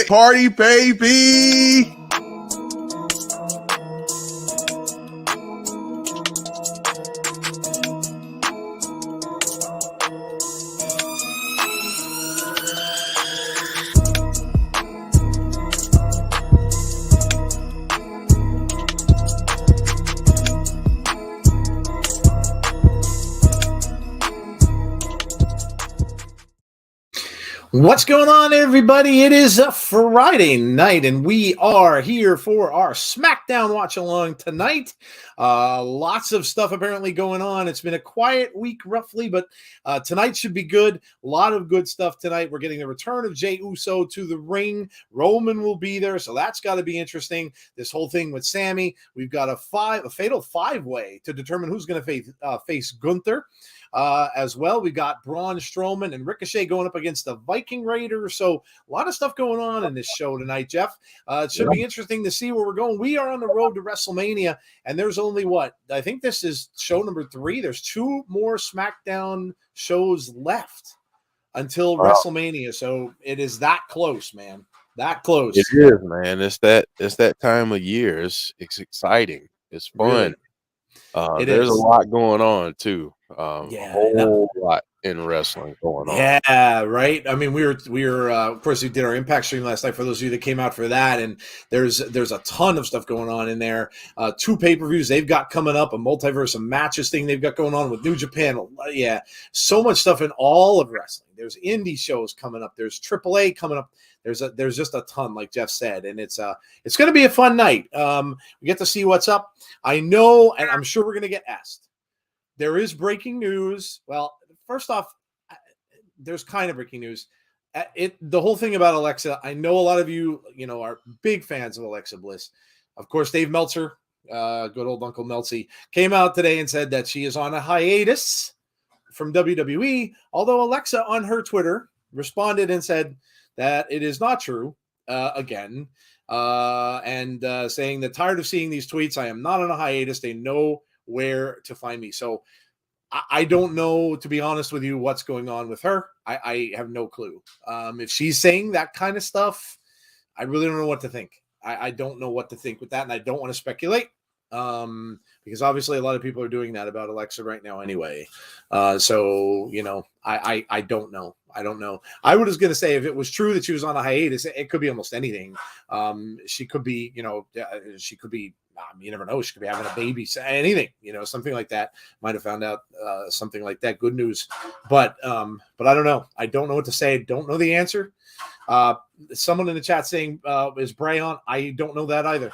it party, baby. What's going on, everybody? It is a Friday night, and we are here for our SmackDown watch-along tonight. Lots of stuff apparently going on. It's been a quiet week, roughly, but tonight should be good. A lot of good stuff tonight. We're getting the return of Jey Uso to the ring. Roman will be there, so that's got to be interesting. This whole thing with Sammy. We've got a fatal five-way to determine who's going to face Gunther. As well, we got Braun Strowman and Ricochet going up against the Viking Raiders. So a lot of stuff going on in this show tonight, Jeff. It should be interesting to see where we're going. We are on the road to WrestleMania, and there's only I think this is show number 3. There's 2 more SmackDown shows left until WrestleMania. So it is that close, man. That close. It is, man. It's that time of year. It's exciting. It's fun. Really? There's a lot going on too. A whole lot in wrestling going on. Yeah, right. I mean, we were of course we did our Impact stream last night for those of you that came out for that, and there's a ton of stuff going on in there. 2 pay-per-views they've got coming up, a multiverse of matches thing they've got going on with New Japan. Yeah, so much stuff in all of wrestling. There's indie shows coming up. There's AAA coming up. There's just a ton, like Jeff said, and it's going to be a fun night. We get to see what's up. I know, and I'm sure we're going to get asked. There is breaking news. Well, first off, there's kind of breaking news. The whole thing about Alexa, I know a lot of you, are big fans of Alexa Bliss. Of course, Dave Meltzer, good old Uncle Meltzy, came out today and said that she is on a hiatus from WWE, although Alexa on her Twitter responded and said that it is not true again, and saying that tired of seeing these tweets. I am not on a hiatus. They know where to find me. So I don't know, to be honest with you, what's going on with her. I have no clue. If she's saying that kind of stuff, I really don't know what to think. I don't know what to think with that, and I don't want to speculate. Because obviously a lot of people are doing that about Alexa right now anyway. So, I don't know. I don't know. I was going to say, if it was true that she was on a hiatus, it could be almost anything. She could be, you never know. She could be having a baby, anything, something like that. Might have found out something like that. Good news. But I don't know. I don't know what to say. Don't know the answer. Someone in the chat saying, is Bray on? I don't know that either.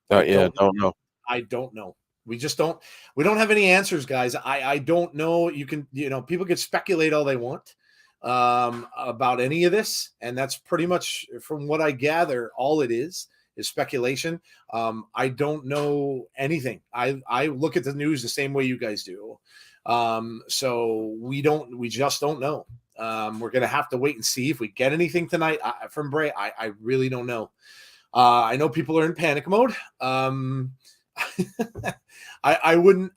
Don't know. I don't know. We don't have any answers, guys. I don't know. You can, people can speculate all they want about any of this. And that's pretty much, from what I gather, all it is speculation. I don't know anything. I look at the news the same way you guys do. So we just don't know. We're going to have to wait and see if we get anything tonight from Bray. I really don't know. I know people are in panic mode. I wouldn't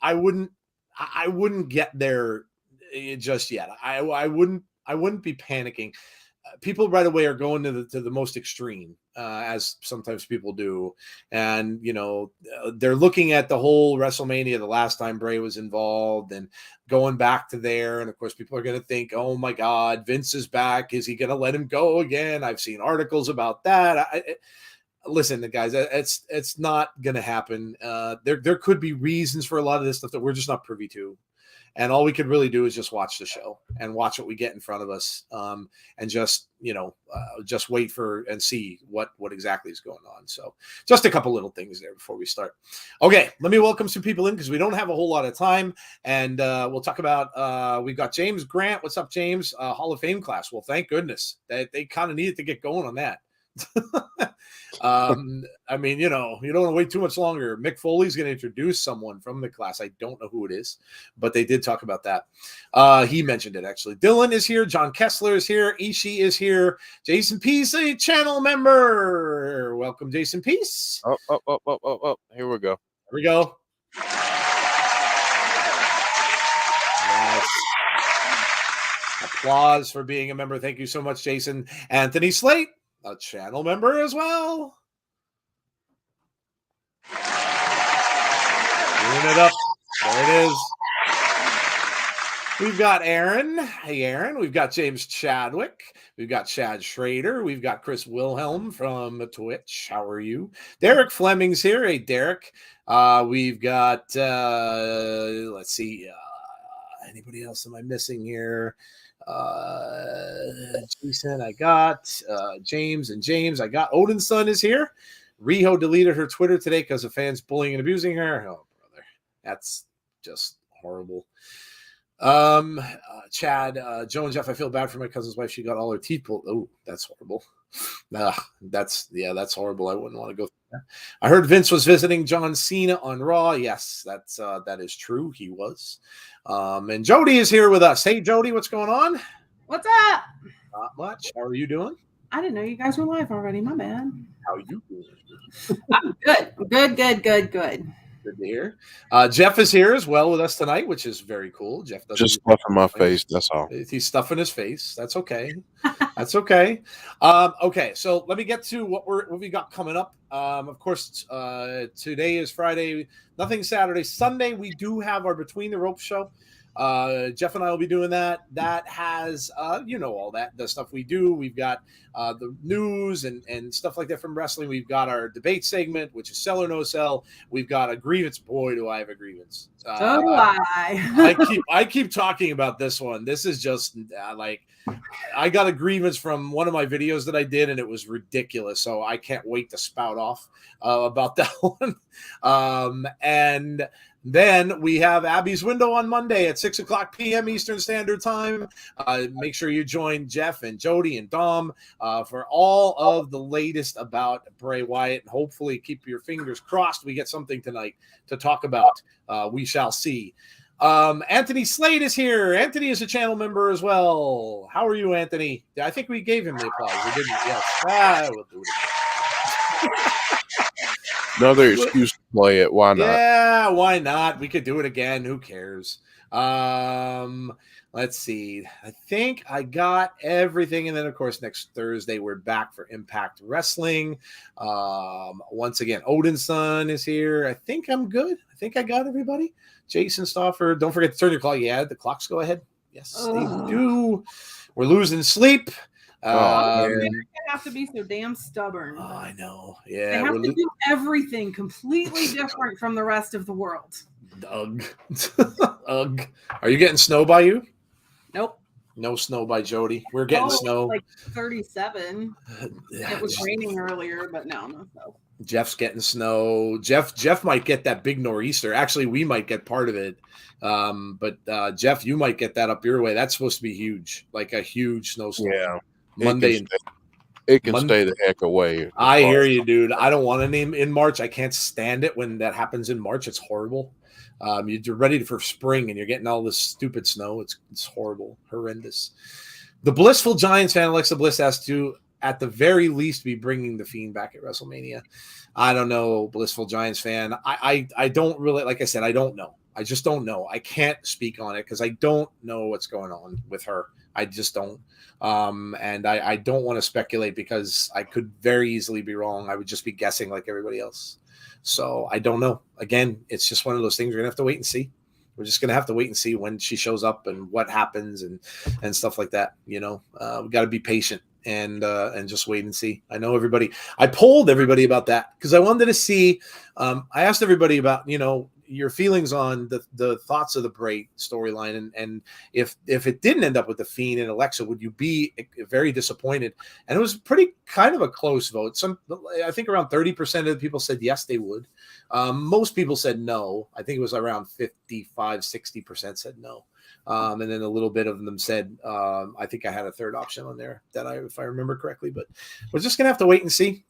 get there just yet. I wouldn't be panicking. People right away are going to the most extreme, as sometimes people do. And, they're looking at the whole WrestleMania, the last time Bray was involved, and going back to there. And of course, people are going to think, oh my God, Vince is back. Is he going to let him go again? I've seen articles about that. Listen, guys, it's not going to happen. There could be reasons for a lot of this stuff that we're just not privy to. And all we could really do is just watch the show and watch what we get in front of us, and just wait for and see what exactly is going on. So just a couple little things there before we start. Okay, let me welcome some people in because we don't have a whole lot of time. And we'll talk about, we've got James Grant. What's up, James? Hall of Fame class. Well, thank goodness that they kind of needed to get going on that. I mean, you don't want to wait too much longer. Mick Foley's going to introduce someone from the class. I don't know who it is, but they did talk about that. He mentioned it, actually. Dylan is here. John Kessler is here. Ishii is here. Jason Peace, a channel member. Welcome, Jason Peace. Oh. Here we go. Here we go. Yes. Applause for being a member. Thank you so much, Jason. Anthony Slate. a channel member as well. Doing it up. There it is. We've got Aaron. Hey, Aaron. We've got James Chadwick. We've got Chad Schrader. We've got Chris Wilhelm from Twitch. How are you? Derek Fleming's here. Hey, Derek. We've got, let's see, anybody else am I missing here? Jason, I got James and James. I got Odin's son is here. Riho deleted her Twitter today because of fans bullying and abusing her. Oh, brother. That's just horrible. Chad, Joe and Jeff, I feel bad for my cousin's wife. She got all her teeth pulled. Oh, that's horrible. That's horrible. I wouldn't want to go through that. I heard Vince was visiting John Cena on Raw. Yes, that is true. He was. And Jody is here with us. Hey, Jody, what's going on? What's up? Not much. How are you doing? I didn't know you guys were live already. My bad. How are you doing? I'm good. Good to hear. Jeff is here as well with us tonight, which is very cool. Jeff doesn't just stuffing my face. That's all. He's stuffing his face. That's okay. That's okay. Okay, so let me get to what we got coming up. Of course, today is Friday. Nothing Saturday. Sunday we do have our Between the Ropes show. Jeff and I will be doing that. That has, all the stuff we do. We've got the news and stuff like that from wrestling. We've got our debate segment, which is sell or no sell. We've got a grievance. Boy, do I have a grievance. So do I. I keep talking about this one. This is just I got a grievance from one of my videos that I did, and it was ridiculous. So I can't wait to spout off about that one. And then we have Abby's Window on Monday at 6:00 p.m. Eastern Standard Time. Make sure you join Jeff and Jody and Dom for all of the latest about Bray Wyatt. And hopefully, keep your fingers crossed. We get something tonight to talk about. We shall see. Anthony Slade is here. Anthony is a channel member as well. How are you, Anthony? I think we gave him the applause. We didn't. Yes. We'll do it. Another excuse to play it. Why not? Yeah, why not? We could do it again. Who cares? Let's see. I think I got everything. And then, of course, next Thursday, we're back for Impact Wrestling. Once again, Odin's son is here. I think I'm good. I think I got everybody. Jason Stauffer. Don't forget to turn your clock. Yeah, the clocks go ahead. Yes, they do. We're losing sleep. They have to be so damn stubborn. Oh, I know. Yeah, they have to do everything completely different from the rest of the world. Ugh. Ugh. Are you getting snow by you? Nope. No snow by Jody. We're getting snow. Like 37. It was raining earlier, but no snow. Jeff's getting snow. Jeff might get that big nor'easter. Actually, we might get part of it. But Jeff, you might get that up your way. That's supposed to be huge, like a huge snowstorm. Yeah. Monday. It can stay the heck away. I hear you, dude. I don't want to name in March. I can't stand it when that happens in March. It's horrible. You're ready for spring and you're getting all this stupid snow. It's horrible, horrendous. The Blissful Giants fan, Alexa Bliss, has to, at the very least, be bringing the Fiend back at WrestleMania. I don't know, Blissful Giants fan. I don't really, like I said, I don't know. I just don't know. I can't speak on it because I don't know what's going on with her. I just don't. And I don't want to speculate because I could very easily be wrong. I would just be guessing like everybody else. So I don't know. Again, it's just one of those things we're going to have to wait and see. We're just going to have to wait and see when she shows up and what happens and stuff like that. We got to be patient and just wait and see. I know everybody. I polled everybody about that because I wanted to see. I asked everybody about, your feelings on the thoughts of the Bray storyline, and if it didn't end up with the Fiend and Alexa, would you be very disappointed? And it was pretty kind of a close vote. I think around 30% of the people said yes, they would. Most people said no. I think it was around 55-60% said no. And then a little bit of them said, I think I had a third option on there if I remember correctly, but we're just going to have to wait and see,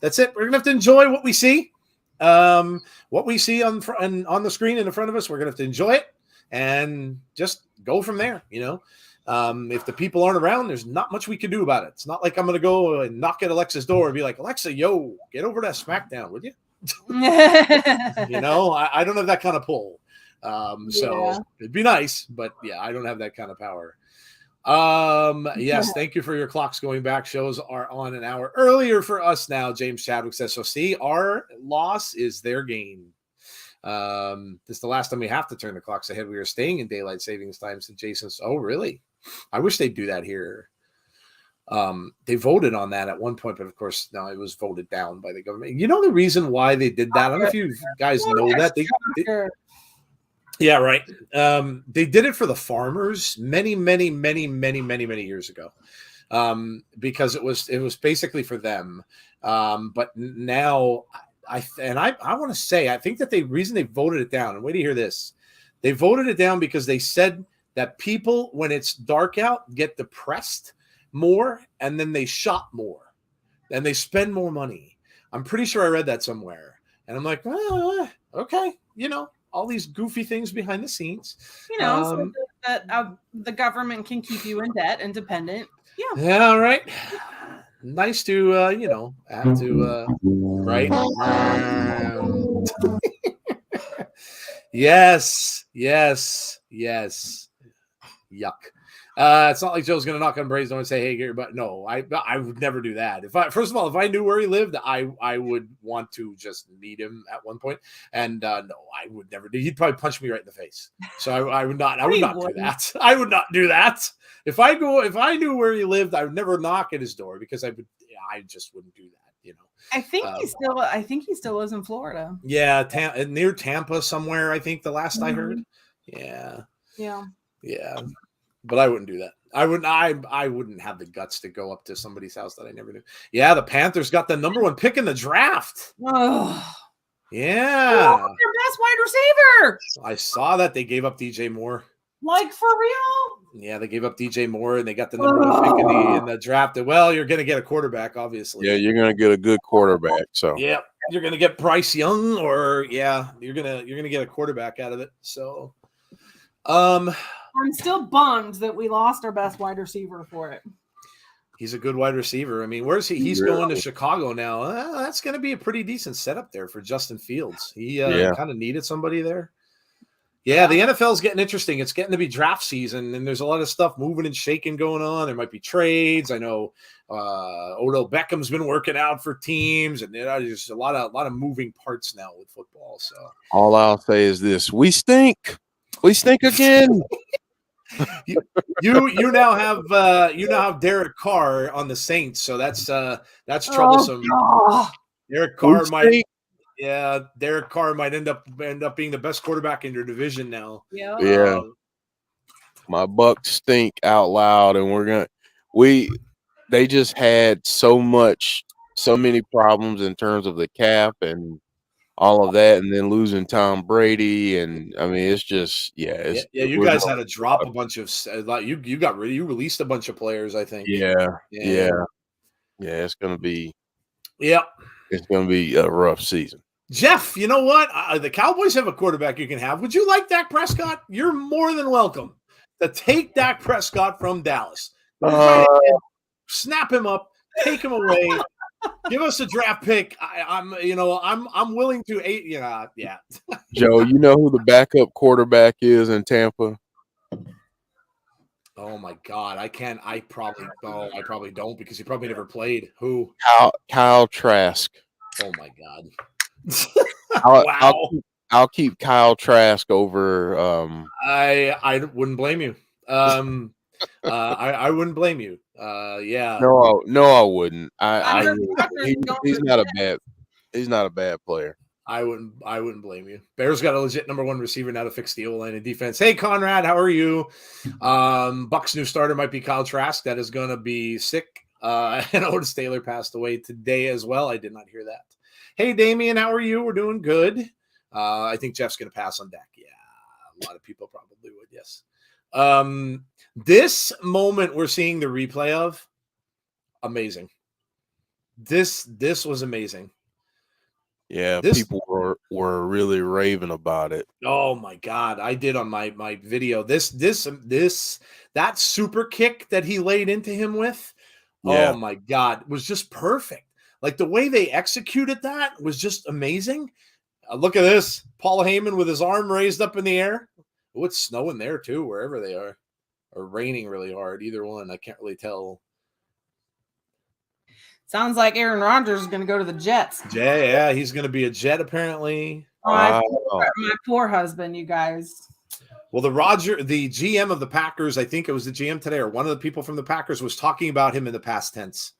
that's it. We're going to have to enjoy what we see. What we see on the screen in front of us, we're going to have to enjoy it and just go from there. If the people aren't around, there's not much we can do about it. It's not like I'm going to go and knock at Alexa's door and be like, Alexa, yo, get over to SmackDown, would you? I don't have that kind of pull. So it'd be nice, but yeah, I don't have that kind of power. Yes, thank you for your clocks going back. Shows are on an hour earlier for us now. James Chadwick says so. See, our loss is their gain. This is the last time we have to turn the clocks ahead. We are staying in daylight savings time. So Jason's, oh really? I wish they'd do that here. They voted on that at one point, but of course, no, it was voted down by the government. You know the reason why they did that? I don't know if you guys know that. Yeah, right. They did it for the farmers many years ago, because it was basically for them. But now, I want to say, I think that the reason they voted it down, and wait to hear this, they voted it down because they said that people, when it's dark out, get depressed more, and then they shop more, and they spend more money. I'm pretty sure I read that somewhere, and I'm like, okay, all these goofy things behind the scenes, so that the government can keep you in debt and dependent. Yeah, right. Nice to have to right. Yes. Yuck. It's not like Joe's gonna knock on Bray's door and say, "Hey, Gary," but no, I would never do that. If I knew where he lived, I would want to just meet him at one point. And no, I would never do. He'd probably punch me right in the face. So I would not. I would not do that. I would not do that. If I knew where he lived, I would never knock at his door because I just wouldn't do that. I think he still lives in Florida. Yeah, near Tampa somewhere. I think the last I heard. Yeah. But I wouldn't do that. I wouldn't have the guts to go up to somebody's house that I never knew. Yeah, the Panthers got the number 1 pick in the draft. Oh. Yeah. Their best wide receiver. I saw that they gave up DJ Moore. Like, for real? Yeah, they gave up DJ Moore, and they got the number 1 pick in the draft. Well, you're going to get a quarterback, obviously. Yeah, you're going to get a good quarterback. So yeah, you're going to get Bryce Young, or you're gonna get a quarterback out of it. So, I'm still bummed that we lost our best wide receiver for it. He's a good wide receiver. I mean, where's he? He's going to Chicago now. That's going to be a pretty decent setup there for Justin Fields. He kind of needed somebody there. Yeah, the NFL is getting interesting. It's getting to be draft season, and there's a lot of stuff moving and shaking going on. There might be trades. I know Odell Beckham's been working out for teams, and there's a lot of moving parts now with football. So all I'll say is this: we stink. We stink again. you now have Derek Carr on the Saints, so that's troublesome. Derek Carr might. Yeah, Derek Carr might end up being the best quarterback in your division now. Yeah. My Bucks stink out loud, and they just had so many problems in terms of the cap and all of that, and then losing Tom Brady, and I mean, it's just you guys had to drop a bunch of you released a bunch of players, I think. Yeah. It's gonna be it's gonna be a rough season. Jeff, you know what? The Cowboys have a quarterback you can have. Would you like Dak Prescott? You're more than welcome to take Dak Prescott from Dallas. Snap him up, take him away, give us a draft pick. I'm willing to. Yeah. Joe, you know who the backup quarterback is in Tampa? Oh my God, I probably don't because he probably never played. Who? Kyle Trask. Oh my God. Wow. I'll keep Kyle Trask over. I wouldn't blame you. I wouldn't blame you. Yeah. No, I wouldn't. He's not a bad player. I wouldn't blame you. Bears got a legit number 1 receiver now to fix the O-line and defense. Hey, Conrad, how are you? Buck's new starter might be Kyle Trask. That is going to be sick. And Otis Taylor passed away today as well. I did not hear that. Hey, Damien, how are you? We're doing good. I think Jeff's going to pass on Dak. Yeah, a lot of people probably would, yes. This moment we're seeing the replay of, amazing. This was amazing. Yeah, people were really raving about it. Oh my God, I did on my video. That super kick that he laid into him with, oh my God, was just perfect. Like the way they executed that was just amazing. Look at this. Paul Heyman with his arm raised up in the air. Oh, it's snowing there too, wherever they are. or raining really hard. Either one. I can't really tell. Sounds like Aaron Rodgers is going to go to the Jets. Yeah, he's going to be a Jet apparently. My poor husband, you guys. Well, the GM of the Packers, I think it was the GM today, or one of the people from the Packers was talking about him in the past tense.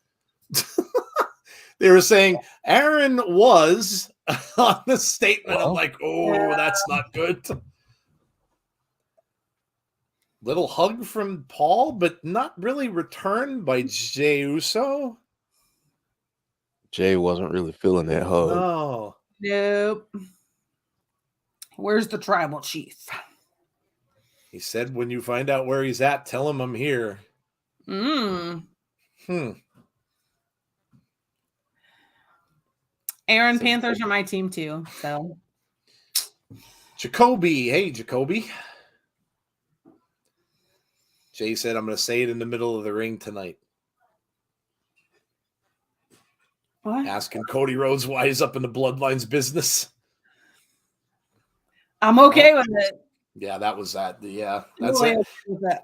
They were saying Aaron was on the statement. I'm like, that's not good. Little hug from Paul, but not really returned by Jey Uso. Jay wasn't really feeling that hug. No. Nope. Where's the tribal chief? He said, when you find out where he's at, tell him I'm here. Aaron, Panthers are my team too. So Jacoby. Hey, Jacoby. Jay said, I'm going to say it in the middle of the ring tonight. what? Asking Cody Rhodes why he's up in the Bloodline's business. I'm okay with it. Yeah, that was that. Yeah, that's Really it. okay with that.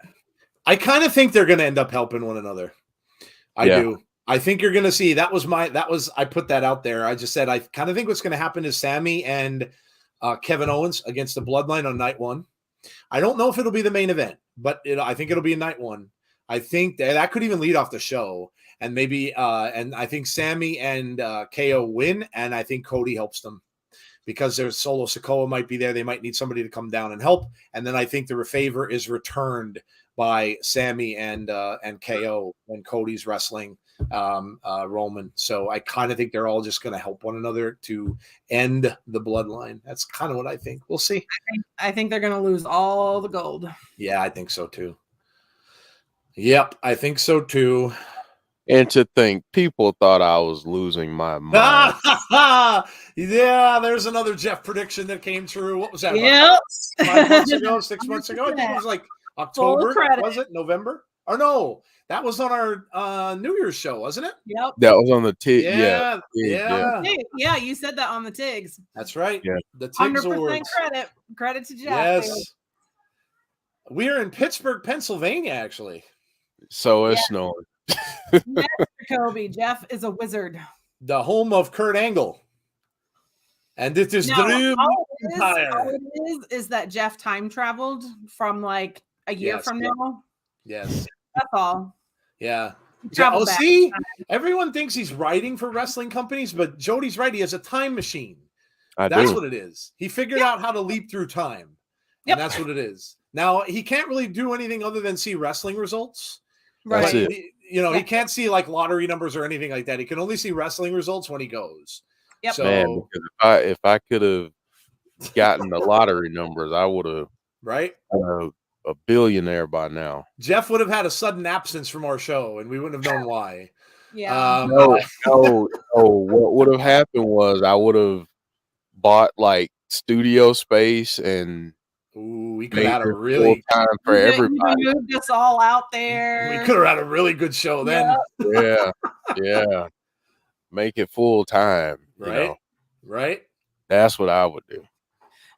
I kind of think they're going to end up helping one another. I do. I think you're going to see. I put that out there. I just said, I kind of think what's going to happen is Sammy and Kevin Owens against the Bloodline on night one. I don't know if it'll be the main event, but I think it'll be a night one. I think that could even lead off the show. And maybe, and I think Sammy and KO win, and I think Cody helps them because there's Solo Sikoa might be there. They might need somebody to come down and help. And then I think the favor is returned by Sammy and KO when Cody's wrestling Roman. So I kind of think they're all just going to help one another to end the Bloodline. That's kind of what I think. We'll see. I think they're going to lose all the gold. Yeah, I think so too. Yep, I think so too. And to think, people thought I was losing my mind. Yeah, there's another Jeff prediction that came true. What was that? Yep. 5 months ago, 6 months ago? I think it was like October. credit. Was it November? Or no, that was on our New Year's show, wasn't it? Yep. That was on the TIG. Yeah. Yeah, you said that on the TIGs. That's right. Yeah. The TIGs 100% Awards. credit to Jeff. Yes. We are in Pittsburgh, Pennsylvania, actually. So it's snowing. Yes, Jacoby. Jeff is a wizard. The home of Kurt Angle. And it is Drew Empire. All it is that Jeff time traveled from like a year from now. Yes. That's all. Yeah. Travel back. See, everyone thinks he's writing for wrestling companies, but Jody's right. He has a time machine. That's what it is. He figured out how to leap through time. And that's what it is. Now, he can't really do anything other than see wrestling results. Right. He can't see like lottery numbers or anything like that. He can only see wrestling results when he goes. Yep. So, man, if I could have gotten the lottery numbers, I would have a billionaire by now. Jeff would have had a sudden absence from our show, and we wouldn't have known why. Yeah. No. What would have happened was I would have bought like studio space and we could have had a really time for everybody. Moved us all out there. We could have had a really good show then. Yeah. Make it full time. Right. Right. That's what I would do.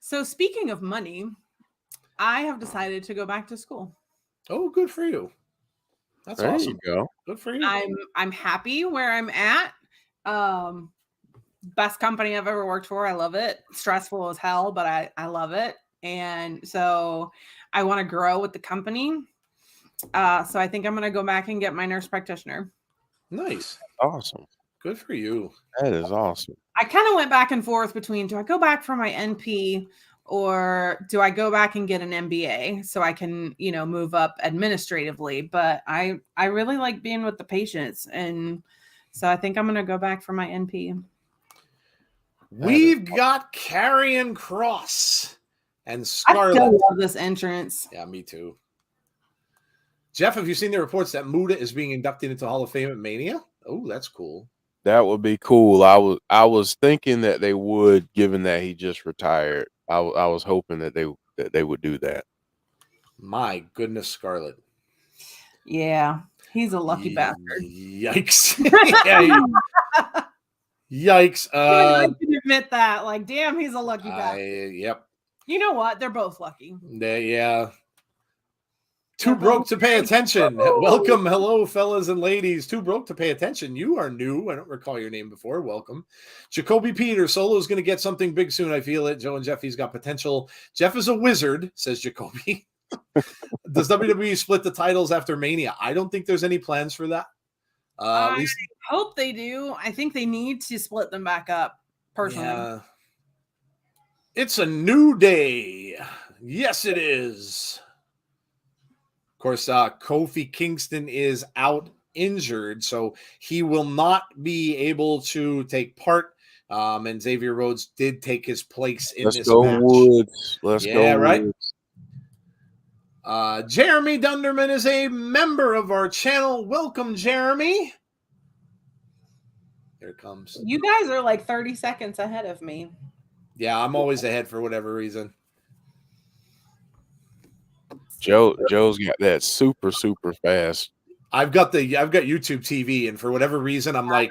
So speaking of money, I have decided to go back to school. Oh, good for you. That's there awesome. You go. Good for you. I'm happy where I'm at. Best company I've ever worked for. I love it. Stressful as hell, but I love it. And so I want to grow with the company. So I think I'm going to go back and get my nurse practitioner. Nice. Awesome. Good for you. That is awesome. I kind of went back and forth between, do I go back for my NP or do I go back and get an MBA so I can, move up administratively? But I really like being with the patients. And so I think I'm going to go back for my NP. We've got Karrion Kross and Scarlett. I still love this entrance. Yeah, me too. Jeff, have you seen the reports that Muda is being inducted into Hall of Fame at Mania? Oh, that's cool. That would be cool. I was thinking that they would, given that he just retired. I was hoping that they would do that. My goodness, Scarlett. Yeah, he's a lucky bastard. Yikes! Yikes! I can admit that. Like, damn, he's a lucky bastard. Yep. You know what? They're both lucky. Yeah. Too broke to pay attention. Welcome. Hello, fellas and ladies. Too broke to pay attention. You are new. I don't recall your name before. Welcome. Jacoby Peter. Solo's going to get something big soon. I feel it. Joe and Jeffy's got potential. Jeff is a wizard, says Jacoby. Does WWE split the titles after Mania? I don't think there's any plans for that. At least I hope they do. I think they need to split them back up, personally. Yeah. It's a new day. Yes, it is. Of course, Kofi Kingston is out injured, so he will not be able to take part. And Xavier Rhodes did take his place in this match. Woods. Let's go, right? Woods. Jeremy Dunderman is a member of our channel. Welcome, Jeremy. Here it comes. You guys are like 30 seconds ahead of me. Yeah, I'm always ahead for whatever reason. Joe's got that super fast. I've got YouTube TV, and for whatever reason, I'm like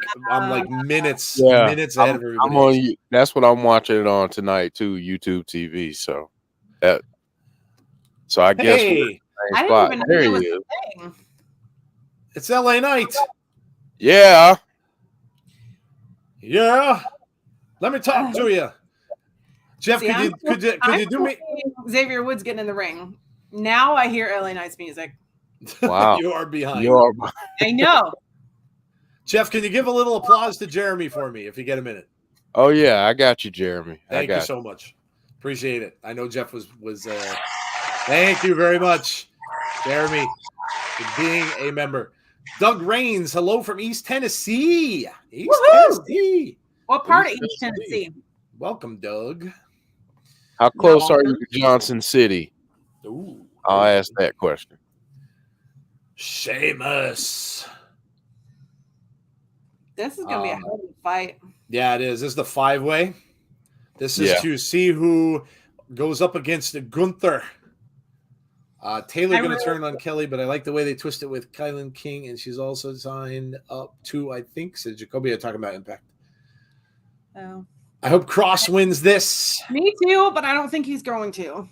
minutes ahead of everybody. I'm on. That's what I'm watching it on tonight too, YouTube TV. So I guess I didn't even know there was a thing. It's LA Knight. Yeah. Let me talk to you, Jeff. Could you do me? Xavier Woods getting in the ring. Now I hear LA Knight's music. Wow. You are behind. I know. Jeff, can you give a little applause to Jeremy for me if you get a minute? Oh yeah, I got you, Jeremy. Thank you so much. Appreciate it. I know Jeff was thank you very much, Jeremy, for being a member. Doug Rains, hello from East Tennessee. Tennessee. What part of East Tennessee? Welcome, Doug. How close are you to Johnson City? Ooh, I'll ask that question. Sheamus. This is going to be a hell of a fight. Yeah, it is. This is the 5-way. This is to see who goes up against Gunther. Taylor going to turn on Kelly, but I like the way they twist it with Kylan King, and she's also signed up to, I think, said Jacoby are talking about Impact. Oh. I hope Cross wins this. Me too, but I don't think he's going to.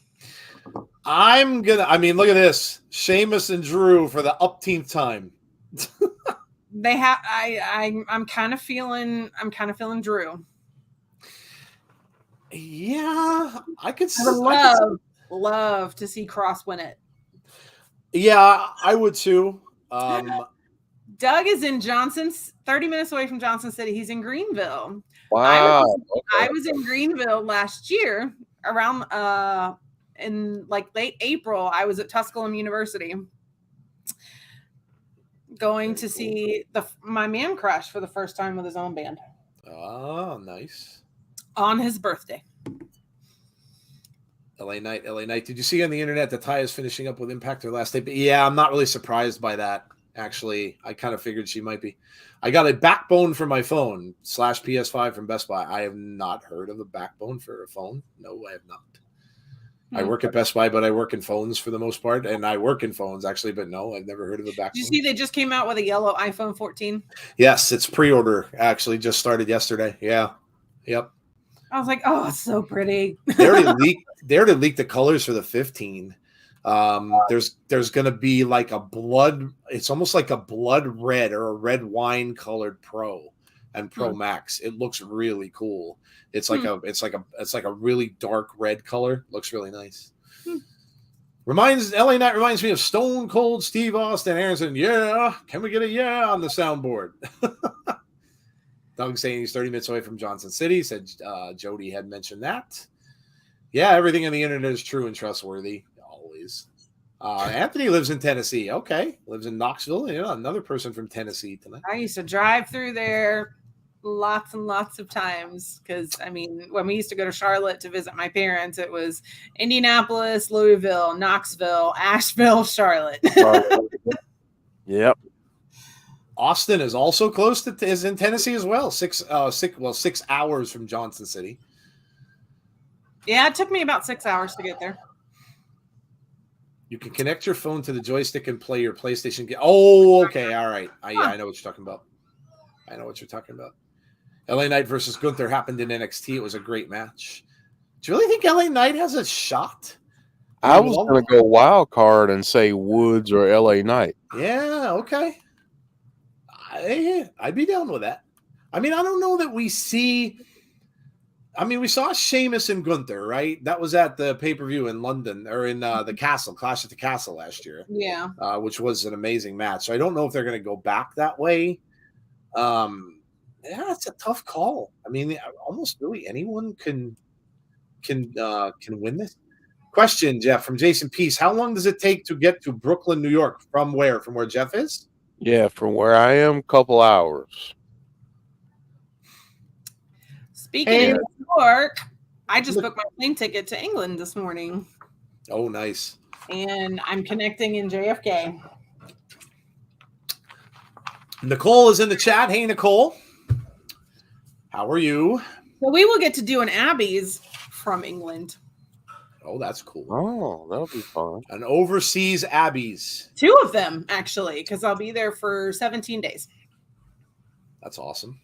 look at this. Sheamus and Drew for the upteenth time. They have I'm kind of feeling Drew. Yeah, I love to see Cross win it. Yeah, I would too. Doug is in 30 minutes away from Johnson City. He's in Greenville. Wow. I was in Greenville last year around in like late April. I was at Tusculum University going to see my man crush for the first time with his own band. Oh, nice. On his birthday. LA Knight. Did you see on the internet that Ty is finishing up with Impact her last day? But yeah, I'm not really surprised by that. Actually, I kind of figured she might be. I got a Backbone for my phone / PS5 from Best Buy. I have not heard of a Backbone for a phone. No, I have not. I work at Best Buy, but I work in phones for the most part. And I work in phones, actually, but no, I've never heard of a Backbone. Did you see they just came out with a yellow iPhone 14? Yes, it's pre-order. Actually, just started yesterday. Yeah. Yep. I was like, oh, it's so pretty. They already leaked the colors for the 15. There's going to be like it's almost like a blood red or a red wine colored Pro and Pro Max. It looks really cool. It's like a really dark red color. Looks really nice. LA Knight reminds me of Stone Cold Steve Austin. Aaron said, yeah, can we get a yeah on the soundboard? Doug saying he's 30 minutes away from Johnson City. Said Jody had mentioned that. Yeah, everything on the internet is true and trustworthy. Always. Anthony lives in Tennessee. Okay. Lives in Knoxville. Yeah, another person from Tennessee tonight. I used to drive through there lots and lots of times because, when we used to go to Charlotte to visit my parents, it was Indianapolis, Louisville, Knoxville, Asheville, Charlotte. Yep. Austin is also is in Tennessee as well. 6 hours from Johnson City. Yeah, it took me about 6 hours to get there. You can connect your phone to the joystick and play your PlayStation game. Oh, okay. All right. I know what you're talking about. LA Knight versus Gunther happened in NXT. It was a great match. Do you really think LA Knight has a shot? I was going to go wild card and say Woods or LA Knight. Yeah, okay. I'd be down with that. I mean, I don't know that we see. I mean, we saw Sheamus and Gunther, right? That was at the pay-per-view in London or in the Castle, Clash at the Castle last year. Yeah. Which was an amazing match. So I don't know if they're going to go back that way. Yeah, it's a tough call. I mean, almost really anyone can win this. Question, Jeff, from Jason Peace. How long does it take to get to Brooklyn, New York? From where? From where Jeff is? Yeah, from where I am, couple hours. Speaking of New York, I just booked my plane ticket to England this morning. Oh, nice. And I'm connecting in JFK. Nicole is in the chat. Hey, Nicole. How are you? So we will get to do an Abby's from England. Oh, that's cool. Oh, that'll be fun. An overseas Abby's. 2 of them, actually, because I'll be there for 17 days. That's awesome.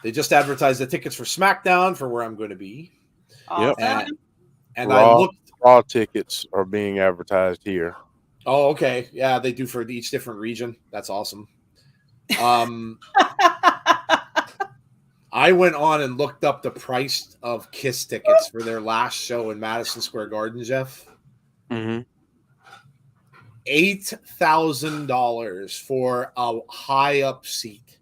They just advertised the tickets for SmackDown for where I'm going to be. Awesome. And I looked. Raw tickets are being advertised here. Oh, okay. Yeah, they do for each different region. That's awesome. I went on and looked up the price of Kiss tickets for their last show in Madison Square Garden, Jeff. Mm-hmm. $8,000 for a high up seat.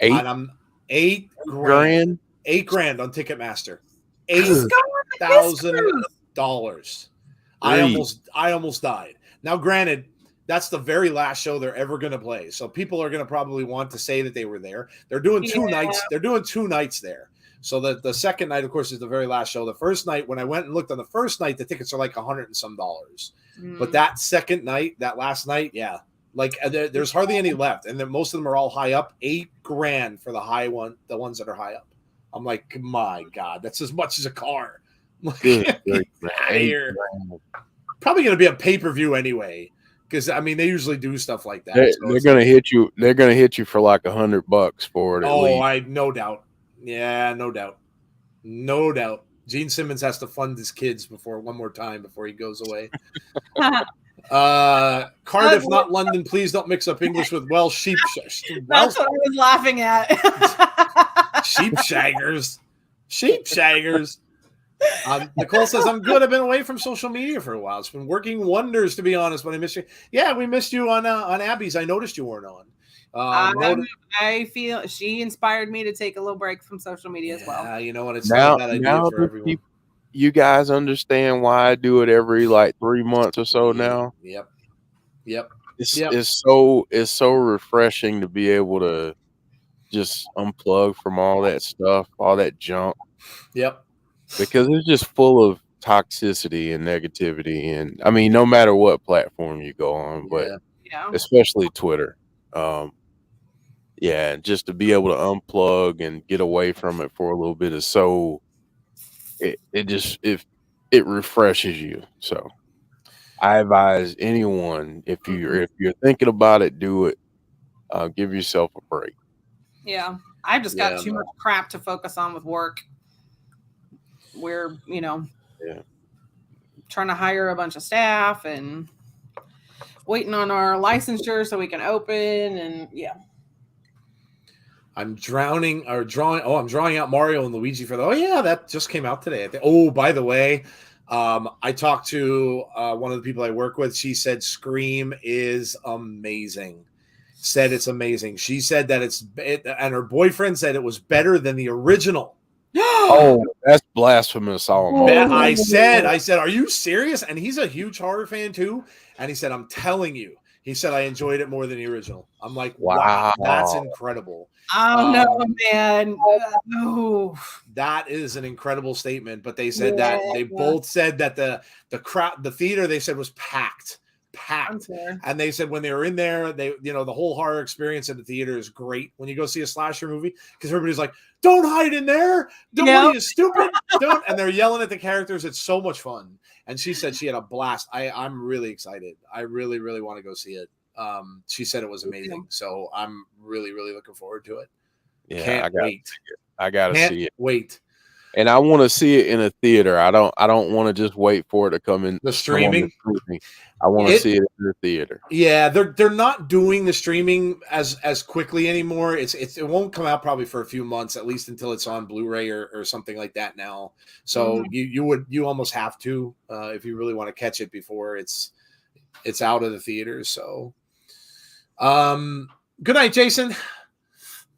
$8 And I'm $8 grand. $8 on Ticketmaster. $8,000. I almost died. Now, granted, that's the very last show they're ever going to play. So people are going to probably want to say that they were there. They're doing 2 nights. They're doing 2 nights there. So the second night, of course, is the very last show. The first night, when I went and looked on the first night, the tickets are like $100 and some. But that second night, that last night, yeah, like there's hardly any left, and then most of them are all high up. $8,000 for the high one, the ones that are high up. I'm like, my God, that's as much as a car. Get out of here. Probably going to be a pay-per-view anyway. Because I mean, they usually do stuff like that. They're gonna hit you. They're gonna hit you for like $100 for it. Oh, no doubt. Yeah, no doubt. Gene Simmons has to fund his kids one more time before he goes away. Cardiff, not London. Please don't mix up English with Welsh. That's what I was laughing at. Sheepshaggers. Nicole says, I'm good. I've been away from social media for a while. It's been working wonders, to be honest, but I missed you. Yeah, we missed you on Abby's. I noticed you weren't on. I feel she inspired me to take a little break from social media as well. Yeah, you know what? It's not a bad idea for everyone. You guys understand why I do it every like 3 months or so now? Yep. It's so refreshing to be able to just unplug from all that stuff, all that junk. Yep. Because it's just full of toxicity and negativity, and I mean, no matter what platform you go on, but especially Twitter, just to be able to unplug and get away from it for a little bit is so. It refreshes you. So, I advise anyone if you're thinking about it, do it. Give yourself a break. Yeah, I've just got too much crap to focus on with work. We're, trying to hire a bunch of staff and waiting on our licensure so we can open, and I'm drawing out Mario and Luigi for that just came out today. By the way, I talked to one of the people I work with. She said Scream is amazing. Said it's amazing. She said that and her boyfriend said it was better than the original. Oh, that's blasphemous! I said, are you serious? And he's a huge horror fan too. And he said, I'm telling you. He said, I enjoyed it more than the original. I'm like, wow, that's incredible. Oh, no, man. No. That is an incredible statement. But they said that they both said that the crowd, the theater, they said was packed. And they said when they were in there, the whole horror experience at the theater is great when you go see a slasher movie, because everybody's like, don't hide in there. Nobody is stupid. Don't. And they're yelling at the characters. It's so much fun. And she said she had a blast. I'm really excited. I really, really want to go see it. She said it was amazing. So I'm really, really looking forward to it. Yeah, Can't wait. I gotta see it. Wait. and I want to see it in a theater. I don't want to just wait for it to come in The come on the streaming. streaming. I want to see it in the theater. Yeah, they're not doing the streaming as quickly anymore. It won't come out probably for a few months, at least until it's on Blu-ray or something like that now. So you almost have to if you really want to catch it before it's out of the theaters. So good night, Jason.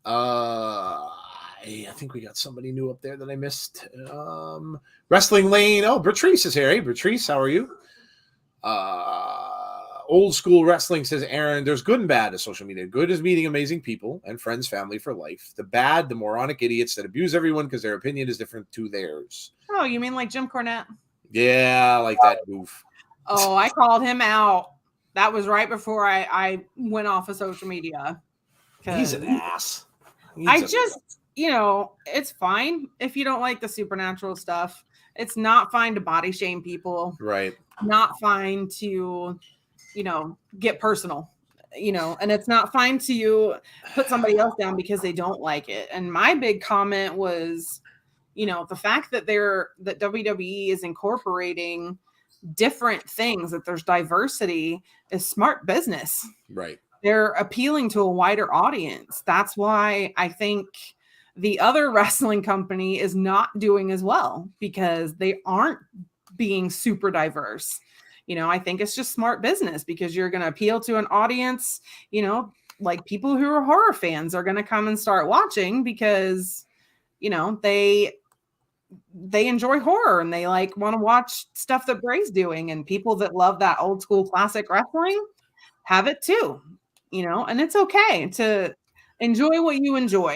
I think we got somebody new up there that I missed. Wrestling Lane. Oh, Bertrice is here. Hey, Bertrice, how are you? Old School Wrestling says, Aaron, there's good and bad to social media. Good is meeting amazing people and friends, family for life. The bad, the moronic idiots that abuse everyone because their opinion is different to theirs. Oh, you mean like Jim Cornette? Yeah, like that goof. Oh, I called him out. That was right before I went off of social media. He's an ass. It's fine if you don't like the supernatural stuff. It's not fine to body shame people. Right. Not fine to, get personal, and it's not fine to put somebody else down because they don't like it. And my big comment was, the fact that that WWE is incorporating different things, that there's diversity, is smart business. Right. They're appealing to a wider audience. That's why I think the other wrestling company is not doing as well, because they aren't being super diverse. I think it's just smart business, because you're going to appeal to an audience, like people who are horror fans are going to come and start watching because, they enjoy horror and they want to watch stuff that Bray's doing, and people that love that old school classic wrestling have it too, and it's okay to enjoy what you enjoy.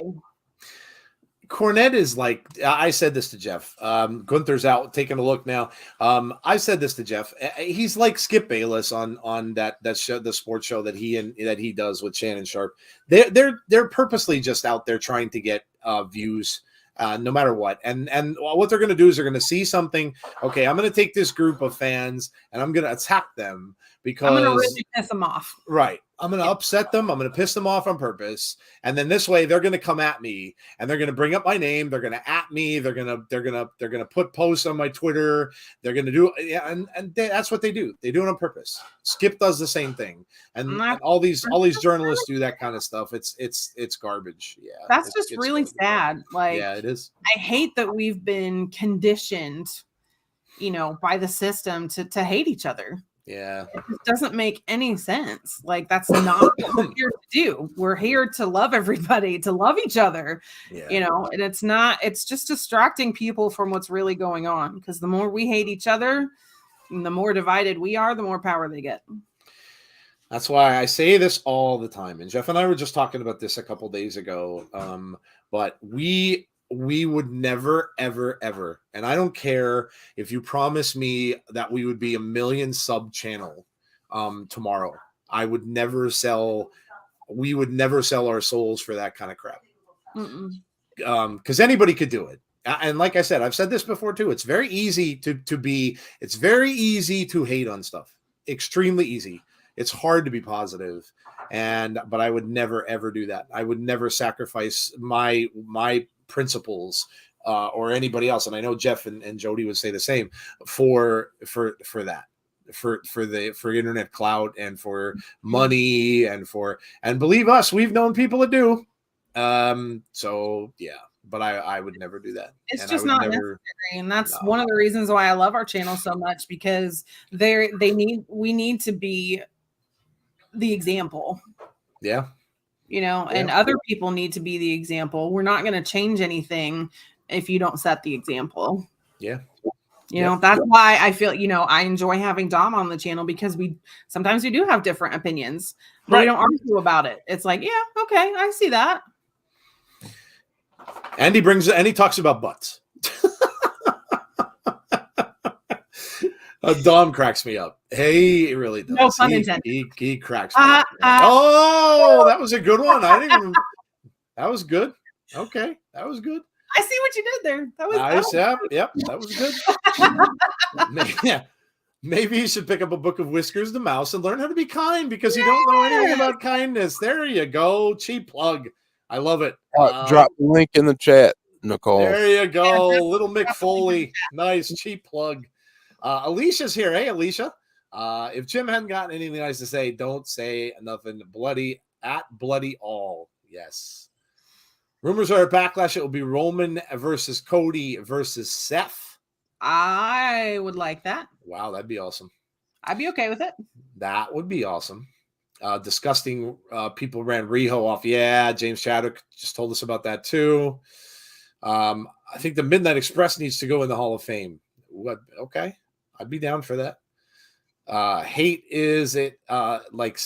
Cornette is I said this to Jeff. Gunther's out taking a look now. I said this to Jeff. He's like Skip Bayless on that show, the sports show that he does with Shannon Sharp. They're purposely just out there trying to get views. No matter what. And what they're going to do is they're going to see something. Okay, I'm going to take this group of fans and I'm going to attack them because I'm going to really piss them off. Right. I'm going to upset them. I'm going to piss them off on purpose. And then this way they're going to come at me and they're going to bring up my name. They're going to at me. They're going to put posts on my Twitter. They're going to do, and that's what they do. They do it on purpose. Skip does the same thing. And all these journalists do that kind of stuff. It's garbage. Yeah. That's just really sad. Yeah, it is. I hate that we've been conditioned, by the system to hate each other. Yeah. It just doesn't make any sense. That's not what we're here to do. We're here to love everybody, to love each other, and it's just distracting people from what's really going on, because the more we hate each other and the more divided we are, the more power they get. That's why I say this all the time. And Jeff and I were just talking about this a couple days ago. But we would never, ever, ever, and I don't care if you promise me that we would be a 1 million sub channel tomorrow. We would never sell our souls for that kind of crap. Because anybody could do it. And like I said, I've said this before too. It's very easy it's very easy to hate on stuff. Extremely easy. It's hard to be positive. But I would never, ever do that. I would never sacrifice my principles or anybody else. And I know Jeff and Jody would say the same for that, for internet clout and for money and believe us, we've known people that do. So yeah, but I would never do that. It's just not necessary. And that's one of the reasons why I love our channel so much, because we need to be the example. Yeah. And other people need to be the example. We're not going to change anything if you don't set the example. Yeah. That's why I feel, I enjoy having Dom on the channel, because sometimes we do have different opinions, but we don't argue about it. It's like, yeah, okay, I see that. And he talks about butts. Dom cracks me up. He really does. No pun intended. He cracks me up. That was a good one. That was good. Okay, that was good. I see what you did there. That was nice. Yep, that was good. Maybe you should pick up a book of Whiskers the Mouse and learn how to be kind, because you don't know anything about kindness. There you go. Cheap plug. I love it. Drop the link in the chat. Nicole. There you go. Little Mick Foley. Nice, cheap plug. Alicia's here. Hey, Alicia. If Jim hadn't gotten anything nice to say, don't say nothing bloody at bloody all. Yes. Rumors are at Backlash. It will be Roman versus Cody versus Seth. I would like that. Wow, that'd be awesome. I'd be okay with it. That would be awesome. Disgusting people ran Riho off. Yeah, James Chadwick just told us about that too. I think the Midnight Express needs to go in the Hall of Fame. What? Okay, I'd be down for that. Hate is it like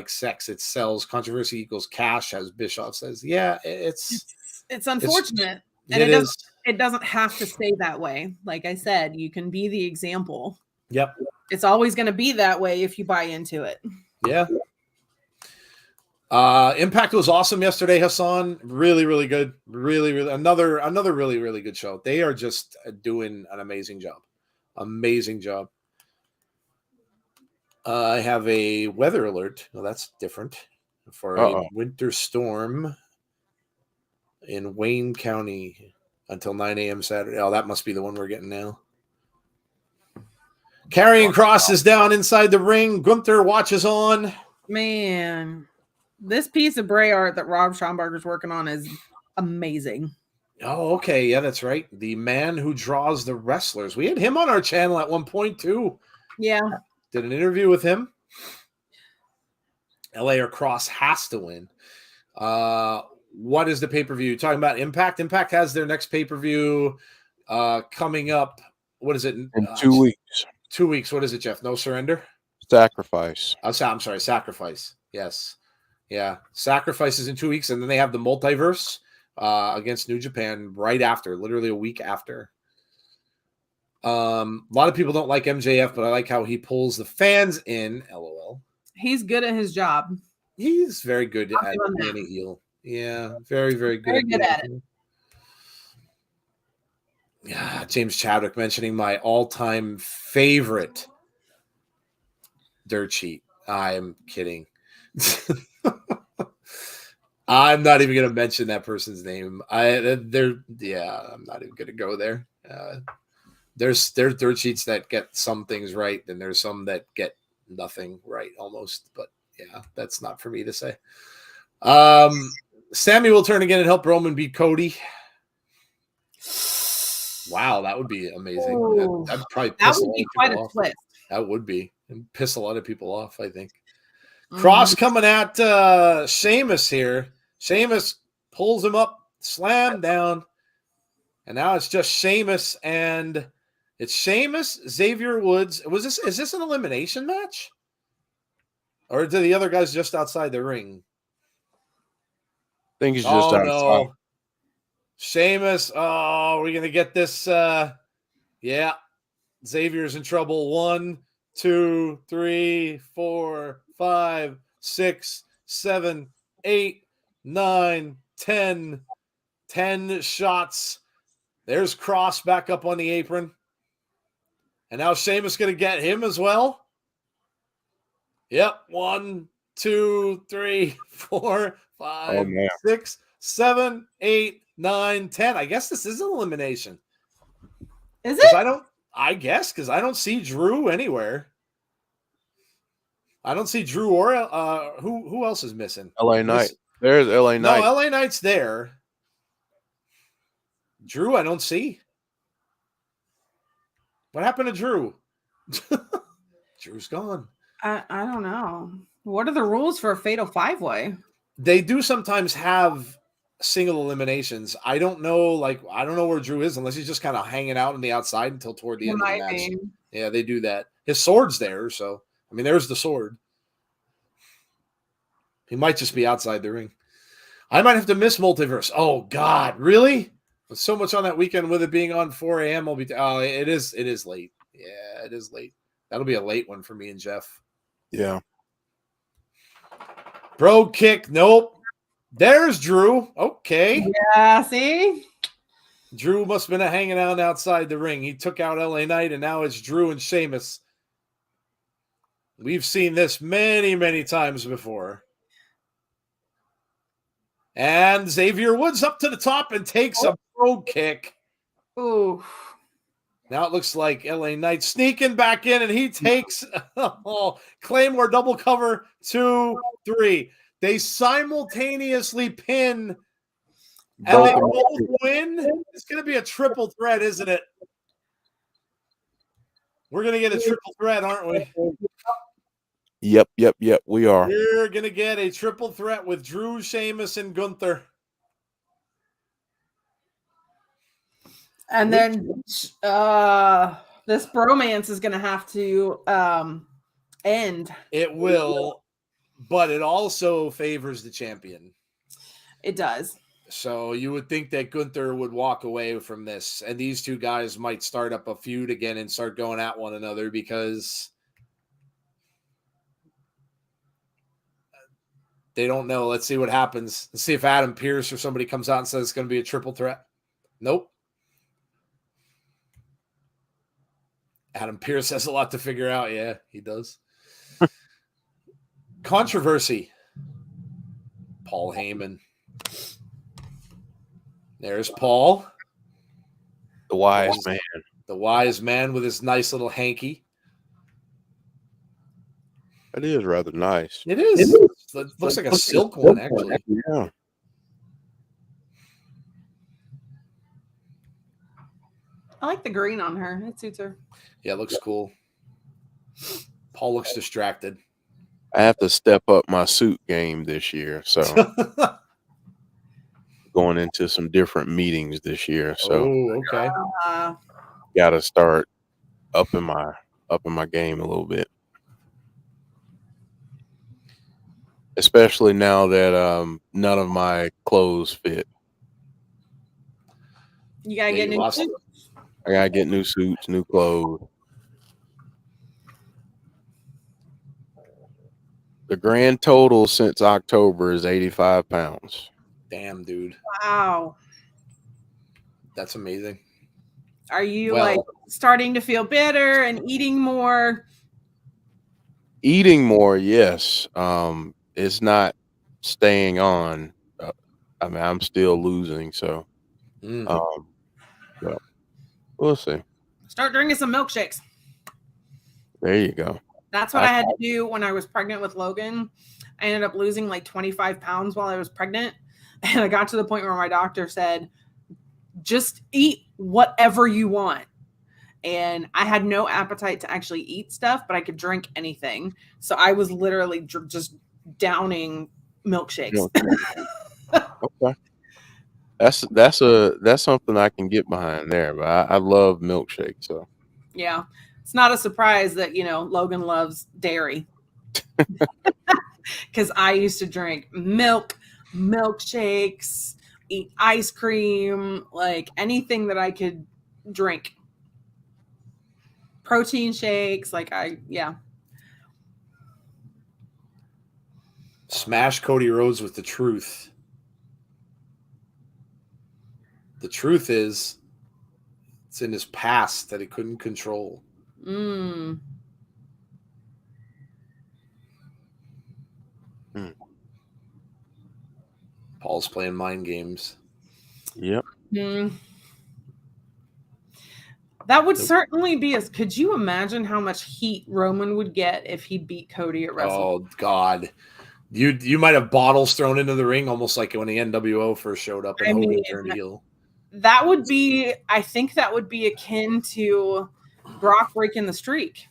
sex? It sells. Controversy equals cash, as Bischoff says. Yeah, it's unfortunate, and it doesn't have to stay that way. Like I said, you can be the example. Yep, it's always going to be that way if you buy into it. Yeah. Impact was awesome yesterday, Hassan. Really, really good. Really, another really, really good show. They are just doing an amazing job. Amazing job. I have a weather alert. Well, that's different. For a winter storm in Wayne County until 9 a.m. Saturday. Oh, that must be the one we're getting now. Karrion Kross is down inside the ring. Gunther watches on. Man, this piece of Bray art that Rob Schomburger's working on is amazing. Oh, okay. Yeah, that's right. The man who draws the wrestlers. We had him on our channel at one point, too. Yeah. Did an interview with him. LA or Cross has to win. What is the pay-per-view? You're talking about Impact? Impact has their next pay-per-view coming up. What is it? In 2 weeks. 2 weeks. What is it, Jeff? No Surrender? Sacrifice. I'm sorry. Sacrifice. Yes. Yeah. Sacrifice is in 2 weeks, and then they have the multiverse against New Japan right after, literally a week after. A lot of people don't like MJF, but I like how he pulls the fans in. LOL. He's good at his job. He's very good at being a heel. Yeah, very, very good. Very good at it. Yeah, James Chadwick mentioning my all-time favorite dirt sheet. I'm kidding. I'm not even going to mention that person's name. I'm not even going to go there. There's dirt sheets that get some things right, and there's some that get nothing right almost. But yeah, that's not for me to say. Sammy will turn again and help Roman beat Cody. Wow, that would be amazing. That'd probably piss that would be quite a twist. That would be, and piss a lot of people off, I think. Cross coming at Sheamus here. Sheamus pulls him up, slam down, and now it's just Sheamus and it's Sheamus, Xavier Woods. Is this an elimination match? Or do the other guys just outside the ring? I think he's just outside. No. Sheamus. Oh, we're gonna get this. Yeah. Xavier's in trouble. 1, 2, 3, 4, 5, 6, 7, 8, 9, 10. 10 shots. There's Cross back up on the apron. And now Sheamus going to get him as well. Yep. 1, 2, 3, 4, 5, 6, 7, 8, 9, 10. I guess this is an elimination. Is it? I guess because I don't see Drew anywhere. I don't see Drew or who else is missing? LA Knight. There's LA Knight. No, LA Knight's there. Drew, I don't see. What happened to Drew? Drew's gone. I don't know. What are the rules for a fatal 5-way? They do sometimes have single eliminations. I don't know where Drew is unless he's just kind of hanging out on the outside until toward the end of the match. Yeah, they do that. His sword's there, so I mean, there's the sword. He might just be outside the ring. I might have to miss Multiverse. Oh God, really? With so much on that weekend, with it being on 4 a.m., I'll be. Oh, it is late. Yeah, it is late. That'll be a late one for me and Jeff. Yeah. Bro kick. Nope. There's Drew. Okay. Yeah. See. Drew must have been hanging out outside the ring. He took out LA Knight, and now it's Drew and Sheamus. We've seen this many, many times before. And Xavier Woods up to the top and takes a pro kick. Ooh. Now it looks like LA Knight sneaking back in, and he takes Claymore double cover 2, 3. They simultaneously pin, and they both win. It's going to be a triple threat, isn't it? We're going to get a triple threat, aren't we? Yep. We are. We're going to get a triple threat with Drew, Sheamus, and Gunther. And then this bromance is going to have to end. It will, but it also favors the champion. It does. So you would think that Gunther would walk away from this, and these two guys might start up a feud again and start going at one another because they don't know. Let's see what happens. Let's see if Adam Pearce or somebody comes out and says it's going to be a triple threat. Nope. Adam Pearce has a lot to figure out. Yeah, he does. Controversy. Paul Heyman. There's Paul. The wise man. The wise man with his nice little hanky. It is rather nice. It is. It looks like a silk one, actually. Yeah. I like the green on her. It suits her. Yeah, it looks cool. Paul looks distracted. I have to step up my suit game this year, so going into some different meetings this year. So okay. Got to start upping my game a little bit, especially now that none of my clothes fit. You gotta get new suits. I gotta get new suits, new clothes. The grand total since October is 85 pounds. Damn, dude. Wow. That's amazing. Are you like starting to feel better and eating more? Eating more, yes. It's not staying on. I mean, I'm still losing, so but we'll see. Start drinking some milkshakes. There you go. That's what I had to do when I was pregnant with Logan. I ended up losing like 25 pounds while I was pregnant. And I got to the point where my doctor said, just eat whatever you want. And I had no appetite to actually eat stuff, but I could drink anything. So I was literally just downing milkshakes. Okay. That's something I can get behind there, but I love milkshakes. So yeah. It's not a surprise that, Logan loves dairy. Because I used to drink milk, milkshakes, eat ice cream, like anything that I could drink. Protein shakes, Smash Cody Rhodes with the truth. The truth is, it's in his past that he couldn't control. Paul's playing mind games. Yep. That would certainly be could you imagine how much heat Roman would get if he beat Cody at WrestleMania? Oh God. You might have bottles thrown into the ring almost like when the NWO first showed up and Hogan turned heel. I think that would be akin to Brock breaking the streak.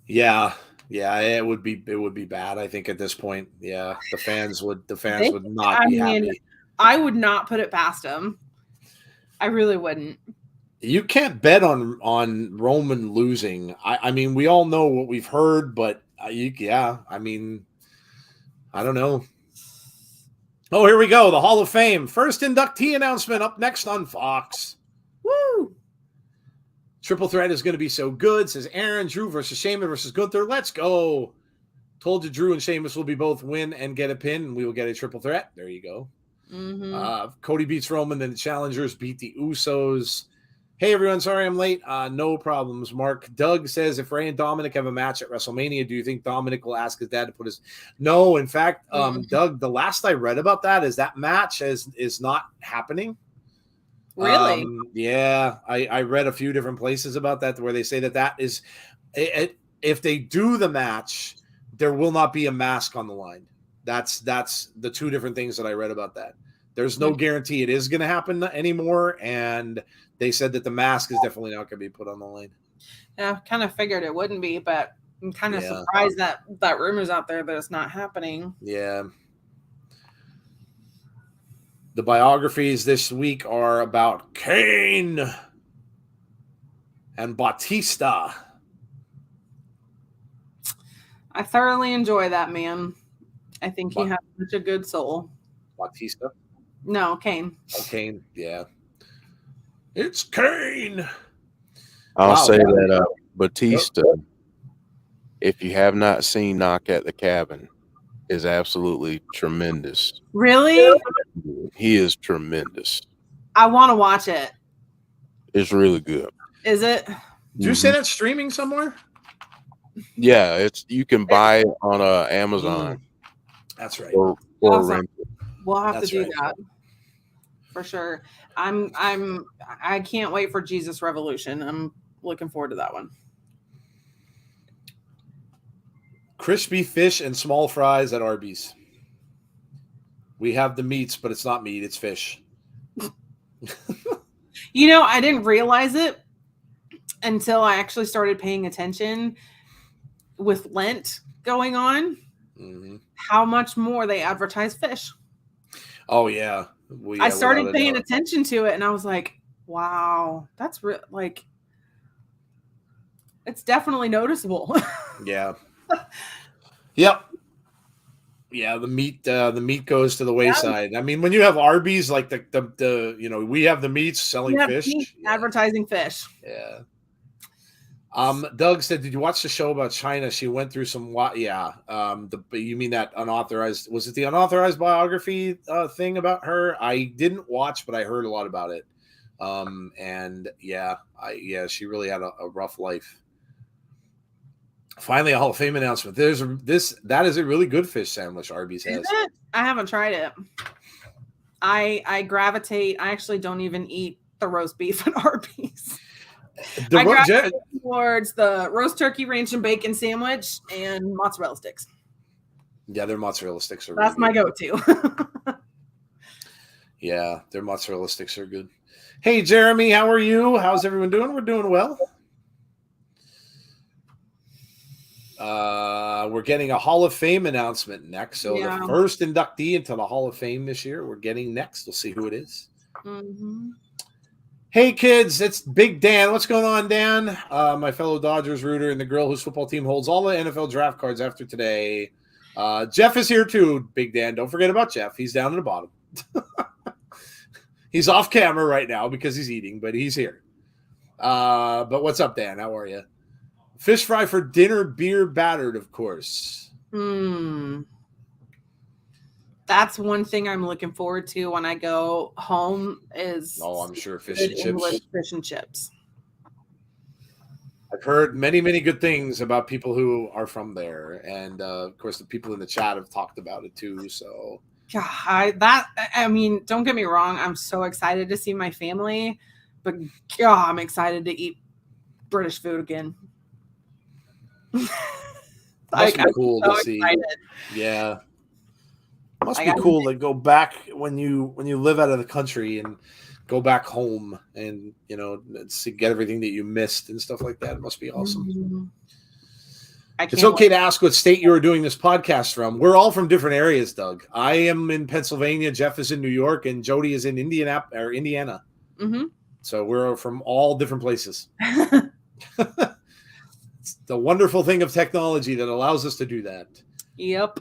Yeah, it would be bad. I think at this point, the fans would not be happy. I would not put it past him. I really wouldn't. You can't bet on Roman losing. I mean, we all know what we've heard, but I mean, I don't know. Oh, here we go. The Hall of Fame. First inductee announcement up next on Fox. Woo! Triple threat is going to be so good, says Aaron. Drew versus Sheamus versus Gunther. Let's go. Told you Drew and Sheamus will be both win and get a pin, and we will get a triple threat. There you go. Cody beats Roman, then the challengers beat the Usos. Hey, everyone. Sorry I'm late. No problems, Mark. Doug says, if Rey and Dominic have a match at WrestleMania, do you think Dominic will ask his dad to put his... No, in fact, Doug, the last I read about that is that match is not happening. Really? Yeah, I read a few different places about that where they say that is... if they do the match, there will not be a mask on the line. That's the two different things that I read about that. There's no guarantee it is going to happen anymore, and they said that the mask is definitely not going to be put on the line. Yeah, I kind of figured it wouldn't be, but I'm kind of surprised that rumor's out there that it's not happening. Yeah. The biographies this week are about Kane and Batista. I thoroughly enjoy that man. I think he has such a good soul. Batista? No, Kane. Oh, Kane, yeah. It's Kane. I'll say that Batista, if you have not seen Knock at the Cabin, is absolutely tremendous. Really? He is tremendous. I want to watch it. It's really good. Is it? Did you say that's streaming somewhere? Yeah, you can buy it on Amazon. That's right. Or rent it. We'll have to do that for sure. I can't wait for Jesus Revolution. I'm looking forward to that one. Crispy fish and small fries at Arby's. We have the meats, but it's not meat, it's fish. You know, I didn't realize it until I actually started paying attention with Lent going on. How much more they advertise fish. Oh, yeah. I started paying attention to it, and I was like, wow, that's like, it's definitely noticeable. Yeah. Yep. Yeah, the meat goes to the wayside. I mean, when you have Arby's, like the we have the meats selling fish, advertising fish. Yeah. Doug said, "Did you watch the show about China? She went through some yeah. You mean that unauthorized? Was it the unauthorized biography thing about her? I didn't watch, but I heard a lot about it. And she really had a rough life. Finally, a Hall of Fame announcement. That is a really good fish sandwich Arby's has. Is it? I haven't tried it. I gravitate. I actually don't even eat the roast beef at Arby's. I gravitate towards the roast turkey, ranch and bacon sandwich and mozzarella sticks. Yeah, their mozzarella sticks are That's really my go-to. Yeah, their mozzarella sticks are good. Hey, Jeremy, how are you? How's everyone doing? We're doing well. We're getting a Hall of Fame announcement next. So the first inductee into the Hall of Fame this year, we're getting next. We'll see who it is. Mm-hmm. Hey, kids, it's Big Dan. What's going on, Dan? My fellow Dodgers rooter and the girl whose football team holds all the NFL draft cards after today. Jeff is here too, Big Dan. Don't forget about Jeff. He's down at the bottom. He's off camera right now because he's eating, but he's here. But what's up, Dan? How are you? Fish fry for dinner, beer battered, of course. That's one thing I'm looking forward to when I go home is I'm sure fish and chips. Fish and chips. I've heard many, many good things about people who are from there. And, of course, the people in the chat have talked about it, too. So, I mean, don't get me wrong. I'm so excited to see my family. But, I'm excited to eat British food again. Must be cool to see. Yeah. Must be cool to go back when you live out of the country and go back home and get everything that you missed and stuff like that. It must be awesome. It's okay to ask what state you are doing this podcast from. We're all from different areas, Doug. I am in Pennsylvania, Jeff is in New York, and Jody is in Indiana. Mm-hmm. So we're from all different places. It's the wonderful thing of technology that allows us to do that. Yep.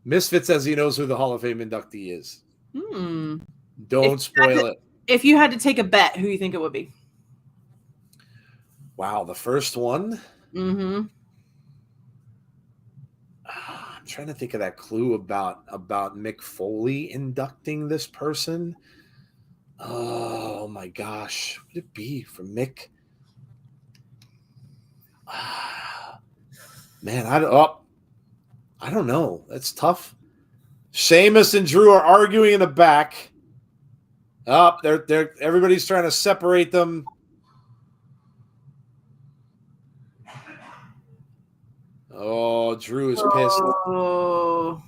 Misfit says he knows who the Hall of Fame inductee is. Don't spoil it. If you had to take a bet, who do you think it would be? Wow, the first one? Mm-hmm. I'm trying to think of that clue about Mick Foley inducting this person. Oh my gosh. What would it be from Mick? Man, I don't know. That's tough. Sheamus and Drew are arguing in the back. They're everybody's trying to separate them. Oh, Drew is pissed. Oh,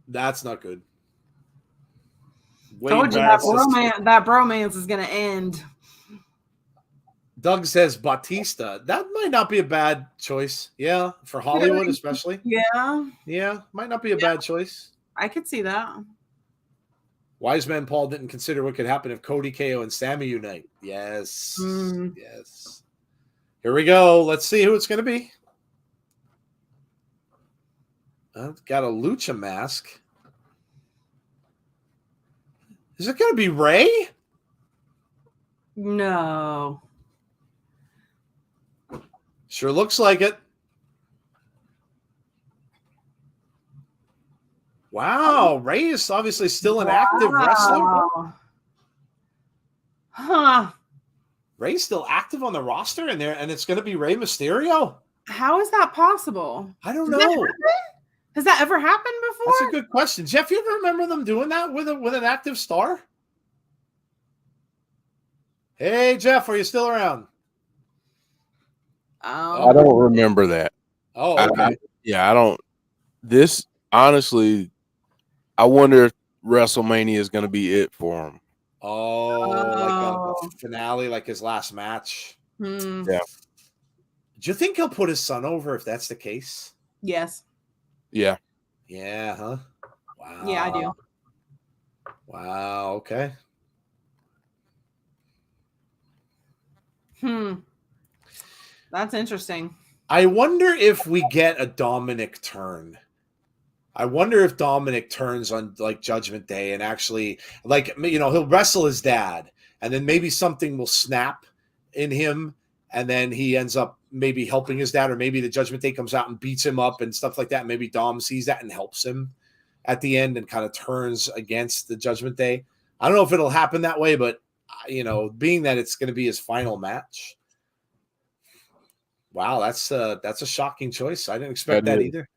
That's not good. told you that bromance is gonna end. Doug says Batista. That might not be a bad choice. Yeah, for Hollywood especially. Yeah, Might not be a bad choice. I could see that. Wise Man Paul didn't consider what could happen if Cody, KO, and Sammy unite. Yes. Yes. Here we go. Let's see who it's going to be. I've got a lucha mask. Is it going to be Rey? No. Sure looks like it. Wow. Rey is obviously still an active wrestler. Huh. Rey's still active on the roster and it's going to be Rey Mysterio? How is that possible? I don't know. Has that ever happened before? That's a good question. Jeff, you ever remember them doing that with an active star? Hey, Jeff, are you still around? I don't remember that. Oh, okay. I don't. This, honestly, I wonder if WrestleMania is going to be it for him. Like a finale, like his last match. Yeah. Do you think he'll put his son over if that's the case? Yes. Yeah. Yeah, huh? Wow. Yeah, I do. Wow, okay. That's interesting. I wonder if we get a Dominic turn. I wonder if Dominic turns on like Judgment Day and actually, like, you know, he'll wrestle his dad and then maybe something will snap in him and then he ends up maybe helping his dad, or maybe the Judgment Day comes out and beats him up and stuff like that. Maybe Dom sees that and helps him at the end and kind of turns against the Judgment Day. I don't know if it'll happen that way, but, you know, being that it's going to be his final match. Wow, that's a shocking choice. I didn't expect that either.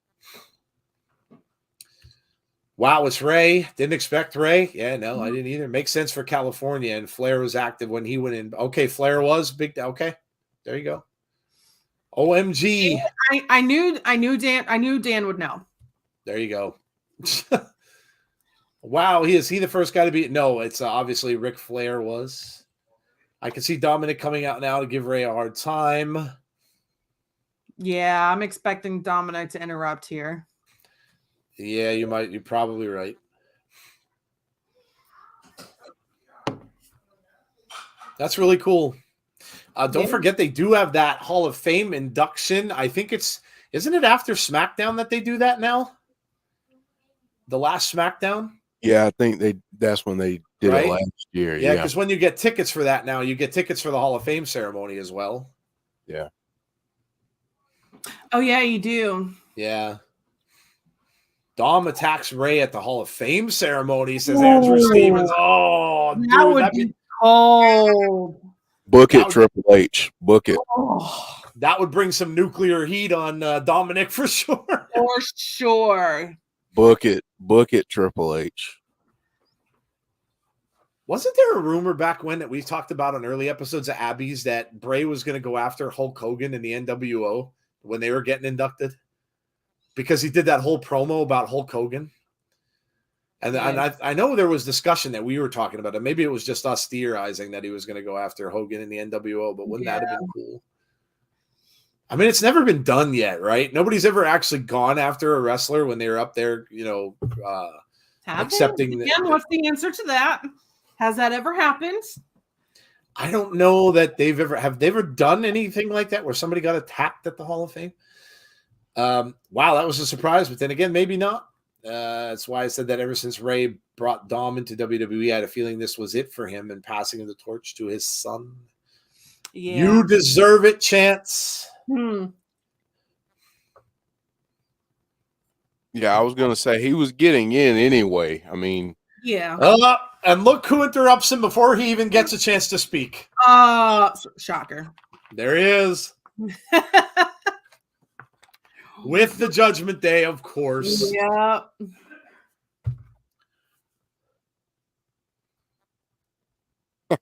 Wow, it's Rey. Didn't expect Rey. Yeah, no, I didn't either. Makes sense for California, and Flair was active when he went in. Okay, Flair was big. Okay, there you go. OMG. I knew Dan would know. There you go. Wow, is he the first guy to be? No, it's obviously Ric Flair was. I can see Dominic coming out now to give Rey a hard time. Yeah, I'm expecting Dominic to interrupt here. Yeah, you're probably right. That's really cool. Don't forget they do have that Hall of Fame induction. I think isn't it after SmackDown that they do that now? The last SmackDown? Yeah, I think that's when they did it last year. Yeah, because when you get tickets for that now, you get tickets for the Hall of Fame ceremony as well. Yeah. Oh, yeah, you do. Yeah. Dom attacks Rey at the Hall of Fame ceremony, says Andrew Stevens. Oh, that would be cold. Book it, Triple H. Book it. Oh, that would bring some nuclear heat on Dominic for sure. For sure. Book it, Triple H. Wasn't there a rumor back when that we talked about on early episodes of Abby's that Bray was going to go after Hulk Hogan in the NWO when they were getting inducted? Because he did that whole promo about Hulk Hogan. And I know there was discussion that we were talking about it. Maybe it was just us theorizing that he was going to go after Hogan in the NWO, but wouldn't that have been cool? I mean, it's never been done yet, right? Nobody's ever actually gone after a wrestler when they were up there, you know, accepting. What's the answer to that? Has that ever happened? I don't know that they ever done anything like that where somebody got attacked at the Hall of Fame. Wow, that was a surprise, but then again, maybe not. That's why I said that ever since Rey brought Dom into WWE, I had a feeling this was it for him and passing the torch to his son. Yeah. You deserve it, Chance. Yeah, Yeah, I was gonna say he was getting in anyway. I mean, Yeah. And look who interrupts him before he even gets a chance to speak. Shocker. There he is. With the Judgment Day, of course. Yeah.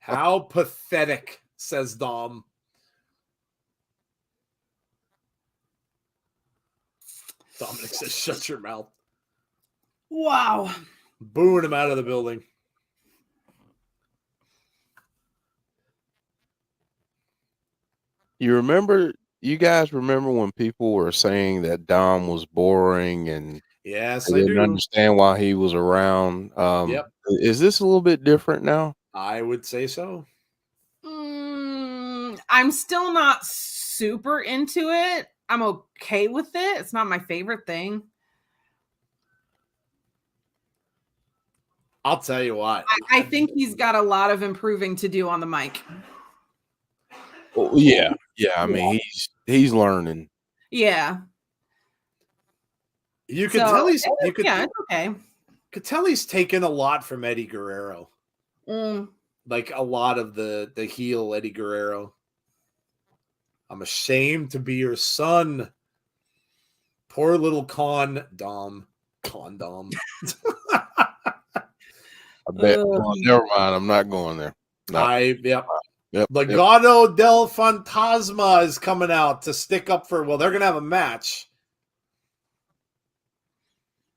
How pathetic, says Dom. Dominic says, shut your mouth. Wow. Booing him out of the building. You guys remember when people were saying that Dom was boring and Yes, they I didn't do. understand why he was around? Yep. Is this a little bit different now? I would say so. I'm still not super into it. I'm okay with it. It's not my favorite thing. I'll tell you what. I think he's got a lot of improving to do on the mic. Well, yeah. I mean, he's learning. Yeah. You can tell he's it's okay. Could tell he's taken a lot from Eddie Guerrero. Like a lot of the heel Eddie Guerrero. I'm ashamed to be your son. Poor little Con Dom. I bet. Well, never mind. I'm not going there. No. Yep. Legado del Fantasma is coming out to stick up for. Well, they're going to have a match.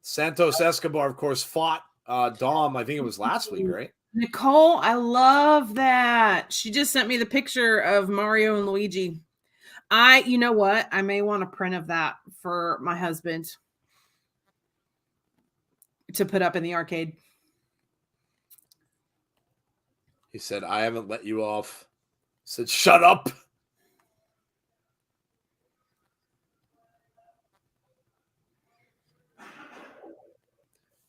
Santos Escobar, of course, fought Dom. I think it was last week, right? Nicole, I love that. She just sent me the picture of Mario and Luigi. You know what? I may want a print of that for my husband to put up in the arcade. He said, I haven't let you off. I said, shut up.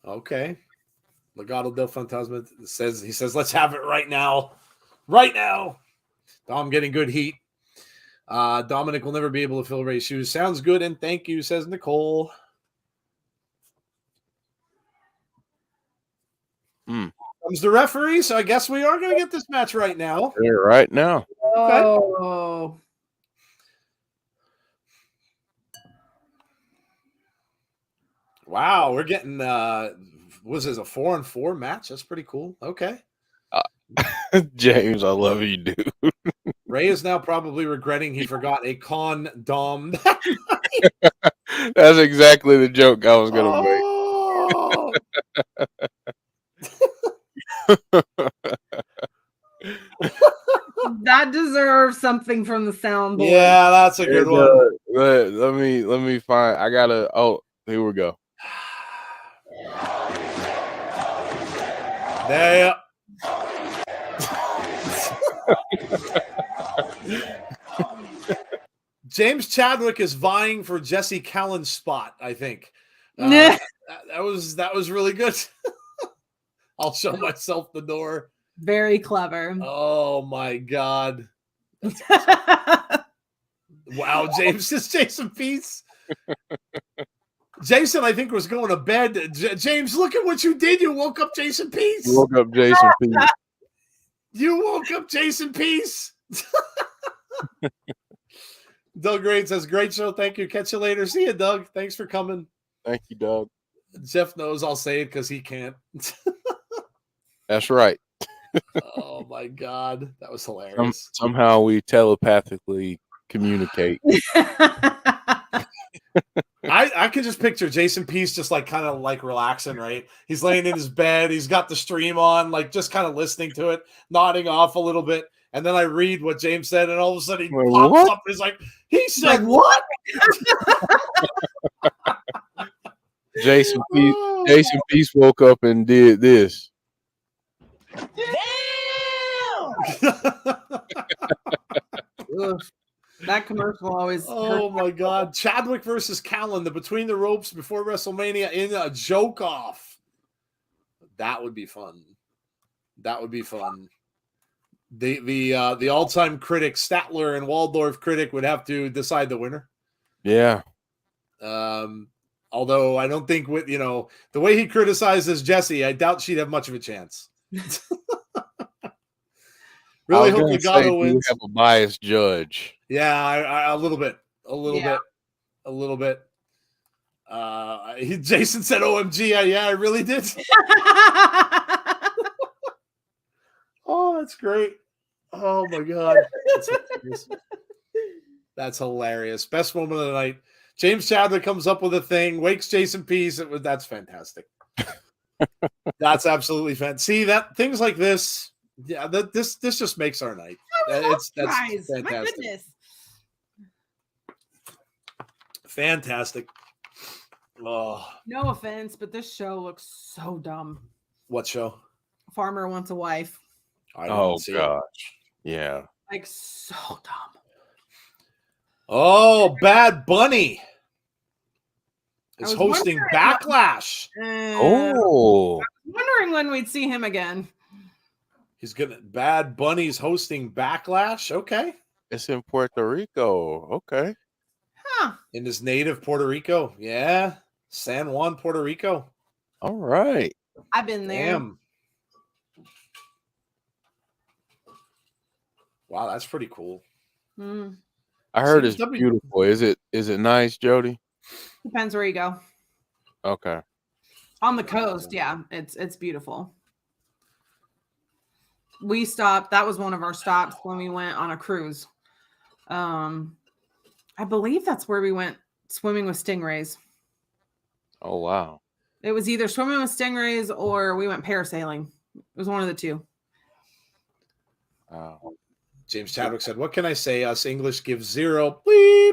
Okay. Legado del Fantasma says, let's have it right now. Right now. Dom getting good heat. Dominic will never be able to fill Ray's shoes. Sounds good, and thank you, says Nicole. Comes the referee, so I guess we are going to get this match right now. Yeah, right now. Okay. Oh. Wow, we're getting was this a 4-on-4 match? That's pretty cool. Okay. James, I love you, dude. Ray is now probably regretting he forgot a condom. That's exactly the joke I was going to make. That deserves something from the soundboard. Yeah, that's a good one. Let me find. I gotta. Oh, here we go. There. James Chadwick is vying for Jesse Callan's spot, I think. That was really good. I'll show myself the door. Very clever. Oh my God. Wow, James is Jason Peace. Jason, I think, was going to bed. James, look at what you did. You woke up Jason Peace. You woke up Jason Peace. You woke up Jason Peace. Doug Rain says, great show. Thank you. Catch you later. See you, Doug. Thanks for coming. Thank you, Doug. Jeff knows I'll say it because he can't. That's right. Oh, my God. That was hilarious. Somehow we telepathically communicate. I can just picture Jason Peace just like kind of like relaxing, right? He's laying in his bed. He's got the stream on, like just kind of listening to it, nodding off a little bit. And then I read what James said, and all of a sudden he pops up. He's like, he said what? Jason Peace woke up and did this. That commercial always. Oh my God! Chadwick versus Callan, the between the ropes before WrestleMania in a joke off. That would be fun. That would be fun. The all-time critic Statler and Waldorf critic would have to decide the winner. Yeah. Although I don't think with the way he criticizes Jesse, I doubt she'd have much of a chance. Really hope Legado wins. You have a biased judge. Yeah, I a little bit. Jason said, "OMG!" Yeah, I really did. Oh, that's great. Oh my god, that's hilarious. Best moment of the night. James Chadwick comes up with a thing, wakes Jason Peace. That's fantastic. That's absolutely fantastic. See that things like this. Yeah, this just makes our night. That's fantastic. My goodness. Fantastic. Oh. No offense, but this show looks so dumb. What show? Farmer Wants a Wife. Oh gosh. Yeah. Like so dumb. Oh, Bad Bunny is hosting Backlash. I was wondering when we'd see him again. Bad Bunny's hosting Backlash. Okay. It's in Puerto Rico. Okay. Huh. In his native Puerto Rico. Yeah. San Juan, Puerto Rico. All right. I've been there. Damn. Wow, that's pretty cool. I heard it's beautiful. Is it nice, Jody? Depends where you go. Okay. On the coast, yeah, it's beautiful. We stopped. That was one of our stops when we went on a cruise. I believe that's where we went swimming with stingrays. Oh wow! It was either swimming with stingrays or we went parasailing. It was one of the two. Wow. James Chadwick said, "What can I say? Us English give 0. Bleep."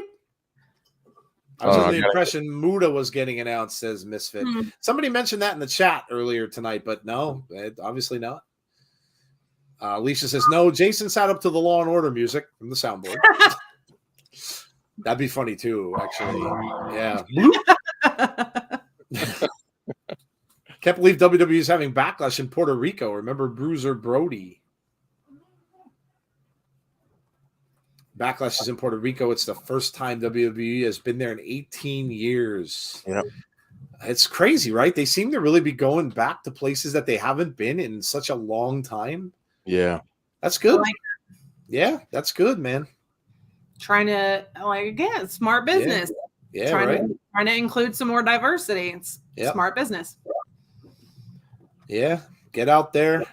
I was under the impression Muda was getting announced, says Misfit. Somebody mentioned that in the chat earlier tonight, but no, obviously not. Alicia says, no, Jason sat up to the Law and Order music from the soundboard. That'd be funny too, actually. Yeah. Can't believe WWE is having Backlash in Puerto Rico. Remember Bruiser Brody? Backlash is in Puerto Rico. It's the first time WWE has been there in 18 years. Yeah. It's crazy, right? They seem to really be going back to places that they haven't been in such a long time. Yeah. That's good. Yeah, that's good, man. Trying to, again, smart business. Yeah, trying to include some more diversity. It's smart business. Yeah, get out there.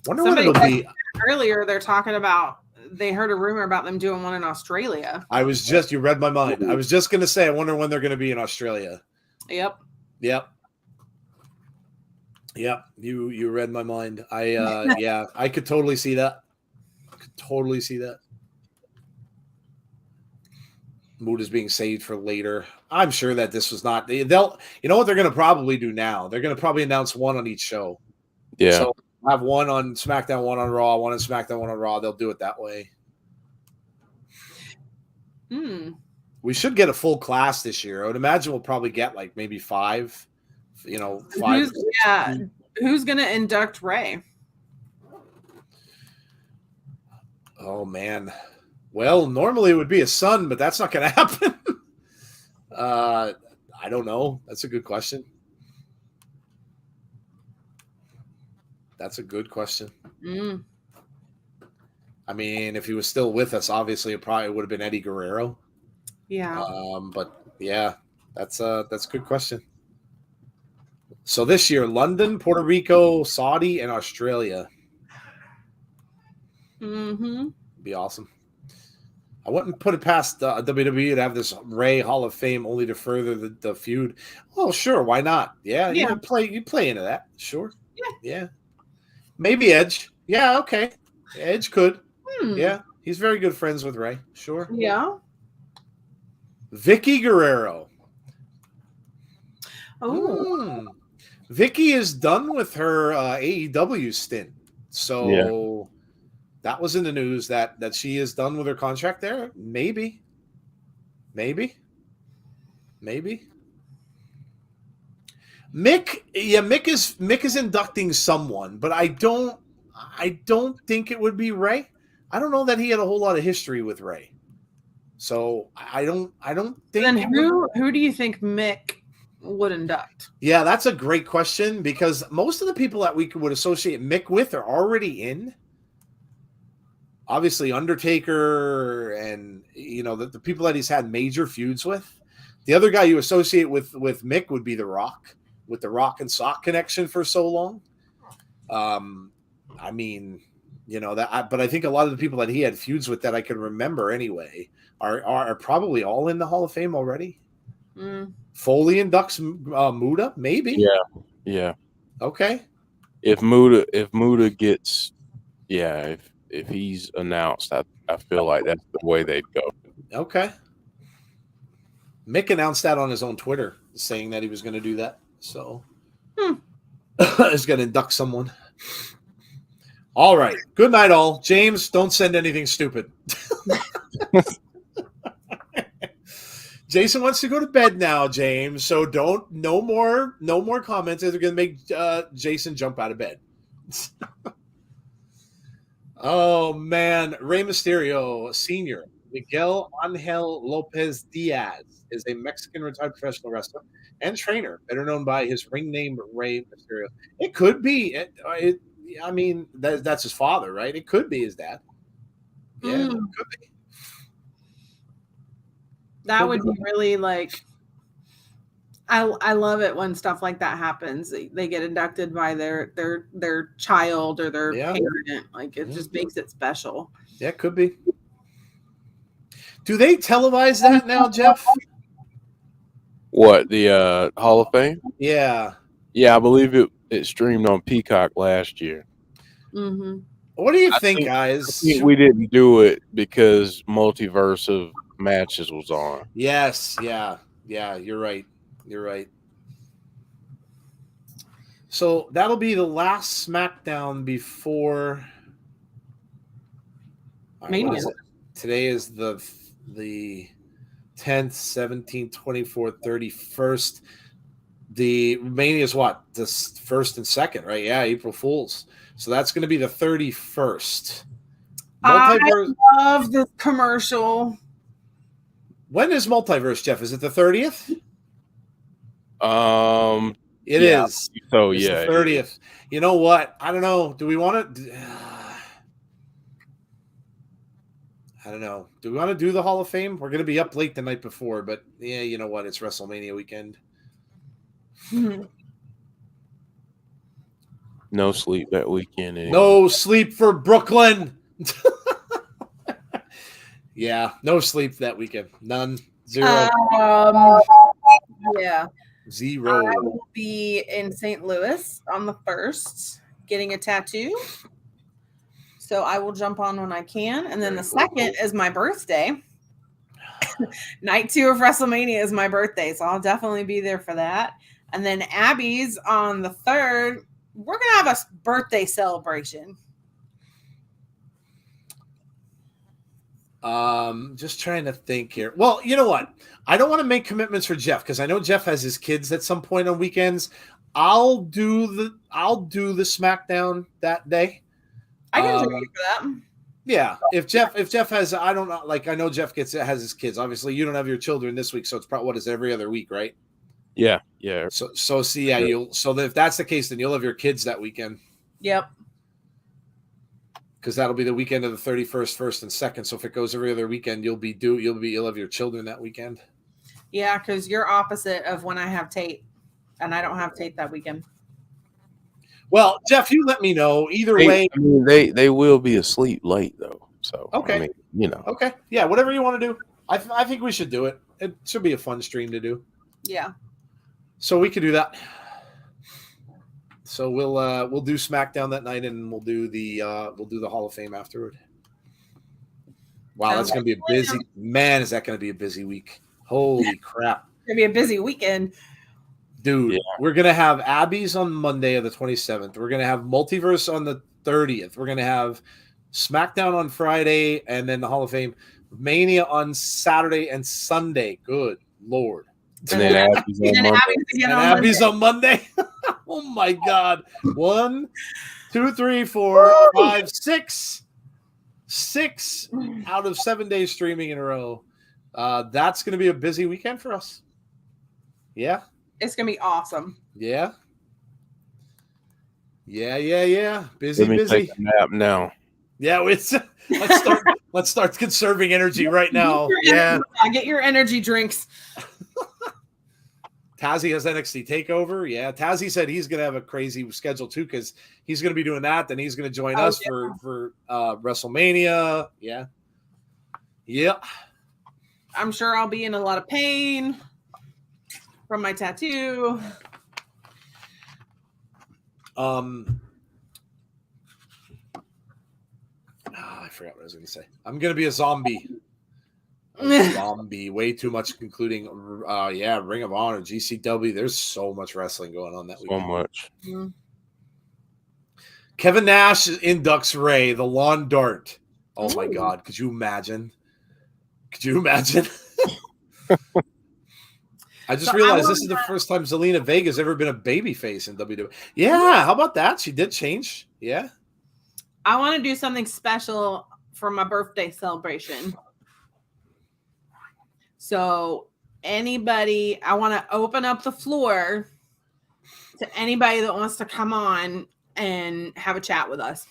Wonder what it'll be. Earlier, they're talking about, they heard a rumor about them doing one in Australia. You read my mind. I was just going to say, I wonder when they're going to be in Australia. Yep. You read my mind. I could totally see that. Mood is being saved for later. I'm sure that this was not. You know what they're going to probably do now? They're going to probably announce one on each show. Yeah. So have one on SmackDown, one on Raw, one on SmackDown, one on Raw. They'll do it that way. We should get a full class this year. I would imagine we'll probably get like maybe 5. Five. Who's going to induct Rey? Oh man. Well, normally it would be a son, but that's not going to happen. I don't know. That's a good question. I mean, if he was still with us, obviously it probably would have been Eddie Guerrero. Yeah. But yeah, that's a good question. So this year, London, Puerto Rico, Saudi, and Australia. Be awesome. I wouldn't put it past WWE to have this Rey Hall of Fame only to further the feud. Oh, sure, why not? Yeah. You play into that. Sure. Yeah. Maybe Edge. Yeah, okay. Edge could. Yeah, he's very good friends with Rey. Sure. Yeah. Vicky Guerrero. Oh. Vicky is done with her AEW stint. So that was in the news that she is done with her contract there. Maybe. Mick is inducting someone, but I don't think it would be Rey. I don't know that he had a whole lot of history with Rey. So I don't think. Then who do you think Mick would induct? Yeah, that's a great question because most of the people that we would associate Mick with are already in. Obviously, Undertaker and the people that he's had major feuds with. The other guy you associate with Mick would be The Rock, with the Rock and Sock connection for so long. I mean, but I think a lot of the people that he had feuds with that I can remember anyway are probably all in the Hall of Fame already. Foley inducts Muda, maybe. Yeah. Okay. If Muda gets, if he's announced, I feel like that's the way they'd go. Okay. Mick announced that on his own Twitter, saying that he was going to do that. So he's going to induct someone. All right. Good night, all. James, don't send anything stupid. Jason wants to go to bed now, James. So no more comments. They're going to make Jason jump out of bed. Oh, man. Rey Mysterio, Sr., Miguel Angel Lopez Diaz is a Mexican retired professional wrestler and trainer, better known by his ring name, Rey Mysterio. It could be. I mean, that's his father, right? It could be his dad. Yeah, it could be. That would be really like. I love it when stuff like that happens. They get inducted by their child or their parent. Like it just makes it special. Yeah, it could be. Do they televise that now, Jeff? What, the Hall of Fame? Yeah. Yeah, I believe it streamed on Peacock last year. Mm-hmm. What do you think, guys? I think we didn't do it because Multiverse of Matches was on. Yes, yeah, you're right. So that'll be the last SmackDown before Mania. Today is the 10th, 17th, 24th, 31st. The Mania is what? The 1st and 2nd, right? Yeah, April Fools. So that's going to be the 31st. I love this commercial. When is Multiverse, Jeff? Is it the 30th? It is. So it's the 30th. You know what? I don't know. Do we want to? I don't know. Do we want to do the Hall of Fame? We're going to be up late the night before, but yeah, you know what? It's WrestleMania weekend. No sleep that weekend. Anyway. No sleep for Brooklyn. Yeah, no sleep that weekend. None. Zero. Yeah. Zero. I will be in St. Louis on the 1st getting a tattoo. So I will jump on when I can. And then the 2nd is my birthday. Night 2 of WrestleMania is my birthday. So I'll definitely be there for that. And then Abby's on the 3rd. We're going to have a birthday celebration. Just trying to think here. Well, you know what? I don't want to make commitments for Jeff because I know Jeff has his kids at some point on weekends. I'll do the SmackDown that day. I can join you for that. Yeah, if Jeff has, I don't know. Like I know Jeff has his kids. Obviously, you don't have your children this week, so it's probably what is it, every other week, right? Yeah. So see, yeah, if that's the case, then you'll have your kids that weekend. Yep. Because that'll be the weekend of the 31st, 1st, and 2nd. So if it goes every other weekend, you'll have your children that weekend. Yeah, because you're opposite of when I have Tate, and I don't have Tate that weekend. Well, Jeff, you let me know. Either way, I mean, they will be asleep late though. So okay, I mean, okay, yeah, whatever you want to do. I think we should do it. It should be a fun stream to do. Yeah. So we could do that. So we'll do SmackDown that night, and we'll do the Hall of Fame afterward. Wow, that's gonna be a busy man. Is that gonna be a busy week? Holy crap! It's gonna be a busy weekend. Dude, We're going to have Abby's on Monday of the 27th. We're going to have Multiverse on the 30th. We're going to have SmackDown on Friday, and then the Hall of Fame. Mania on Saturday and Sunday. Good Lord. And then Abby's on Monday. Abby's on Monday. Oh, my God. 1, 2, 3, 4, 5, 6. 6 out of 7 days streaming in a row. That's going to be a busy weekend for us. Yeah. It's going to be awesome. Yeah. Yeah. Busy, Let me busy. take a nap now. Yeah, let's start conserving energy right now. Yeah. Get your energy drinks. Tazzy has NXT TakeOver. Yeah, Tazzy said he's going to have a crazy schedule too because he's going to be doing that. Then he's going to join us for WrestleMania. Yeah. Yep. I'm sure I'll be in a lot of pain from my tattoo. I forgot what I was going to say. I'm going to be a zombie. Zombie. Way too much, including Ring of Honor, GCW. There's so much wrestling going on that weekend. So much. Mm. Kevin Nash inducts Ray, the lawn dart. Oh my God. Could you imagine? I just realized this is the first time Zelina Vega's ever been a babyface in WWE. Yeah, how about that? She did change. Yeah. I want to do something special for my birthday celebration. So I want to open up the floor to anybody that wants to come on and have a chat with us.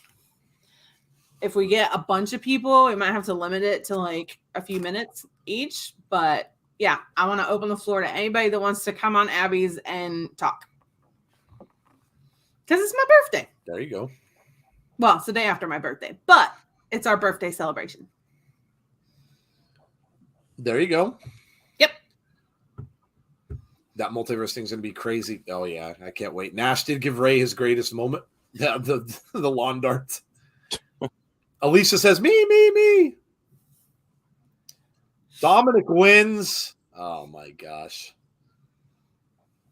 If we get a bunch of people, we might have to limit it to like a few minutes each. But yeah, I want to open the floor to anybody that wants to come on Abby's and talk. Because it's my birthday. There you go. Well, it's the day after my birthday, but it's our birthday celebration. There you go. Yep. That multiverse thing's going to be crazy. Oh, yeah. I can't wait. Nash did give Ray his greatest moment. The lawn dart. Alicia says, me. Dominic wins. Oh, my gosh.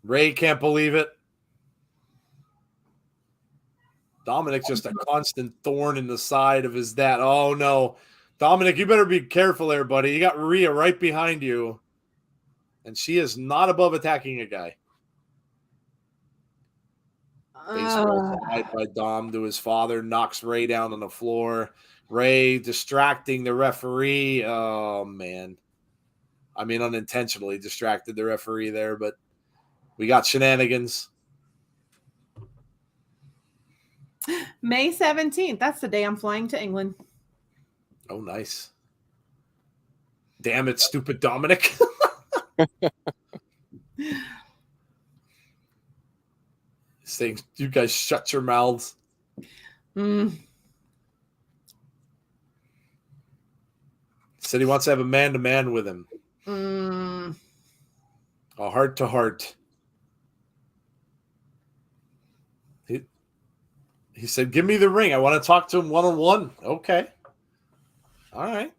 Ray can't believe it. Dominic just a constant thorn in the side of his dad. Oh, no. Dominic, you better be careful there, buddy. You got Rhea right behind you. And she is not above attacking a guy. Baseball side by Dom to his father. Knocks Ray down on the floor. Ray distracting the referee. Oh, man. I mean, unintentionally distracted the referee there, but we got shenanigans. May 17th. That's the day I'm flying to England. Oh, nice. Damn it, stupid Dominic. Saying, you guys shut your mouths. Said he wants to have a man-to-man with him. A heart-to-heart. He said, give me the ring. I want to talk to him one-on-one. Okay. All right.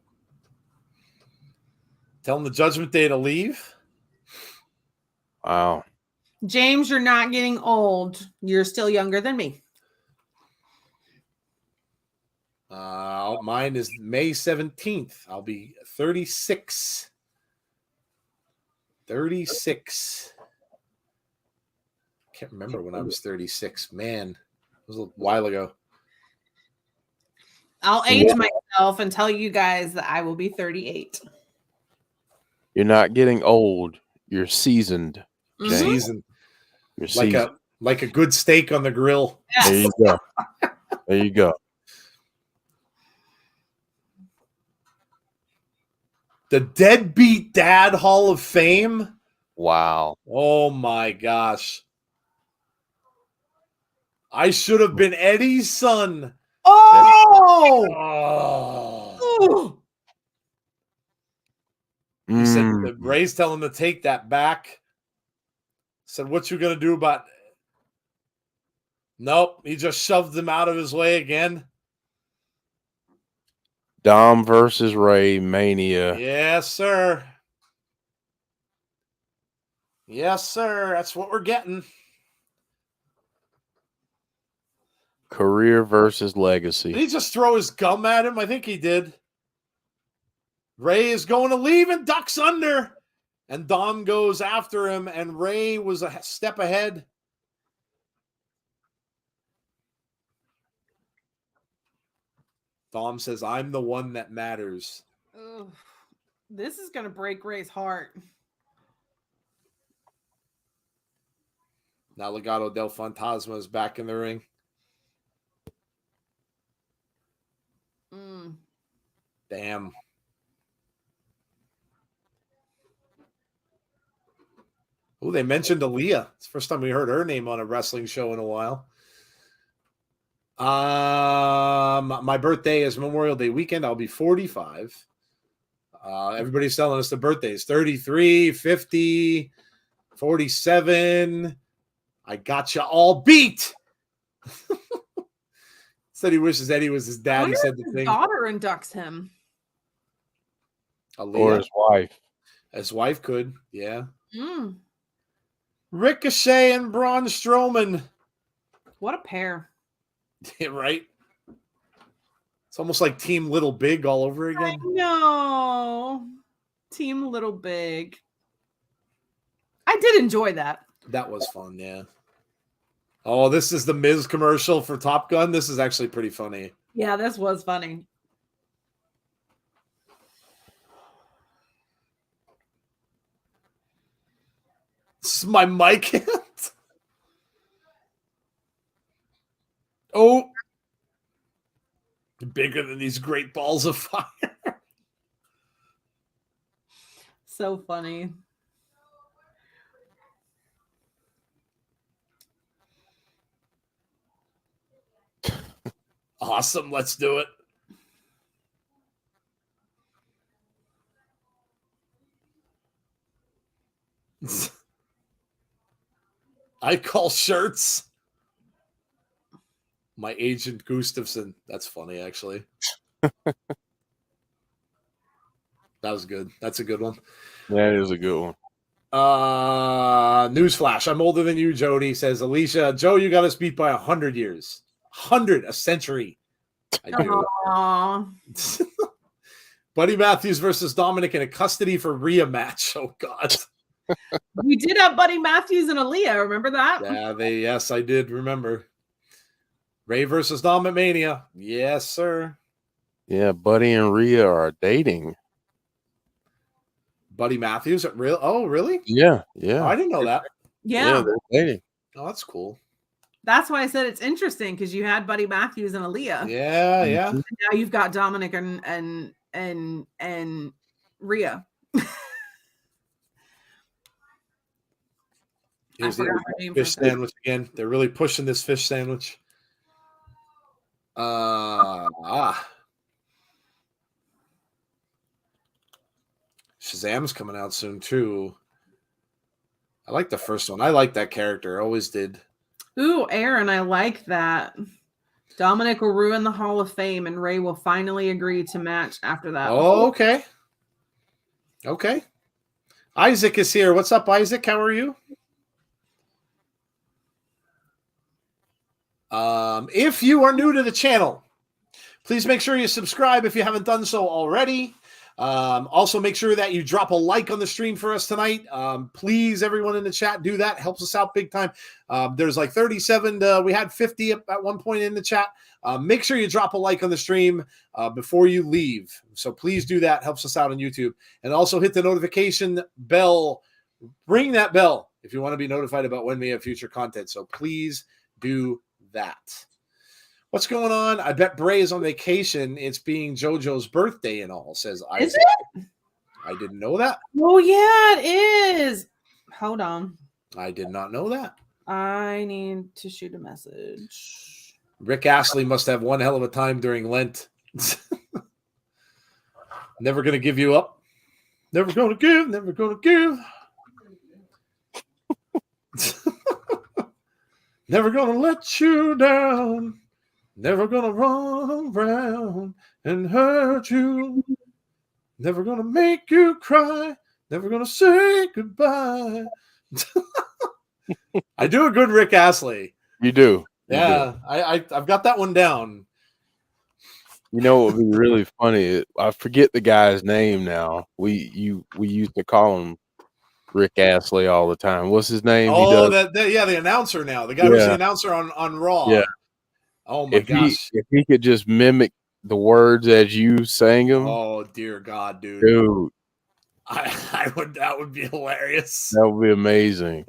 Tell him the Judgment Day to leave. Wow. James, you're not getting old. You're still younger than me. Mine is May 17th. I'll be 36. 36. Can't remember when I was 36. Man, it was a while ago. I'll age myself and tell you guys that I will be 38. You're not getting old. You're seasoned. Mm-hmm. Seasoned. You're seasoned. Like a good steak on the grill. Yes. There you go. There you go. The Deadbeat Dad Hall of Fame. Wow. Oh my gosh. I should have been Eddie's son. Oh! He said Ray's telling him to take that back. Said, what you gonna do about it? Nope. He just shoved him out of his way again. Dom versus Ray Mania. Yes, sir. Yes, sir. That's what we're getting. Career versus legacy. Did he just throw his gum at him? I think he did. Ray is going to leave and ducks under. And Dom goes after him, and Ray was a step ahead. Dom says, I'm the one that matters. Ugh. This is gonna break Ray's heart. Now Legado del Fantasma is back in the ring. Damn. Oh, they mentioned Aaliyah. It's the first time we heard her name on a wrestling show in a while. My birthday is Memorial Day weekend. I'll be 45. Everybody's telling us the birthdays 33, 50, 47. I got you all beat. Said he wishes Eddie was his dad. He said the his thing. daughter inducts him. Aaliyah. Or his wife. His wife could, yeah. Ricochet and Braun Strowman. What a pair. Yeah, right? It's almost like Team Little Big all over again. I know. Team Little Big. I did enjoy that. That was fun, yeah. Oh, this is the Miz commercial for Top Gun. This is actually pretty funny. Yeah, this was funny. This is my mic hand. Oh. Bigger than these great balls of fire. So funny. Awesome. Let's do it. I call shirts. My agent Gustafson. That's funny, actually. That was good. That's a good one. That is a good one. Newsflash. I'm older than you, Jody, says Alicia. Joe, you got us beat by 100 years. 100, a century. I do. Buddy Matthews versus Dominic in a custody for Rhea match. Oh, God. We did have Buddy Matthews and Aaliyah. Remember that? Yeah, yes, I did remember. Ray versus Dom at Mania. Yes, sir. Yeah, Buddy and Rhea are dating. Buddy Matthews? Oh, really? Yeah. Oh, I didn't know that. Yeah. They're dating. Oh, that's cool. That's why I said it's interesting because you had Buddy Matthews and Aaliyah. Yeah. And now you've got Dominic and Rhea. Here's the fish sandwich again. They're really pushing this fish sandwich. Shazam's coming out soon too. I like the first one. I like that character. Always did. Ooh, Aaron, I like that. Dominic will ruin the Hall of Fame and Ray will finally agree to match after that. Oh, okay. Okay. Isaac is here. What's up, Isaac? How are you? If you are new to the channel, please make sure you subscribe if you haven't done so already. Also, make sure that you drop a like on the stream for us tonight. Please, everyone in the chat, do that. Helps us out big time. There's like 37. We had 50 at one point in the chat. Make sure you drop a like on the stream before you leave. So please do that. Helps us out on YouTube. And also hit the notification bell. Ring that bell if you want to be notified about when we have future content. So please do that. What's going on? I bet Bray is on vacation. It's being JoJo's birthday and all, says Isaac. Is it? I didn't know that. Oh, yeah, it is. Hold on. I did not know that. I need to shoot a message. Rick Astley must have one hell of a time during Lent. Never going to give you up. Never going to give. Never going to give. Never going to let you down. Never gonna run around and hurt you. Never gonna make you cry. Never gonna say goodbye. I do a good Rick Astley. You do. Yeah, I've got that one down. You know what would be really funny? I forget the guy's name now. We used to call him Rick Astley all the time. What's his name? Oh, the announcer now. The guy who's the announcer on Raw. Yeah. Oh my gosh! If he could just mimic the words as you sang them. Oh dear God, dude. Dude, That would be hilarious. That would be amazing.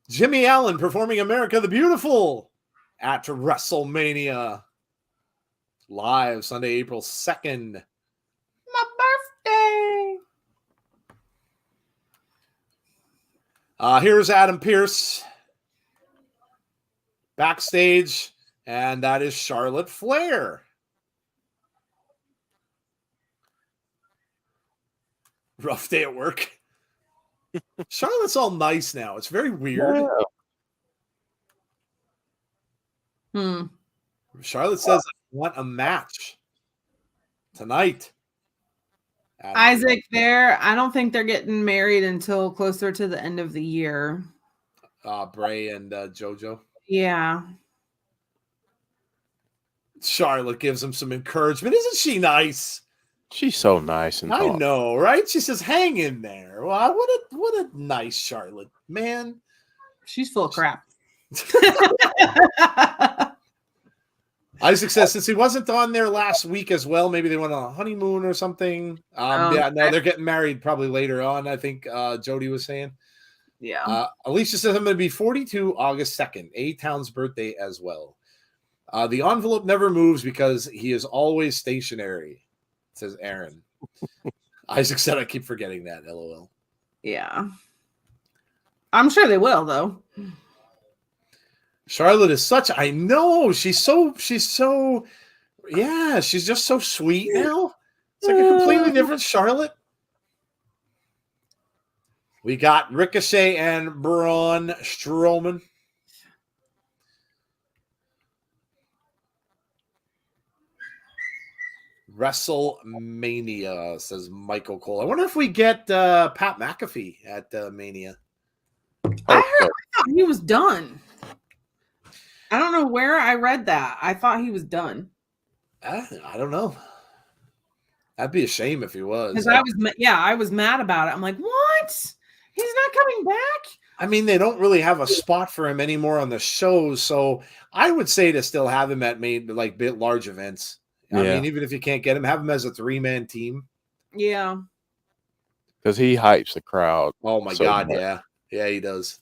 Jimmy Allen performing America the Beautiful at WrestleMania. Live Sunday, April 2nd. My birthday. Here's Adam Pearce backstage, and that is Charlotte Flair. Rough day at work. Charlotte's all nice now. It's very weird. Yeah. Charlotte says, I want a match tonight. Isaac, I don't think they're getting married until closer to the end of the year. Bray and JoJo. Yeah. Charlotte gives him some encouragement. Isn't she nice? She's so nice and I thoughtful. know, right? She says, hang in there. Wow, what a nice Charlotte, man. She's full of crap. Isaac says, since he wasn't on there last week as well, maybe they went on a honeymoon or something. They're getting married probably later on, I think Jody was saying. Yeah. Alicia says, I'm going to be 42 August 2nd, A-Town's birthday as well. The envelope never moves because he is always stationary, says Aaron. Isaac said, I keep forgetting that, LOL. Yeah. I'm sure they will, though. Charlotte is she's just so sweet now. It's like a completely different Charlotte. We got Ricochet and Braun Strowman. WrestleMania, says Michael Cole. I wonder if we get Pat McAfee at Mania. I thought he was done. I don't know where I read that. I thought he was done. I don't know. That'd be a shame if he was. Because I was mad about it. I'm like, what? He's not coming back? I mean, they don't really have a spot for him anymore on the shows, so I would say to still have him at large events. I mean, even if you can't get him, have him as a 3-man team. Yeah. Because he hypes the crowd. Oh, my God, much. Yeah. Yeah, he does.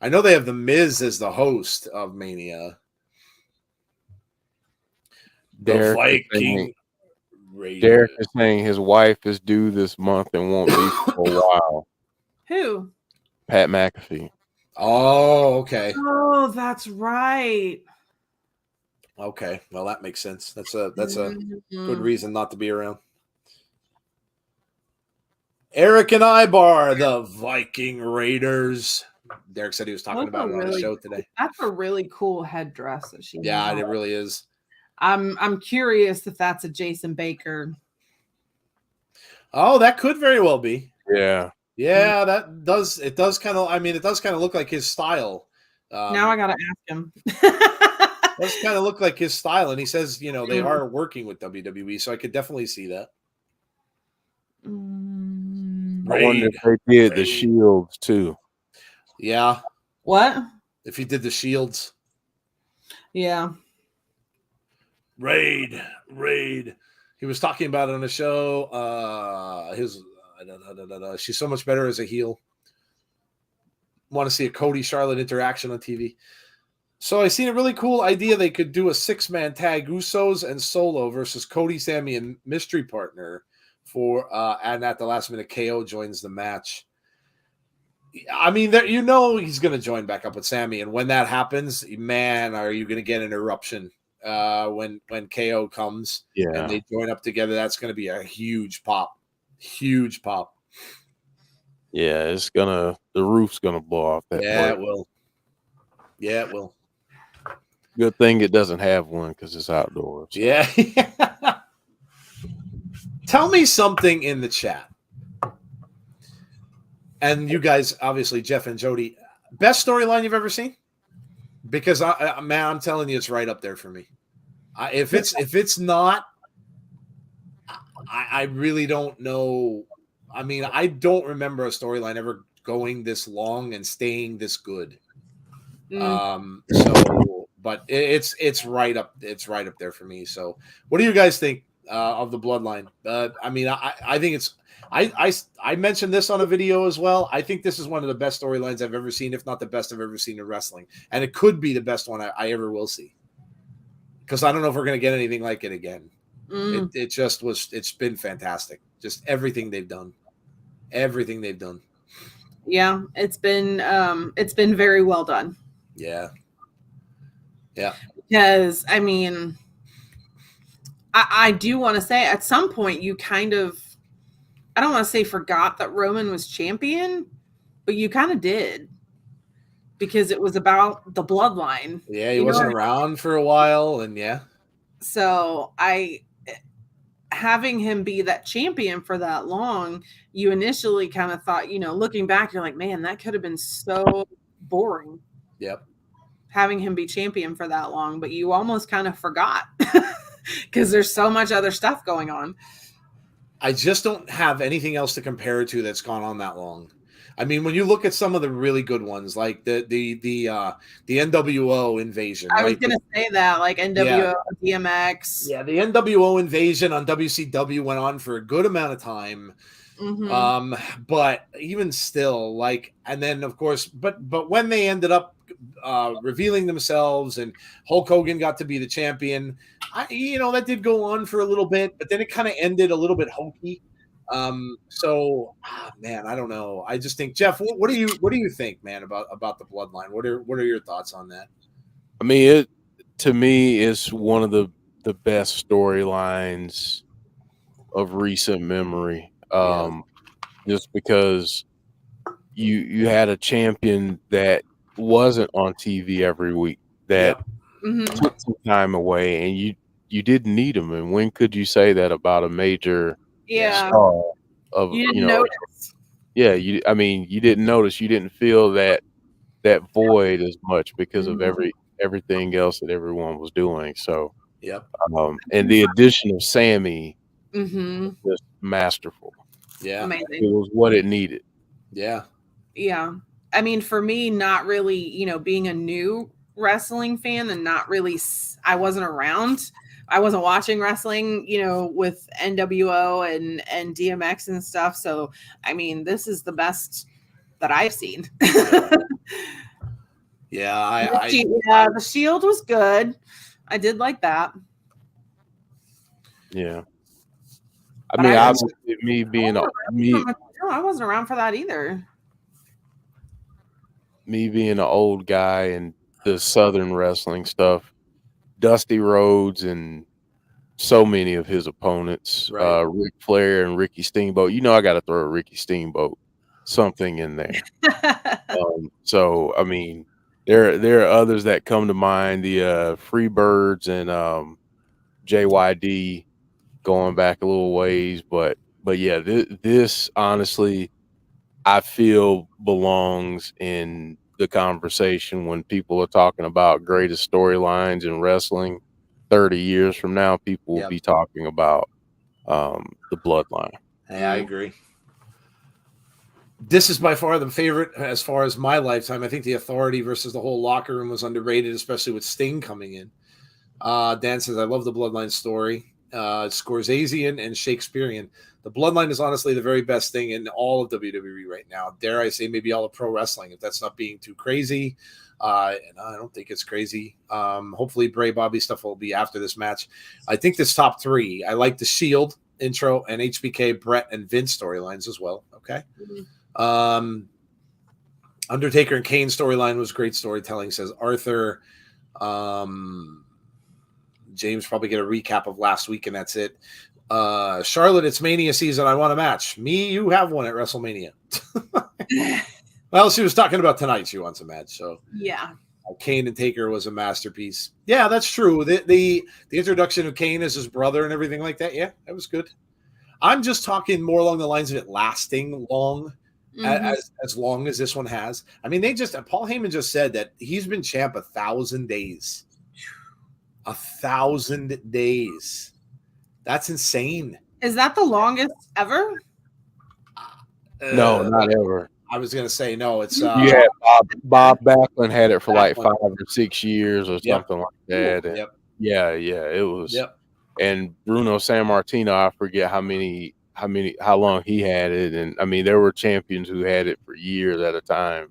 I know they have The Miz as the host of Mania. The Viking Raiders. Derek is saying his wife is due this month and won't be for a while. Who? Pat McAfee. Oh, okay. Oh, that's right. Okay, well, that makes sense. That's a good reason not to be around. Eric and Ibar, the Viking Raiders. Derek said he was talking about it on the show today. That's a really cool headdress that she. Yeah, it really is. I'm curious if that's a Jason Baker. Oh, that could very well be. Yeah. Yeah, that does. It does kind of. I mean, it does kind of look like his style. Now I gotta ask him. Does kind of look like his style, and he says, they are working with WWE, so I could definitely see that. I wonder if they did the Shields too. Yeah. What? If he did the Shields. Yeah. Raid. He was talking about it on the show. She's so much better as a heel. Want to see a Cody Charlotte interaction on TV. So I seen a really cool idea. They could do a 6-man tag, Usos and Solo versus Cody, Sammy, and Mystery Partner and at the last minute, KO joins the match. I mean, he's going to join back up with Sammy, and when that happens, man, are you going to get an eruption when KO comes? Yeah, and they join up together. That's going to be a huge pop. Huge pop. Yeah, the roof's gonna blow off that. Yeah, it will. Yeah, it will. Good thing it doesn't have one because it's outdoors. Yeah. Tell me something in the chat. And you guys, obviously, Jeff and Jody, best storyline you've ever seen? Because I'm telling you, it's right up there for me. If it's not, I really don't know. I mean, I don't remember a storyline ever going this long and staying this good. But it's right up there for me. So what do you guys think of the Bloodline. I mean, I think it's. I mentioned this on a video as well. I think this is one of the best storylines I've ever seen, if not the best I've ever seen in wrestling, and it could be the best one I ever will see. Because I don't know if we're going to get anything like it again. It just was. It's been fantastic. Just everything they've done. Everything they've done. Yeah, it's been very well done. Yeah. Yeah. Because I mean, I do want to say at some point you kind of, I don't want to say forgot that Roman was champion, but you kind of did, because it was about the Bloodline. Yeah, he wasn't around for a while, and yeah. So having him be that champion for that long, you initially kind of thought, looking back, you're like, man, that could have been so boring. Yep. Having him be champion for that long, but you almost kind of forgot because there's so much other stuff going on. I just don't have anything else to compare it to that's gone on that long. I mean, when you look at some of the really good ones, like the NWO invasion. I was going to say that, like NWO, DMX. Yeah, the NWO invasion on WCW went on for a good amount of time. Mm-hmm. But even still, like, and then of course, but when they ended up revealing themselves and Hulk Hogan got to be the champion, that did go on for a little bit, but then it kind of ended a little bit hokey. So man, I don't know. I just think, Jeff, what do you think, man, about the Bloodline? What are your thoughts on that? I mean, to me is one of the best storylines of recent memory. Just because you had a champion that wasn't on TV every week, that took some time away, and you didn't need him. And when could you say that about a major star of you didn't notice? Yeah, you didn't notice. You didn't feel that void as much because of everything else that everyone was doing. So and the addition of Sammy was masterful. Yeah, amazing. It was what it needed. Yeah. I mean, for me, not really, being a new wrestling fan and not really, I wasn't around. I wasn't watching wrestling, with NWO and DMX and stuff. So, I mean, this is the best that I've seen. The Shield was good. I did like that. Yeah. I mean, obviously, me being I wasn't around for that either. Me being an old guy and the Southern wrestling stuff, Dusty Rhodes and so many of his opponents, Ric Flair and Ricky Steamboat. I got to throw a Ricky Steamboat something in there. So I mean, there are others that come to mind. The Freebirds and JYD going back a little ways, but yeah, this honestly, I feel belongs in the conversation when people are talking about greatest storylines in wrestling. 30 years from now, people will be talking about the Bloodline. Hey, I agree. This is by far the favorite as far as my lifetime. I think the Authority versus the whole locker room was underrated, especially with Sting coming in. Dan says, I love the Bloodline story. Scorsese and Shakespearean. The Bloodline is honestly the very best thing in all of WWE right now. Dare I say, maybe all of pro wrestling, if that's not being too crazy. And I don't think it's crazy. Hopefully Bray Bobby stuff will be after this match. I think this top three. I like the Shield intro and HBK, Brett, and Vince storylines as well. Okay. Undertaker and Kane storyline was great storytelling, says Arthur. James probably get a recap of last week, and that's it. Charlotte, it's Mania season. I want a match. Me, you have one at WrestleMania. Well, she was talking about tonight. She wants a match. So yeah, Kane and Taker was a masterpiece. Yeah, that's true. The introduction of Kane as his brother and everything like that. Yeah, that was good. I'm just talking more along the lines of it lasting long, as long as this one has. I mean, Paul Heyman just said that he's been champ 1,000 days. 1,000 days. That's insane. Is that the longest ever? No, not ever. I was gonna say no. It's Bob Backlund had it for like 5 or 6 years or something like that. And Yep. Yeah, it was. Yep. and Bruno Sammartino, I forget how long he had it, and I mean there were champions who had it for years at a time.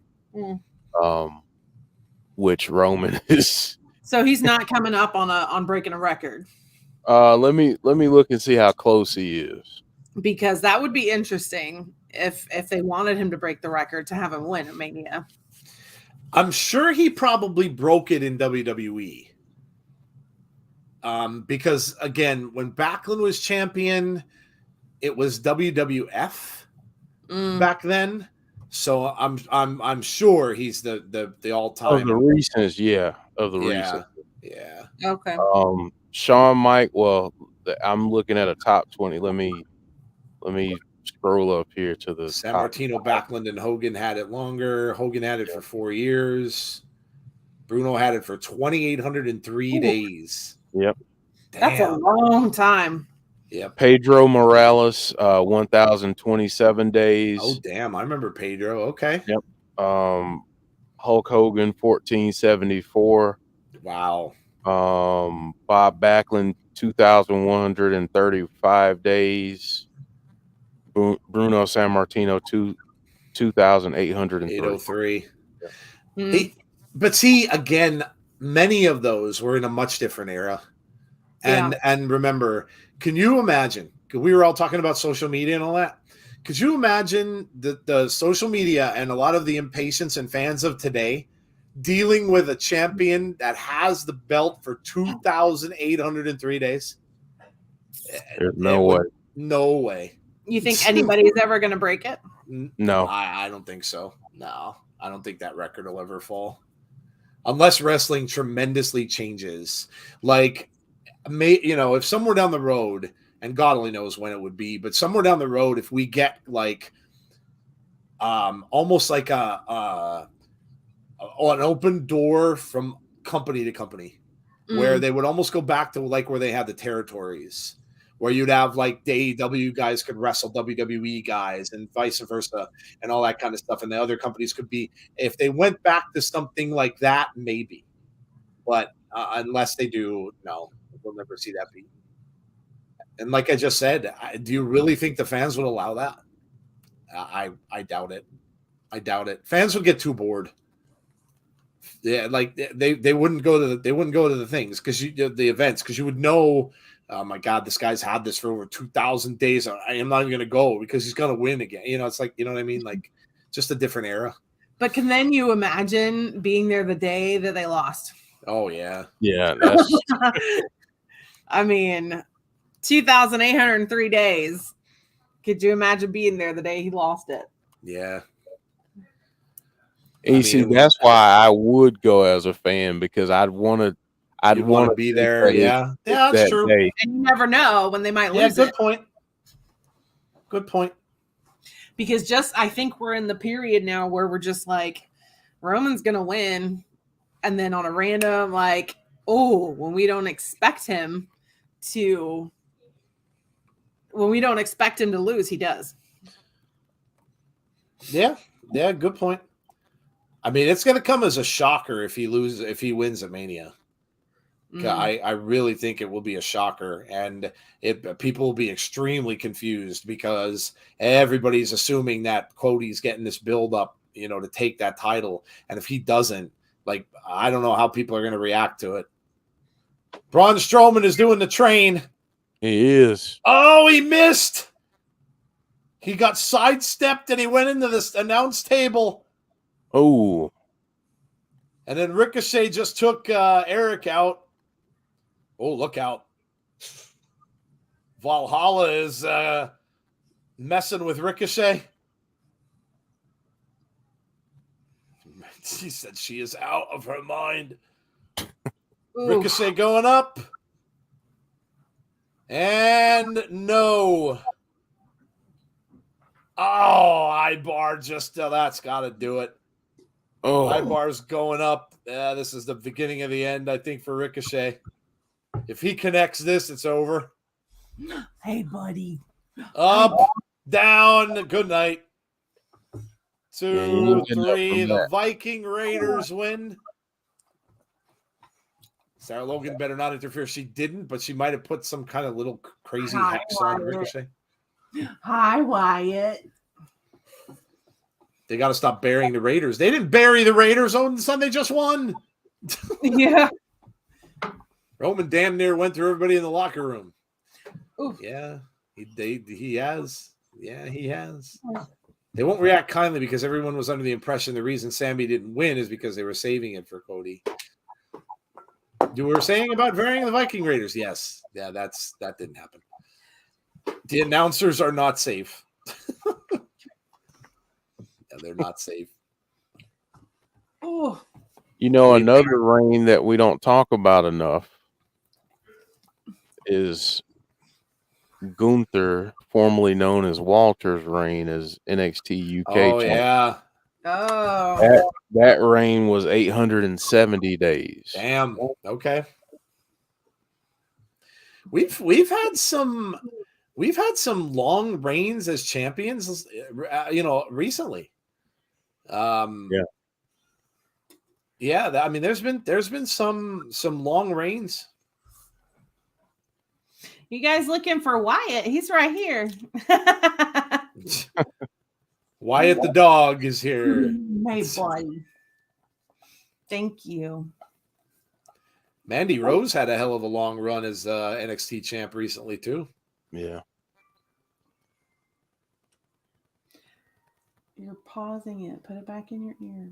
Which Roman is. So he's not coming up on breaking a record. Let me look and see how close he is. Because that would be interesting if they wanted him to break the record to have him win at Mania. I'm sure he probably broke it in WWE. Because again, when Backlund was champion, it was WWF back then. So I'm sure he's the all time of the recent, recent. Yeah. Okay. Shawn Mike. Well, I'm looking at a top 20. Let me scroll up here to the Sammartino, Backlund, and Hogan had it longer. Hogan had it for 4 years. Bruno had it for 2,803 days. Yep. Damn. That's a long time. Yep. Pedro Morales, 1,027 days. Oh, damn. I remember Pedro. Okay. Yep. Hulk Hogan, 1,474. Wow. Bob Backlund, 2,135 days. Bruno Sammartino, 2,803. But see, again, many of those were in a much different era. And remember, can you imagine? We were all talking about social media and all that. Could you imagine the social media and a lot of the impatience and fans of today dealing with a champion that has the belt for 2,803 days? There's no way. No way. You think anybody's ever going to break it? No. I don't think so. No. I don't think that record will ever fall. Unless wrestling tremendously changes. Like, if somewhere down the road, and God only knows when it would be, but somewhere down the road, if we get like almost like an open door from company to company, where they would almost go back to like where they had the territories, where you'd have like the AEW guys could wrestle WWE guys and vice versa and all that kind of stuff. And the other companies could be, if they went back to something like that, maybe. But unless they do, no, we'll never see that beat. And like I just said, do you really think the fans would allow that? I doubt it. I doubt it. Fans would get too bored. Yeah, like they wouldn't go to the things the events because you would know, oh my God, this guy's had this for over 2,000 days. I am not even going to go because he's going to win again. It's like, you know what I mean? Like just a different era. But can then you imagine being there the day that they lost? Oh yeah. Yeah. I mean, 2,803 days. Could you imagine being there the day he lost it? Yeah. And that's why I would go as a fan because I'd want to be there. Yeah, that's true. Day. And you never know when they might lose. Good point. Good point. Because I think we're in the period now where we're just like, Roman's gonna win, and then on a random when we don't expect him to lose, he does. Yeah, good point. I mean, it's going to come as a shocker if he wins at Mania. I really think it will be a shocker, and people will be extremely confused because everybody's assuming that Cody's getting this build up, to take that title, and if he doesn't, I don't know how people are going to react to it. Braun Strowman is doing the train. He is. Oh, he missed. He got sidestepped and he went into this announce table. Oh. And then Ricochet just took Eric out. Oh, look out. Valhalla is messing with Ricochet. She said she is out of her mind. Ricochet going up. And no. Oh, Ibar just, that's got to do it. Oh, Ibar's going up. This is the beginning of the end, I think, for Ricochet. If he connects this, it's over. Hey, buddy. Up, down, good night. 2, 3, the Viking Raiders win. Sarah Logan better not interfere. She didn't, but she might have put some kind of little crazy Hi, hex on Wyatt. Ricochet. Hi, Wyatt. They got to stop burying the Raiders. They didn't bury the Raiders. Oh, the Sunday just won. Yeah. Roman damn near went through everybody in the locker room. Oof. Yeah, he has. Yeah, he has. They won't react kindly because everyone was under the impression the reason Sammy didn't win is because they were saving it for Cody. You were saying about burying the Viking Raiders? Yes. Yeah, that didn't happen. The announcers are not safe. Yeah, they're not safe. Oh. You know, another reign that we don't talk about enough is Gunther, formerly known as Walter's reign as NXT UK Oh, champion. yeah. Oh. That reign was 870 days. Damn. Okay. We've had some long reigns as champions, recently. Yeah. I mean, there's been some long reigns. You guys looking for Wyatt? He's right here. Wyatt the dog is here. My boy. Thank you. Mandy Rose had a hell of a long run as NXT champ recently too. Yeah. You're pausing it. Put it back in your ear.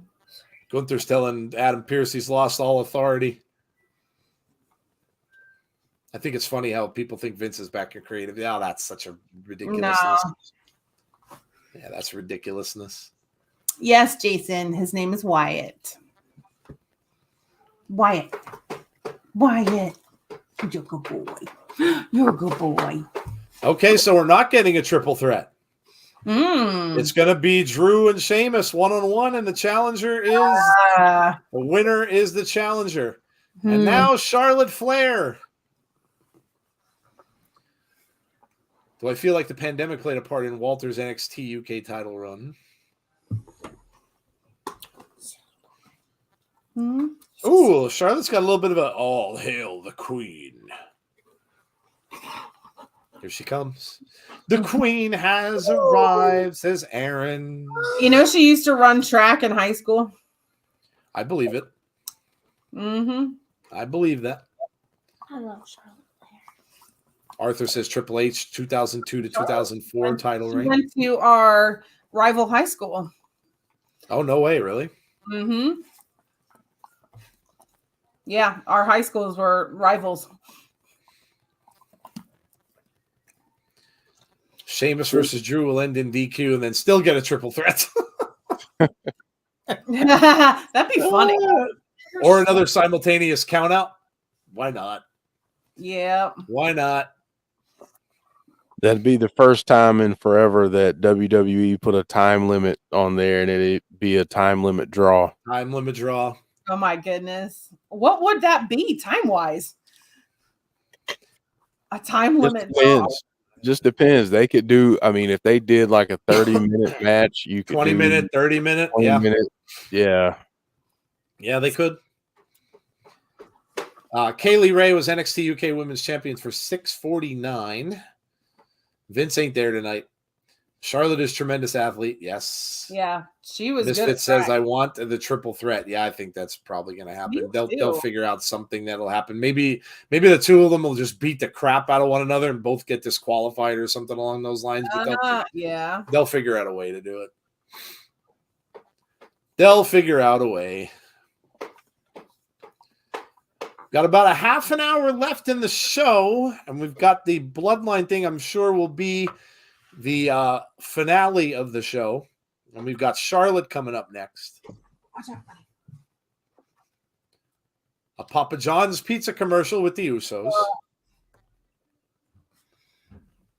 Gunther's telling Adam Pearce he's lost all authority. I think it's funny how people think Vince is back in creative. Yeah, that's such a ridiculousness. No. Yeah, that's ridiculousness. Yes, Jason. His name is Wyatt. Wyatt. You're a good boy. You're a good boy. Okay, so we're not getting a triple threat. Mm. It's going to be Drew and Sheamus one-on-one, and the challenger is the winner is the challenger. And now Charlotte Flair. Do I feel like the pandemic played a part in Walter's NXT UK title run? Ooh, Charlotte's got a little bit of a all hail the queen. Here she comes. The queen has arrived, says Aaron. You know, she used to run track in high school. I believe it. Mm-hmm. I believe that. I love Charlotte Flair. Arthur says Triple H 2002 to 2004 title She reign. went to our rival high school. Oh, no way, really? Mm-hmm. Yeah, our high schools were rivals. Sheamus versus Drew will end in DQ and then still get a triple threat. That'd be funny. Or another simultaneous count out. Why not? Yeah. Why not? That'd be the first time in forever that WWE put a time limit on there, and it'd be a time limit draw. Time limit draw. Oh my goodness. What would that be time-wise? A time limit draw. Just depends. They could do, I mean, if they did like a 30-minute match, you could 20 do minute, 30 minute. 20 Yeah. minute. Yeah. Yeah, they could. Kaylee Ray was NXT UK Women's Champion for 649. Vince ain't there tonight. Charlotte is tremendous athlete. Yes. Yeah, she was good. Misfit says, I want the triple threat. Yeah, I think that's probably going to happen. They'll figure out something that'll happen. Maybe the two of them will just beat the crap out of one another and both get disqualified or something along those lines. But they'll figure out a way to do it. They'll figure out a way. Got about a half an hour left in the show, and we've got the Bloodline thing I'm sure will be the finale of the show. And we've got Charlotte coming up next. Watch out, buddy. A Papa John's pizza commercial with the Usos.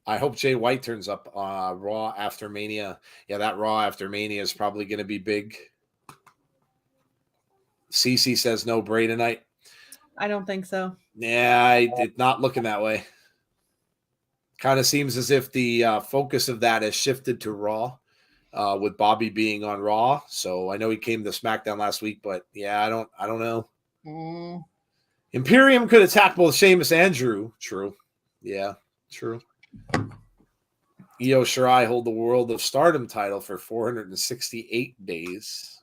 I hope Jay White turns up Raw after Mania. Yeah, that Raw after Mania is probably going to be big. Cece says no Bray tonight. I don't think so. Yeah, it's not looking that way. Kind of seems as if the focus of that has shifted to Raw, with Bobby being on Raw. So I know he came to SmackDown last week, but yeah, I don't know. Imperium could attack both Sheamus and Drew. True. Yeah, true. Io Shirai hold the World of Stardom title for 468 days.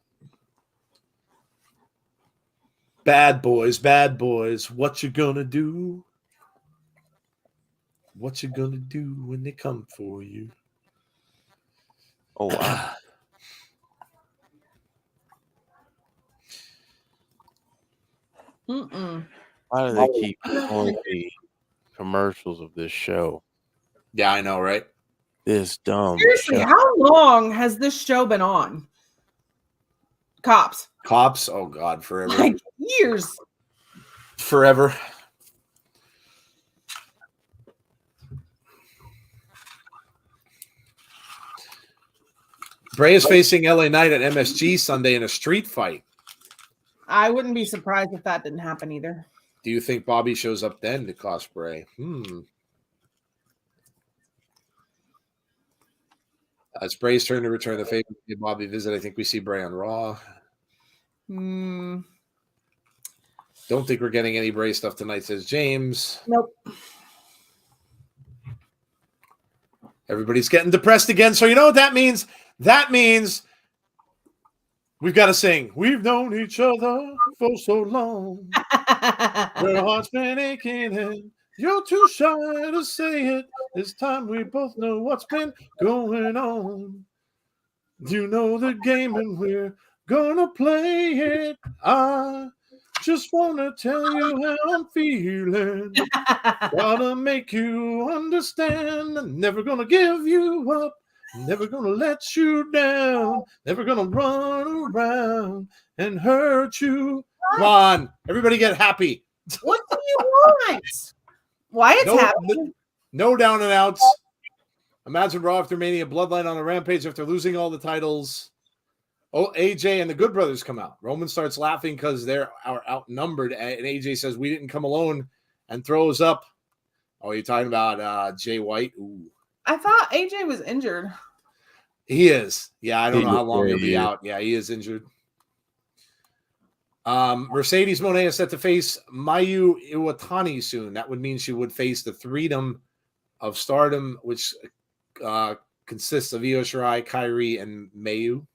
Bad boys, what you gonna do? What you gonna do when they come for you? Oh, wow. Why do they keep showing the commercials of this show? Yeah, I know, right? This dumb Seriously, show. how long has this show been on? Cops. Oh, God, forever. Like years. Forever. Bray is facing LA Knight at MSG Sunday in a street fight. I wouldn't be surprised if that didn't happen either. Do you think Bobby shows up then to cost Bray? It's Bray's turn to return the favor. Bobby visit. I think we see Bray on Raw. Don't think we're getting any Bray stuff tonight, says James. Nope. Everybody's getting depressed again. So you know what that means? That means we've got to sing. We've known each other for so long. Our hearts been aching and you're too shy to say it. This time we both know what's been going on. You know the game and we're gonna play it. I just want to tell you how I'm feeling. Gotta make you understand. I'm never gonna give you up. Never gonna let you down. Never gonna run around and hurt you. Come on, everybody get happy. What do you want? Wyatt's happy. No down and outs. Imagine Raw after Mania, Bloodline on a rampage after losing all the titles. Oh, AJ and the Good Brothers come out. Roman starts laughing because they're outnumbered, and AJ says, "We didn't come alone," and throws up. Oh, you're talking about Jay White? Ooh. I thought AJ was injured. He is. Yeah, I don't know how long he'll be out. Yeah, he is injured. Mercedes Moné is set to face Mayu Iwatani soon. That would mean she would face the Freedom of Stardom, which consists of Io Shirai, Kairi, and Mayu.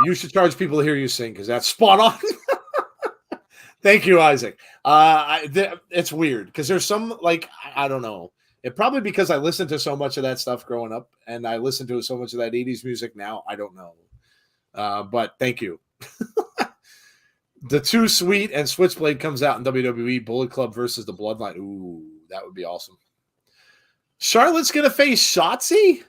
You should charge people to hear you sing because that's spot on. Thank you, Isaac. It's weird because there's some, like, I don't know. It probably because I listened to so much of that stuff growing up and I listen to so much of that 80s music now. I don't know. But thank you. The Too Sweet and Switchblade comes out in WWE. Bullet Club versus the Bloodline. Ooh, that would be awesome. Charlotte's going to face Shotzi?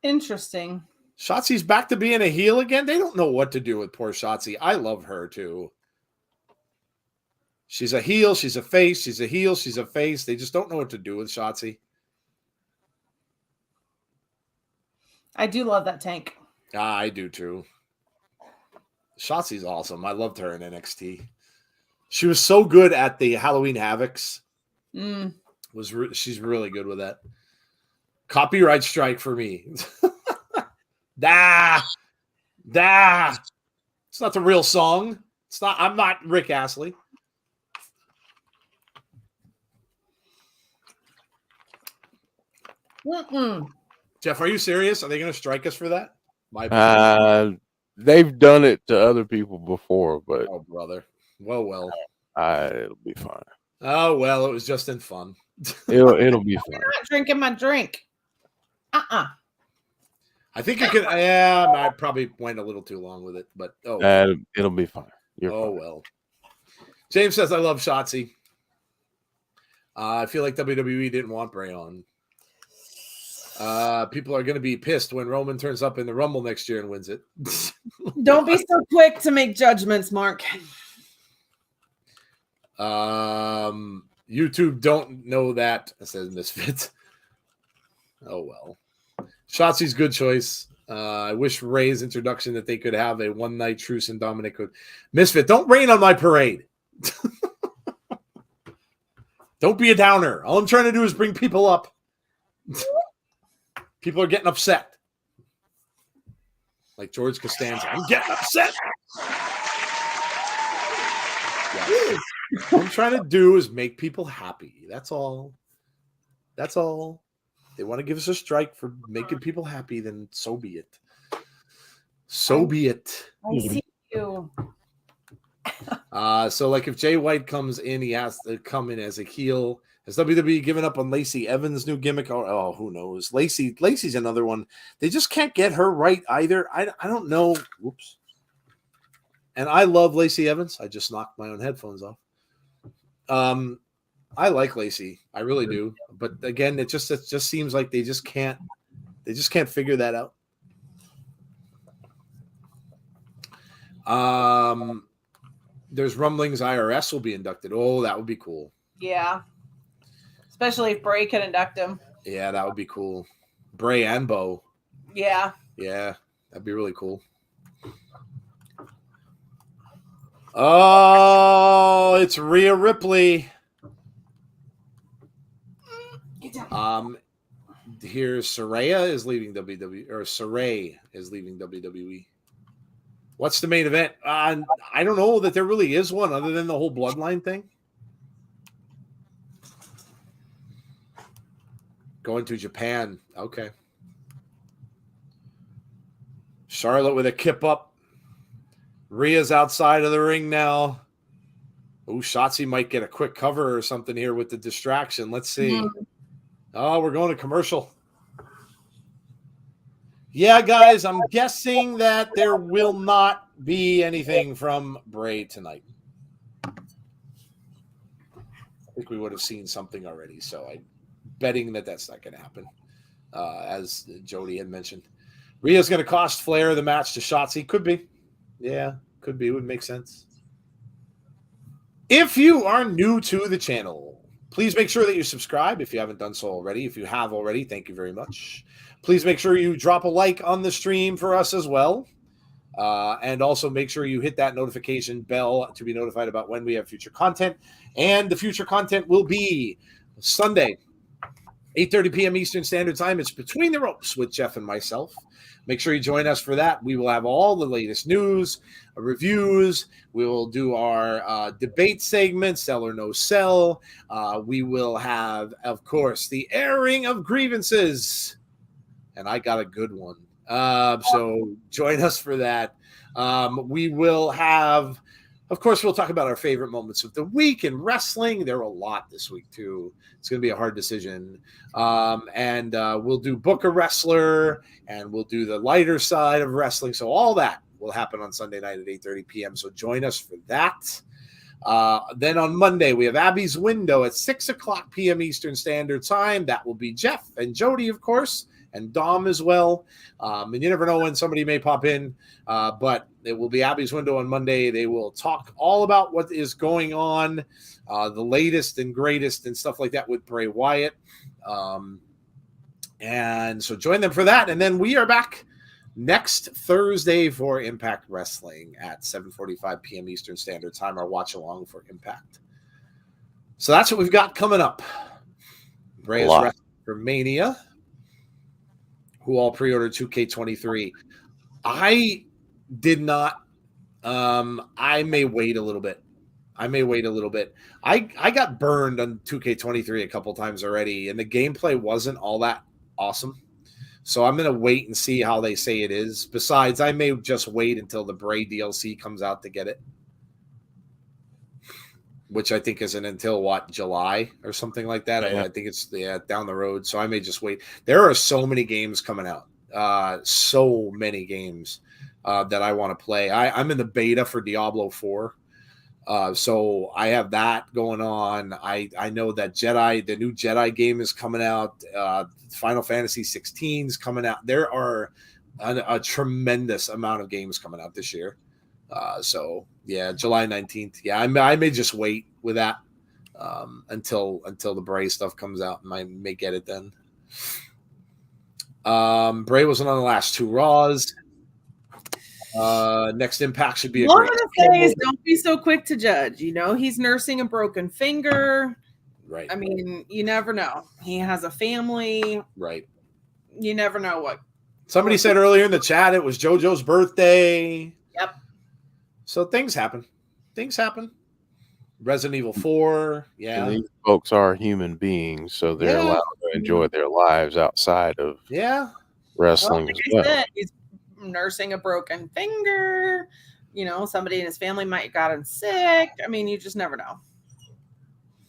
Interesting. Shotzi's back to being a heel again? They don't know what to do with poor Shotzi. I love her, too. She's a heel, she's a face, she's a heel, she's a face. They just don't know what to do with Shotzi. I do love that tank. I do too. Shotzi's awesome. I loved her in NXT. She was so good at the Halloween Havocs. She's really good with that. Copyright strike for me. It's not the real song. It's not. I'm not Rick Astley. Jeff, are you serious? Are they going to strike us for that? They've done it to other people before, but oh, brother. Well, it'll be fine. Oh well, it was just in fun. It'll be fine. You're not drinking my drink. I think you could. Yeah, I probably went a little too long with it, but it'll be fine. You're fine. Well. James says I love Shotzi. I feel like WWE didn't want Bray on. People are going to be pissed when Roman turns up in the Rumble next year and wins it. Don't be so quick to make judgments, Mark. YouTube don't know that, says Misfit. Oh, well. Shotzi's good choice. I wish Ray's introduction that they could have a one-night truce in Dominic. Misfit, don't rain on my parade. Don't be a downer. All I'm trying to do is bring people up. People are getting upset. Like George Costanza. I'm getting upset. All I'm trying to do is make people happy. That's all. That's all. They want to give us a strike for making people happy, then so be it. So be it. I see you. So like if Jay White comes in, he has to come in as a heel. Has WWE given up on Lacey Evans' new gimmick? Oh, who knows? Lacey's another one. They just can't get her right either. I don't know. Whoops. And I love Lacey Evans. I just knocked my own headphones off. I like Lacey. I really do. But again, it just seems like they just can't figure that out. There's rumblings IRS will be inducted. Oh, that would be cool. Yeah. Especially if Bray can induct him. Yeah, that would be cool. Bray and Bo. Yeah. Yeah, that'd be really cool. Oh, it's Rhea Ripley. Here's Saraya is leaving WWE, or Saray is leaving WWE. What's the main event? I don't know that there really is one other than the whole Bloodline thing. Going to Japan. Okay. Charlotte with a kip up. Rhea's outside of the ring now. Oh, Shotzi might get a quick cover or something here with the distraction. Let's see. Mm-hmm. Oh, we're going to commercial. Yeah, guys, I'm guessing that there will not be anything from Bray tonight. I think we would have seen something already, so I'm betting that that's not going to happen, as Jody had mentioned. Rhea's going to cost Flair the match to Shotzi. Could be. Yeah, could be. It would make sense. If you are new to the channel, please make sure that you subscribe if you haven't done so already. If you have already, thank you very much. Please make sure you drop a like on the stream for us as well. And also make sure you hit that notification bell to be notified about when we have future content. And the future content will be Sunday, 8:30 p.m. Eastern Standard Time. It's Between the Ropes with Jeff and myself. Make sure you join us for that. We will have all the latest news, reviews. We will do our debate segment, Sell or No Sell. We will have, of course, the airing of grievances. And I got a good one. So join us for that. We will have, of course, we'll talk about our favorite moments of the week in wrestling. There are a lot this week, too. It's going to be a hard decision. And we'll do Book a Wrestler, and we'll do the lighter side of wrestling. So all that will happen on Sunday night at 8:30 p.m. So join us for that. Then on Monday, we have Abby's Window at 6 o'clock p.m. Eastern Standard Time. That will be Jeff and Jody, of course, and Dom as well. And you never know when somebody may pop in, but it will be Abby's Window on Monday. They will talk all about what is going on, the latest and greatest and stuff like that with Bray Wyatt. And so join them for that. And then we are back next Thursday for Impact Wrestling at 7:45 p.m. Eastern Standard Time, our watch along for Impact. So that's what we've got coming up. Bray is wrestling for Mania. Who all pre-ordered 2K23. I did not. I may wait a little bit. I got burned on 2K23 a couple times already, and the gameplay wasn't all that awesome. So I'm going to wait and see how they say it is. Besides, I may just wait until the Bray DLC comes out to get it, which I think isn't until, July or something like that. Yeah. I think it's down the road, so I may just wait. There are so many games coming out, so many games that I want to play. I'm in the beta for Diablo 4, so I have that going on. I know that the new Jedi game is coming out. Final Fantasy 16 is coming out. There are a tremendous amount of games coming out this year. So yeah, July 19th. Yeah, I may just wait with that until the Bray stuff comes out, and I may get it then. Bray wasn't on the last two Raws. Next Impact should be a great. What I'm gonna say is don't be so quick to judge. You know, he's nursing a broken finger. Right. I mean, you never know. He has a family. Right. You never know what. Somebody said earlier in the chat it was JoJo's birthday. Yep. So things happen. Resident Evil 4. Yeah. And these folks are human beings, so they're Yeah. allowed to enjoy their lives outside of Yeah. wrestling as well. He's nursing a broken finger. You know, somebody in his family might have gotten sick. I mean, you just never know.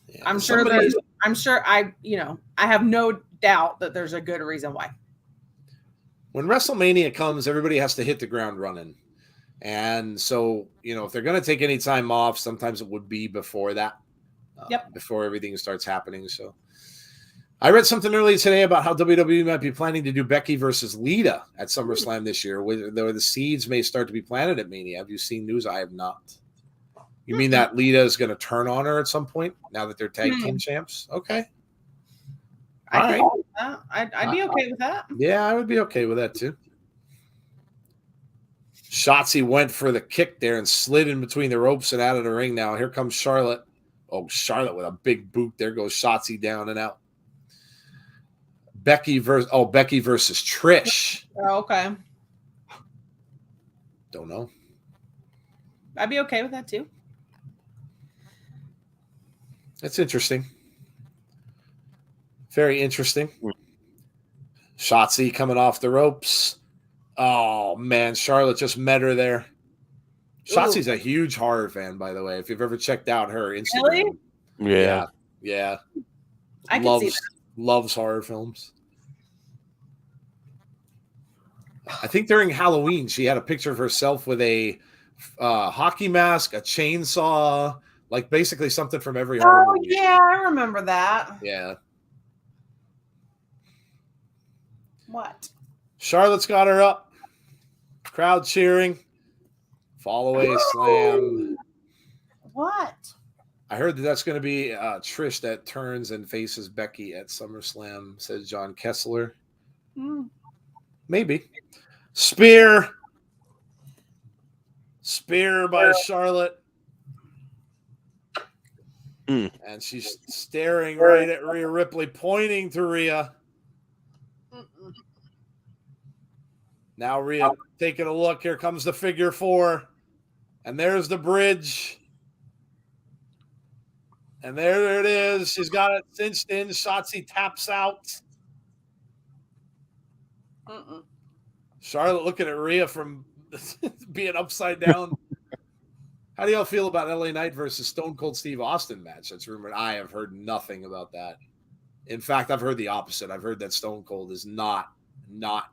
Yeah. I'm sure I have no doubt that there's a good reason why. When WrestleMania comes, everybody has to hit the ground running. And so, if they're going to take any time off, sometimes it would be before that. Before everything starts happening. So I read something earlier today about how WWE might be planning to do Becky versus Lita at SummerSlam this year, where the seeds may start to be planted at Mania. Have you seen news? I have not. You mean that Lita is going to turn on her at some point now that they're tag team champs? Okay. I'd be okay with that. Yeah, I would be okay with that too. Shotzi went for the kick there and slid in between the ropes and out of the ring. Now here comes Charlotte. Oh, Charlotte with a big boot. There goes Shotzi down and out. Becky versus Trish. Oh, okay. Don't know. I'd be okay with that too. That's interesting. Very interesting. Shotzi coming off the ropes. Oh, man. Charlotte just met her there. Shotzi's a huge horror fan, by the way, if you've ever checked out her Instagram. Really? Yeah. I can see that. Loves horror films. I think during Halloween, she had a picture of herself with a hockey mask, a chainsaw, like basically something from every horror movie. Yeah, I remember that. Yeah. What? Charlotte's got her up. Crowd cheering. Fall away slam. What? I heard that's going to be Trish that turns and faces Becky at SummerSlam, says John Kessler. Maybe. Spear by Charlotte. And she's staring right at Rhea Ripley, pointing to Rhea. Now Rhea taking a look. Here comes the figure 4. And there's the bridge. And there it is. She's got it cinched in. Shotzi taps out. Charlotte looking at Rhea from being upside down. How do y'all feel about LA Knight versus Stone Cold Steve Austin match? That's rumored. I have heard nothing about that. In fact, I've heard the opposite. I've heard that Stone Cold is not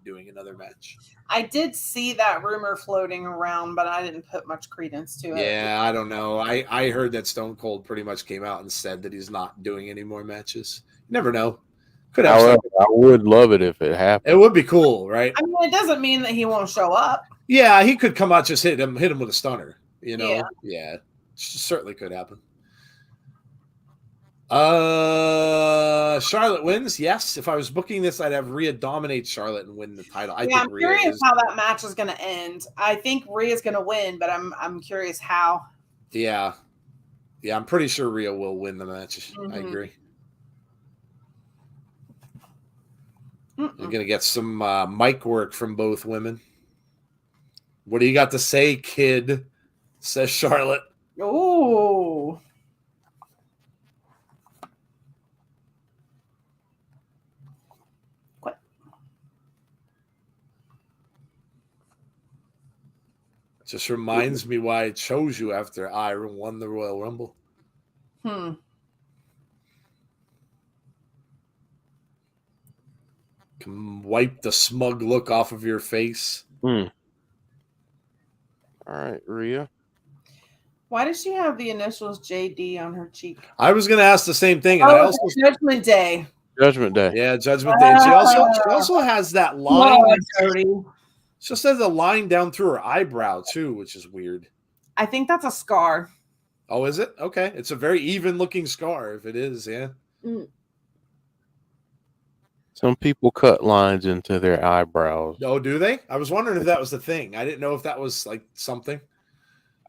doing another match. I did see that rumor floating around, but I didn't put much credence to it. Yeah, I don't know. I heard that Stone Cold pretty much came out and said that he's not doing any more matches. You never know. Could have. However, I would love it if it happened. It would be cool, right? I mean, it doesn't mean that he won't show up. Yeah, he could come out, just hit him with a stunner. Yeah, certainly could happen. Charlotte wins. Yes, if I was booking this, I'd have Rhea dominate Charlotte and win the title. I'm curious how that match is going to end. I think Rhea's going to win, but I'm curious how. Yeah, I'm pretty sure Rhea will win the match. I agree. You're going to get some mic work from both women. What do you got to say, kid? Says Charlotte. Oh. What? Just reminds me why I chose you after I won the Royal Rumble. Can wipe the smug look off of your face. All right, Rhea. Why does she have the initials JD on her cheek? I was going to ask the same thing. And I also Judgment Day. Judgment Day. Yeah, Judgment Day. She also has that line. She just has a line down through her eyebrow too, which is weird. I think that's a scar. Oh, is it? Okay. It's a very even looking scar if it is, yeah. Some people cut lines into their eyebrows. Oh, do they? I was wondering if that was the thing. I didn't know if that was like something.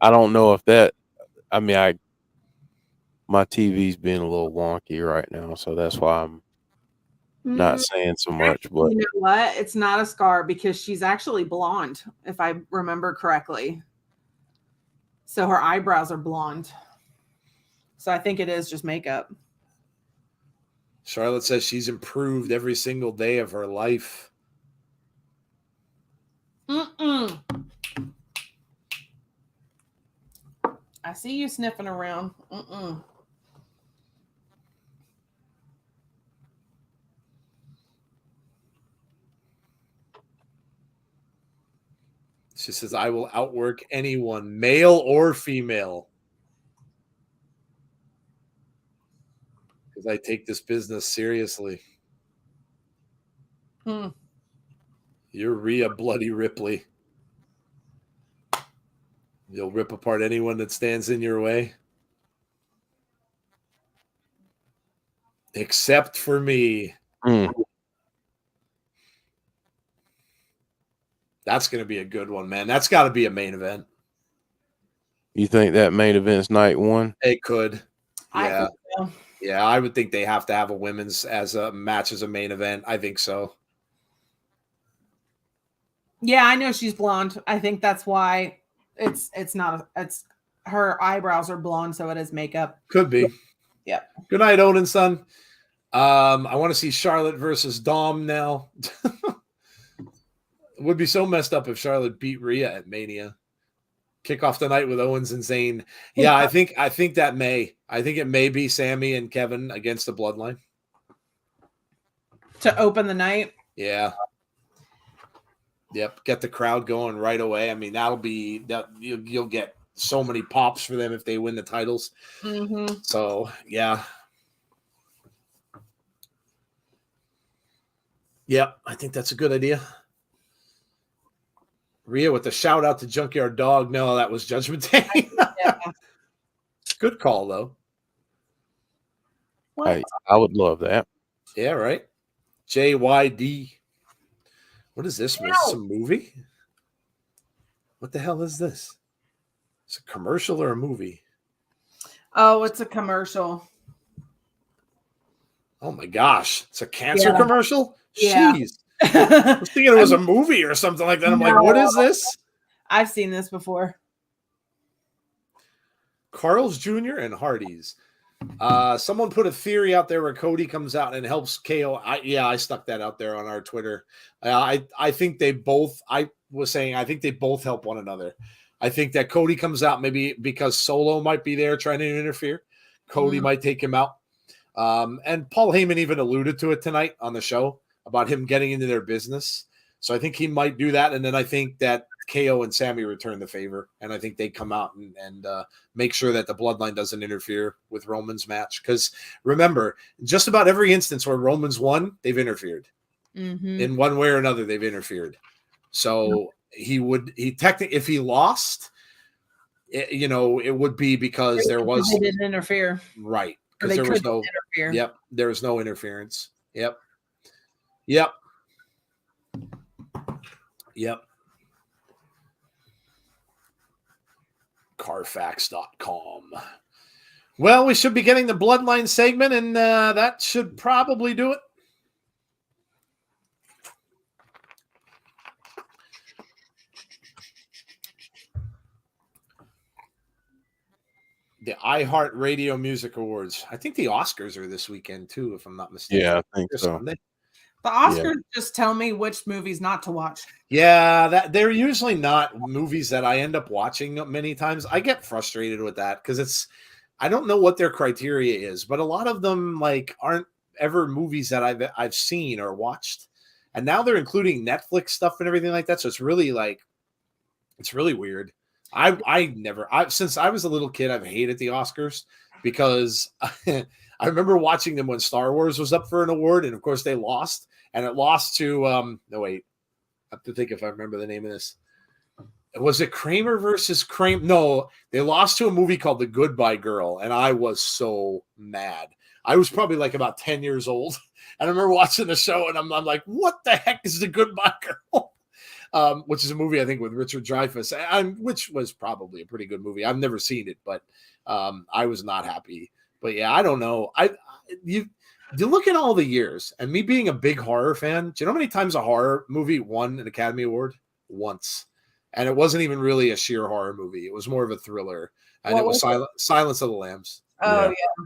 I don't know if that. I mean, my TV's being a little wonky right now, so that's why I'm not saying so much. But you know what? It's not a scar because she's actually blonde, if I remember correctly. So her eyebrows are blonde. So I think it is just makeup. Charlotte says she's improved every single day of her life. I see you sniffing around. She says, I will outwork anyone, male or female. Because I take this business seriously. You're Rhea Bloody Ripley. You'll rip apart anyone that stands in your way. Except for me. That's going to be a good one, man. That's got to be a main event. You think that main event's night one? It could. Yeah. I think so. Yeah, I would think they have to have a women's as a match as a main event. I think so. Yeah, I know she's blonde. I think that's why it's her eyebrows are blonde, so it is makeup. Could be. Yeah. Good night, Odin son. I want to see Charlotte versus Dom now. It would be so messed up if Charlotte beat Rhea at Mania. Kick off the night with Owens and Zayn. Yeah, I think it may be Sammy and Kevin against the Bloodline to open the night. Yeah. Yep. Get the crowd going right away. I mean, you'll get so many pops for them if they win the titles. So yeah. Yep, I think that's a good idea. Rhea with the shout out to Junkyard Dog. No, that was Judgment Day. Yeah. Good call, though. I would love that. Yeah, right. JYD. What is this? Is this a movie? What the hell is this? It's a commercial or a movie? Oh, it's a commercial. Oh my gosh. It's a cancer commercial? Yeah. Jeez. I was thinking it was a movie or something like that. I'm like, what is this? I've seen this before. Carl's Jr. and Hardy's. Someone put a theory out there where Cody comes out and helps KO. I stuck that out there on our Twitter. I think they both, I think they both help one another. I think that Cody comes out maybe because Solo might be there trying to interfere. Cody might take him out. And Paul Heyman even alluded to it tonight on the show about him getting into their business. So I think he might do that. And then I think that KO and Sammy return the favor. And I think they come out and make sure that the Bloodline doesn't interfere with Roman's match. Because remember, just about every instance where Roman's won, they've interfered. In one way or another, they've interfered. So he technically, if he lost, it would be because there was. They didn't interfere. Right. Because there was no interfere. Yep. There was no interference. Yep. Carfax.com. Well, we should be getting the Bloodline segment, and that should probably do it. The iHeartRadio Music Awards. I think the Oscars are this weekend, too, if I'm not mistaken. Yeah, I think so. Sunday. The Oscars just tell me which movies not to watch. Yeah, they're usually not movies that I end up watching many times. I get frustrated with that because I don't know what their criteria is, but a lot of them aren't ever movies that I've seen or watched. And now they're including Netflix stuff and everything like that. So it's really weird. Since I was a little kid, I've hated the Oscars because I remember watching them when Star Wars was up for an award, and of course they lost, and it lost to I have to think if I remember the name of this. Was it Kramer versus Kramer? No, they lost to a movie called The Goodbye Girl, and I was so mad. I was probably about 10 years old, and I remember watching the show, and I'm like, what the heck is The Goodbye Girl? Which is a movie, I think, with Richard Dreyfuss, which was probably a pretty good movie. I've never seen it, but I was not happy. But yeah, I don't know. You look at all the years, and me being a big horror fan, do you know how many times a horror movie won an Academy Award? Once. And it wasn't even really a sheer horror movie. It was more of a thriller. And it was Silence of the Lambs. Oh Yeah. yeah.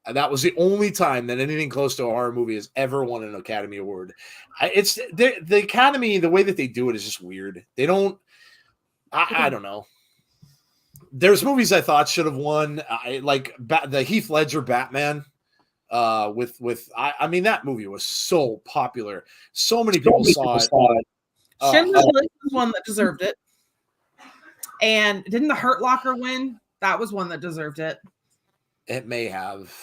And that was the only time that anything close to a horror movie has ever won an Academy Award. It's the Academy, the way that they do it is just weird. They don't. I don't know. There's movies I thought should have won, like the Heath Ledger Batman. I mean, that movie was so popular. So many people saw it. Schindler's List was one that deserved it. And didn't the Hurt Locker win? That was one that deserved it. It may have.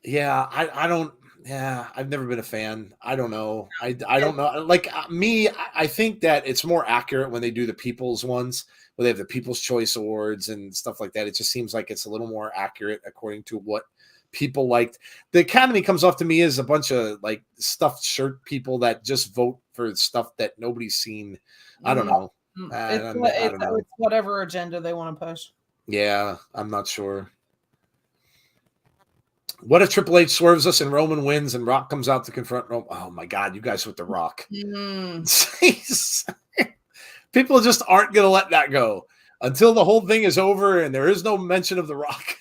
Yeah, I don't. Yeah, I've never been a fan. I don't know. I don't know. Like me, I think that it's more accurate when they do the People's ones, where they have the People's Choice Awards and stuff like that. It just seems like it's a little more accurate according to what people liked. The Academy comes off to me as a bunch of like stuffed shirt people that just vote for stuff that nobody's seen. I don't know. I don't know. It's whatever agenda they want to push. Yeah, I'm not sure. What if Triple H swerves us and Roman wins and Rock comes out to confront Roman? Oh my God, you guys with the Rock. People just aren't going to let that go until the whole thing is over and there is no mention of the Rock.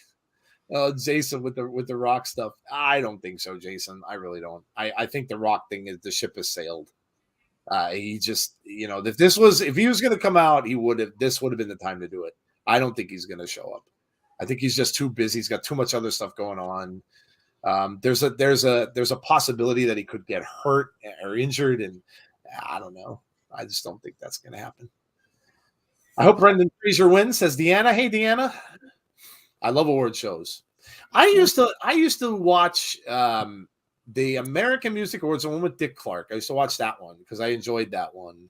Jason with the Rock stuff. I don't think so, Jason. I really don't. I think the Rock thing is the ship has sailed. He just, if he was going to come out, this would have been the time to do it. I don't think he's going to show up. I think he's just too busy. He's got too much other stuff going on. There's a possibility that he could get hurt or injured, and I don't know. I just don't think that's going to happen. I hope Brendan Fraser wins, says Deanna. Hey, Deanna. I love award shows. I used to watch the American Music Awards, the one with Dick Clark. I used to watch that one because I enjoyed that one.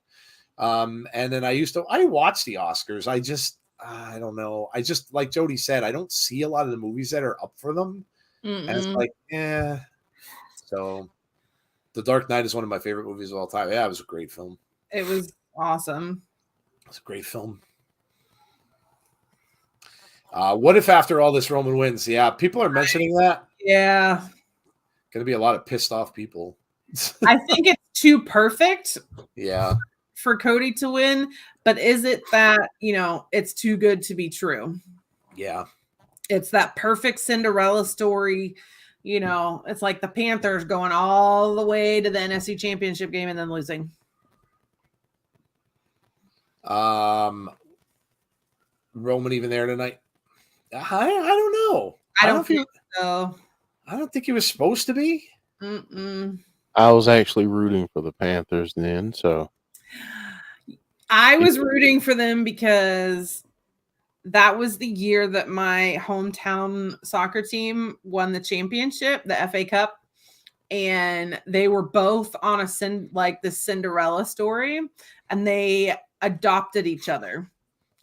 And then I watched the Oscars. I don't know. I just, like Jody said, I don't see a lot of the movies that are up for them. And it's like, yeah. So The Dark Knight is one of my favorite movies of all time. Yeah, it was a great film. It was awesome. It was a great film. What if after all this Roman wins? Yeah, people are mentioning that. Yeah. Going to be a lot of pissed off people. I think it's too perfect. Yeah. For Cody to win, but is it that, it's too good to be true? Yeah. It's that perfect Cinderella story. It's like the Panthers going all the way to the NFC Championship game and then losing. Roman even there tonight? I don't know. I don't think so. I don't think he was supposed to be. I was actually rooting for the Panthers then, so. I was rooting for them because that was the year that my hometown soccer team won the championship, the FA Cup, and they were both on the Cinderella story, and they adopted each other.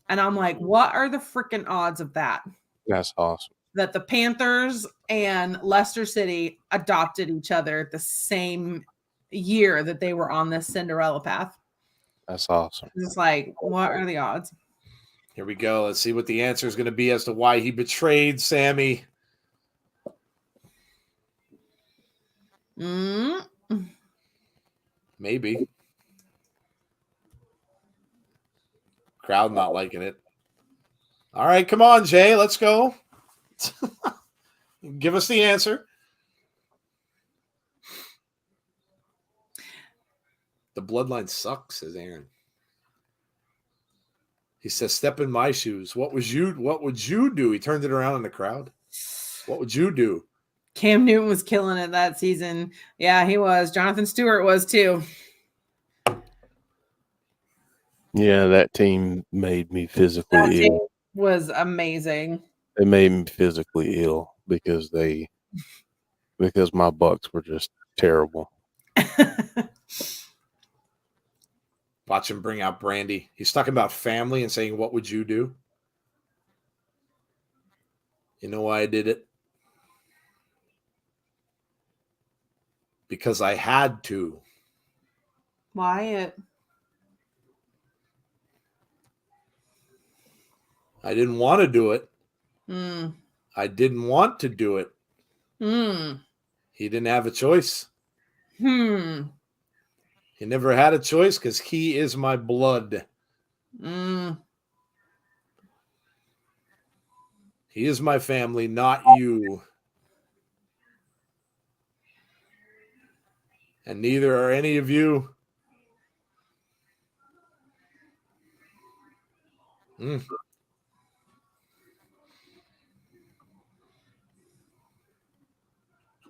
And I'm like, what are the freaking odds of that? That's awesome. That the Panthers and Leicester City adopted each other the same year that they were on this Cinderella path. That's awesome. It's like, what are the odds? Here we go. Let's see what the answer is going to be as to why he betrayed Sammy. Maybe. Crowd not liking it. All right, come on, Jay. Let's go. Give us the answer. The bloodline sucks, says Aaron. He says, step in my shoes. What would you do? He turned it around in the crowd. What would you do? Cam Newton was killing it that season. Yeah, he was. Jonathan Stewart was too. Yeah, that team made me physically ill. Was amazing. They made me physically ill because my Bucks were just terrible. Watch him bring out Brandy. He's talking about family and saying, what would you do? You know why I did it? Because I had to. Wyatt. I didn't want to do it. Mm. I didn't want to do it. He didn't have a choice. He never had a choice because he is my blood. He is my family, not you. And neither are any of you.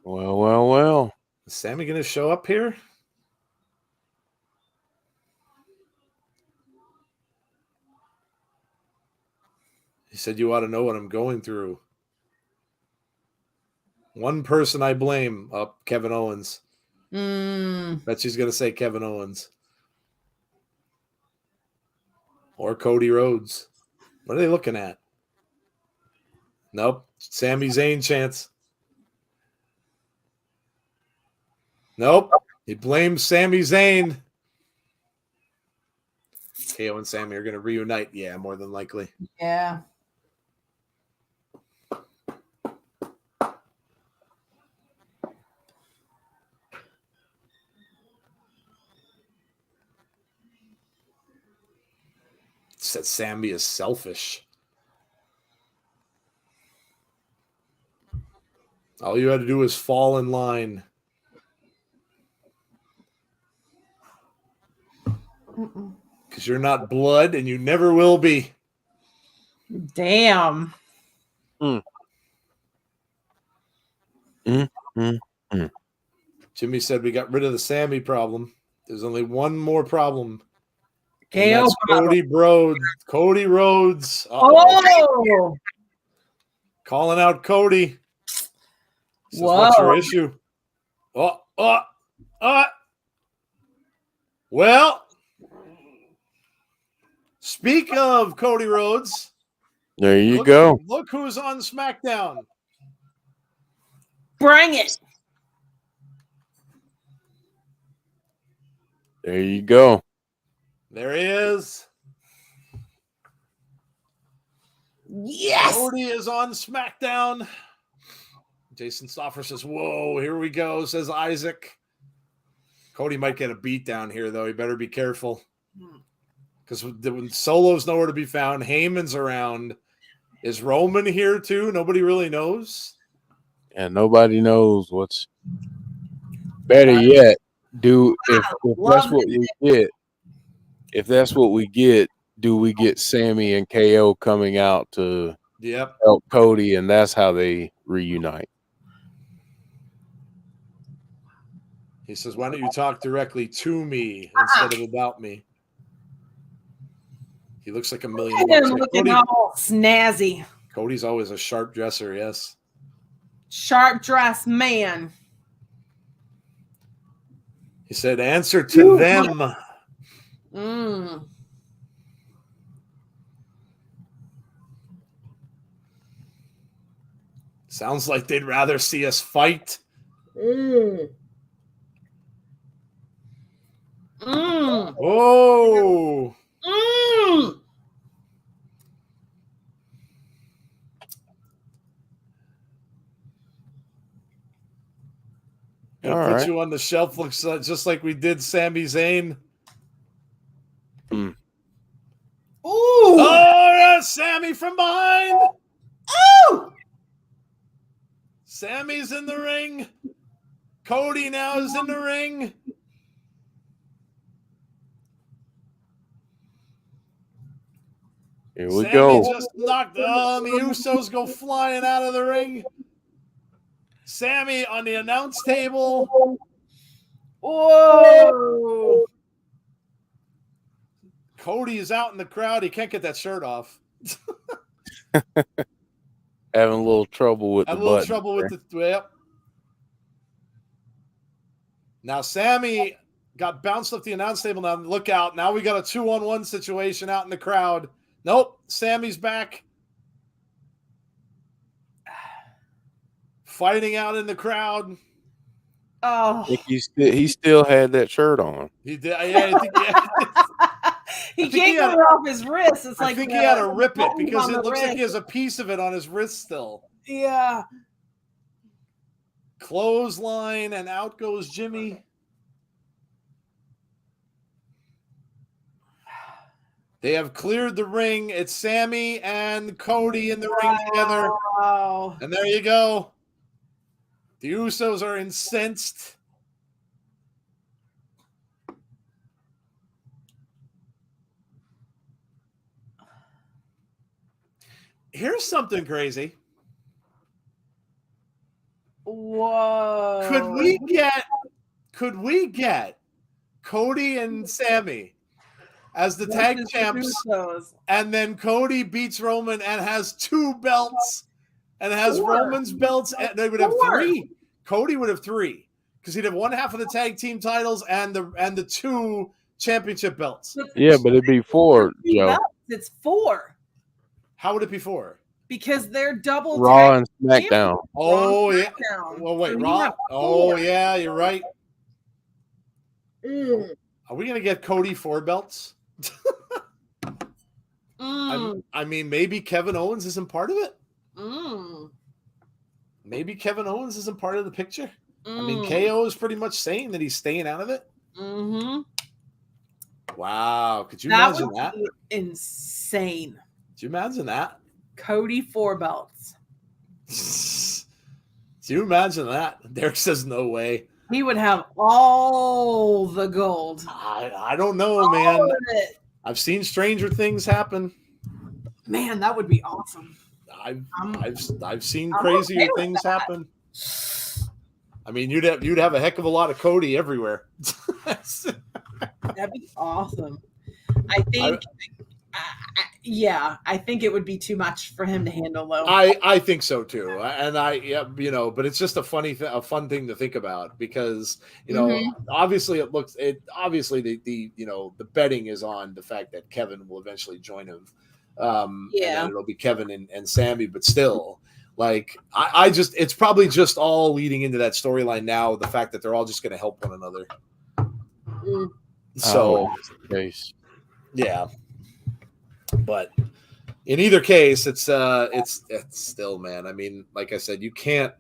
Well. Is Sammy going to show up here? He said, you ought to know what I'm going through. One person I blame. Kevin Owens. Bet she's going to say Kevin Owens. Or Cody Rhodes. What are they looking at? Nope. Sami Zayn chance. Nope. He blames Sami Zayn. KO and Sami are going to reunite. Yeah, more than likely. Yeah. Said Sami is selfish. All you had to do is fall in line. Because you're not blood and you never will be. Damn. Jimmy said we got rid of the Sami problem. There's only one more problem. KO. Cody Rhodes. Cody Rhodes. Oh. Calling out Cody. Says, Whoa. what's your issue? Well, speak of Cody Rhodes. There you go. Look who's on SmackDown. Bring it. There you go. There he is. Yes. Cody is on SmackDown. Jason Stoffer says, whoa, here we go, says Isaac. Cody might get a beat down here, though. He better be careful. Because when Solo's nowhere to be found, Heyman's around. Is Roman here, too? Nobody really knows. And nobody knows what's better yet. If that's what we get, do we get Sammy and KO coming out to help Cody, and that's how they reunite? He says, why don't you talk directly to me instead of about me? He looks like $1 million. Looking all snazzy. Cody's always a sharp dresser, yes. Sharp dress man. He said, answer to them. Sounds like they'd rather see us fight. Oh. Gonna put you on the shelf. Looks just like we did Sami Zayn. Ooh. Oh, that's Sammy from behind. Ooh. Sammy's in the ring. Cody now is in the ring. Here we go. Just knocked the Usos go flying out of the ring. Sammy on the announce table. Whoa! Cody is out in the crowd. He can't get that shirt off. Having a little trouble with Yep. Now Sammy got bounced off the announce table. Now look out. Now we got a 2-on-1 situation out in the crowd. Nope. Sammy's back. Fighting out in the crowd. Oh. I think he still had that shirt on. He did. Yeah, I think he can't get it off his wrist. It's I think he had to rip it because it looks like he has a piece of it on his wrist still. Yeah. Clothesline, and out goes Jimmy. They have cleared the ring. It's Sammy and Cody in the ring together. Wow. And there you go. The Usos are incensed. Here's something crazy. Whoa. Could we get Cody and Sammy as the tag Versus champs, Usos. and then Cody beats Roman and has 2 belts and has 4. Roman's belts, and they would have 4. 3. Cody would have 3 because he'd have one half of the tag team titles and the 2 championship belts. Yeah, but it'd be 4, Joe. Belts, it's 4 How would it be 4? because they're double Raw tag and SmackDown. Oh yeah. SmackDown. Well, wait, So you Raw. have Oh 4. yeah, you're right. Mm. Are we gonna get Cody 4 belts? Mm, I mean, maybe Kevin Owens isn't part of it. mm, Maybe Kevin Owens isn't part of the picture. I mean, mm, KO is pretty much saying that he's staying out of it. mhm. Wow, could you That imagine would that? be insane. Could you imagine that? Cody 4 belts. Do you imagine that? Derek says no way. He would have all the gold. I don't know, man. All of it. I've seen stranger things happen. Man, that would be awesome. I've I'm- I've seen I'm crazier okay with things that. happen. I mean, you'd have a heck of a lot of Cody everywhere. That'd be awesome. I think, I think it would be too much for him to handle, though. I think so too, and but it's just a fun thing to think about because obviously obviously the betting is on the fact that Kevin will eventually join him. And then it'll be Kevin and Sammy, but still, like it's probably just all leading into that storyline now. The fact that they're all just going to help one another. Mm. So, Case. yeah, but in either case, it's still, man. I mean, like I said, you can't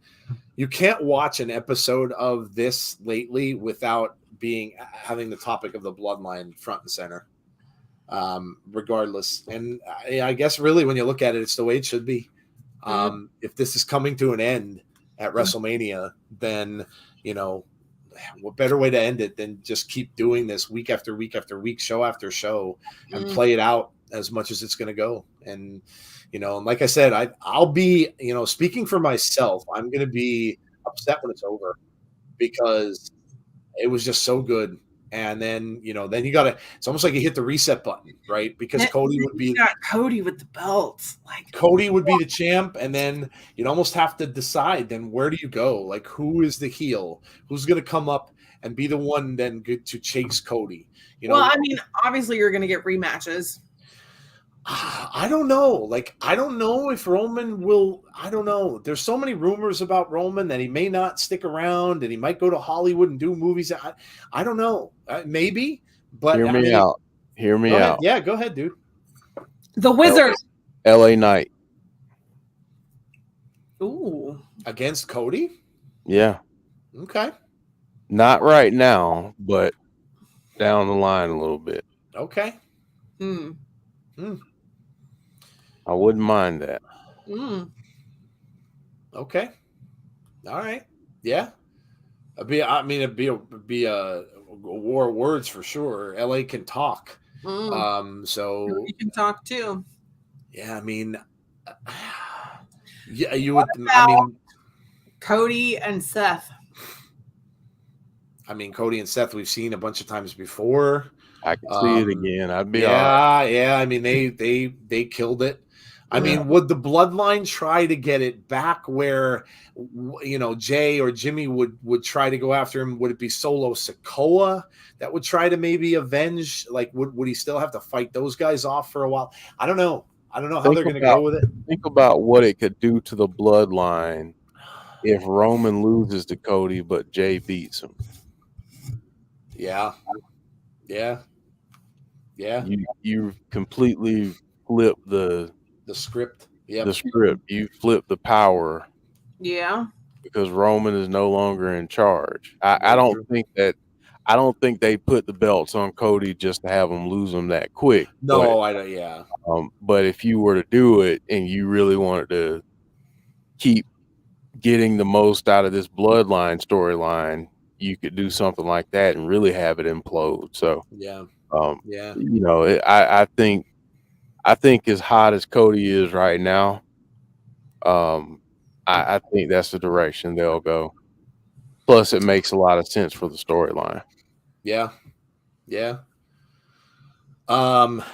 watch an episode of this lately without having the topic of the bloodline front and center, regardless. And I guess really, when you look at it, it's the way it should be. If this is coming to an end at WrestleMania, then what better way to end it than just keep doing this week after week after week, show after show, and play it out as much as it's going to go. And, and like I said, I'll be, speaking for myself, I'm going to be upset when it's over because it was just so good. And then, then you got to, it's almost like you hit the reset button, right? Because Cody would be Cody with the belts. Like Cody would be the champ. And then you'd almost have to decide then where do you go? Like, who is the heel? Who's going to come up and be the one then to chase Cody? Well, I mean, obviously you're going to get rematches. I don't know. Like, I don't know if Roman will. I don't know. There's so many rumors about Roman that he may not stick around and he might go to Hollywood and do movies. I don't know. Maybe, but Hear me out. Hear me out. Yeah, go ahead, dude. The Wizard. LA Knight. Ooh. Against Cody? Yeah. Okay. Not right now, but down the line a little bit. Okay. I wouldn't mind that. Okay. All right. Yeah. It'd be a war of words for sure. LA can talk. So you can talk too. Yeah, I mean, yeah, you would. Cody and Seth. I mean, Cody and Seth we've seen a bunch of times before. I can see it again. I'd be yeah. I mean, they killed it. I mean, would the Bloodline try to get it back where, Jay or Jimmy would try to go after him? Would it be Solo Sikoa that would try to maybe avenge? Like, would he still have to fight those guys off for a while? I don't know. I don't know how they're going to go with it. Think about what it could do to the Bloodline if Roman loses to Cody, but Jay beats him. Yeah. You completely flip the script. Yeah. The script. You flip the power. Yeah. Because Roman is no longer in charge. I don't think that. I don't think they put the belts on Cody just to have him lose them that quick. No, I don't. Yeah. But if you were to do it and you really wanted to keep getting the most out of this Bloodline storyline, you could do something like that and really have it implode. So, Yeah. I think as hot as Cody is right now, I think that's the direction they'll go. Plus, it makes a lot of sense for the storyline. Yeah. Yeah. Man.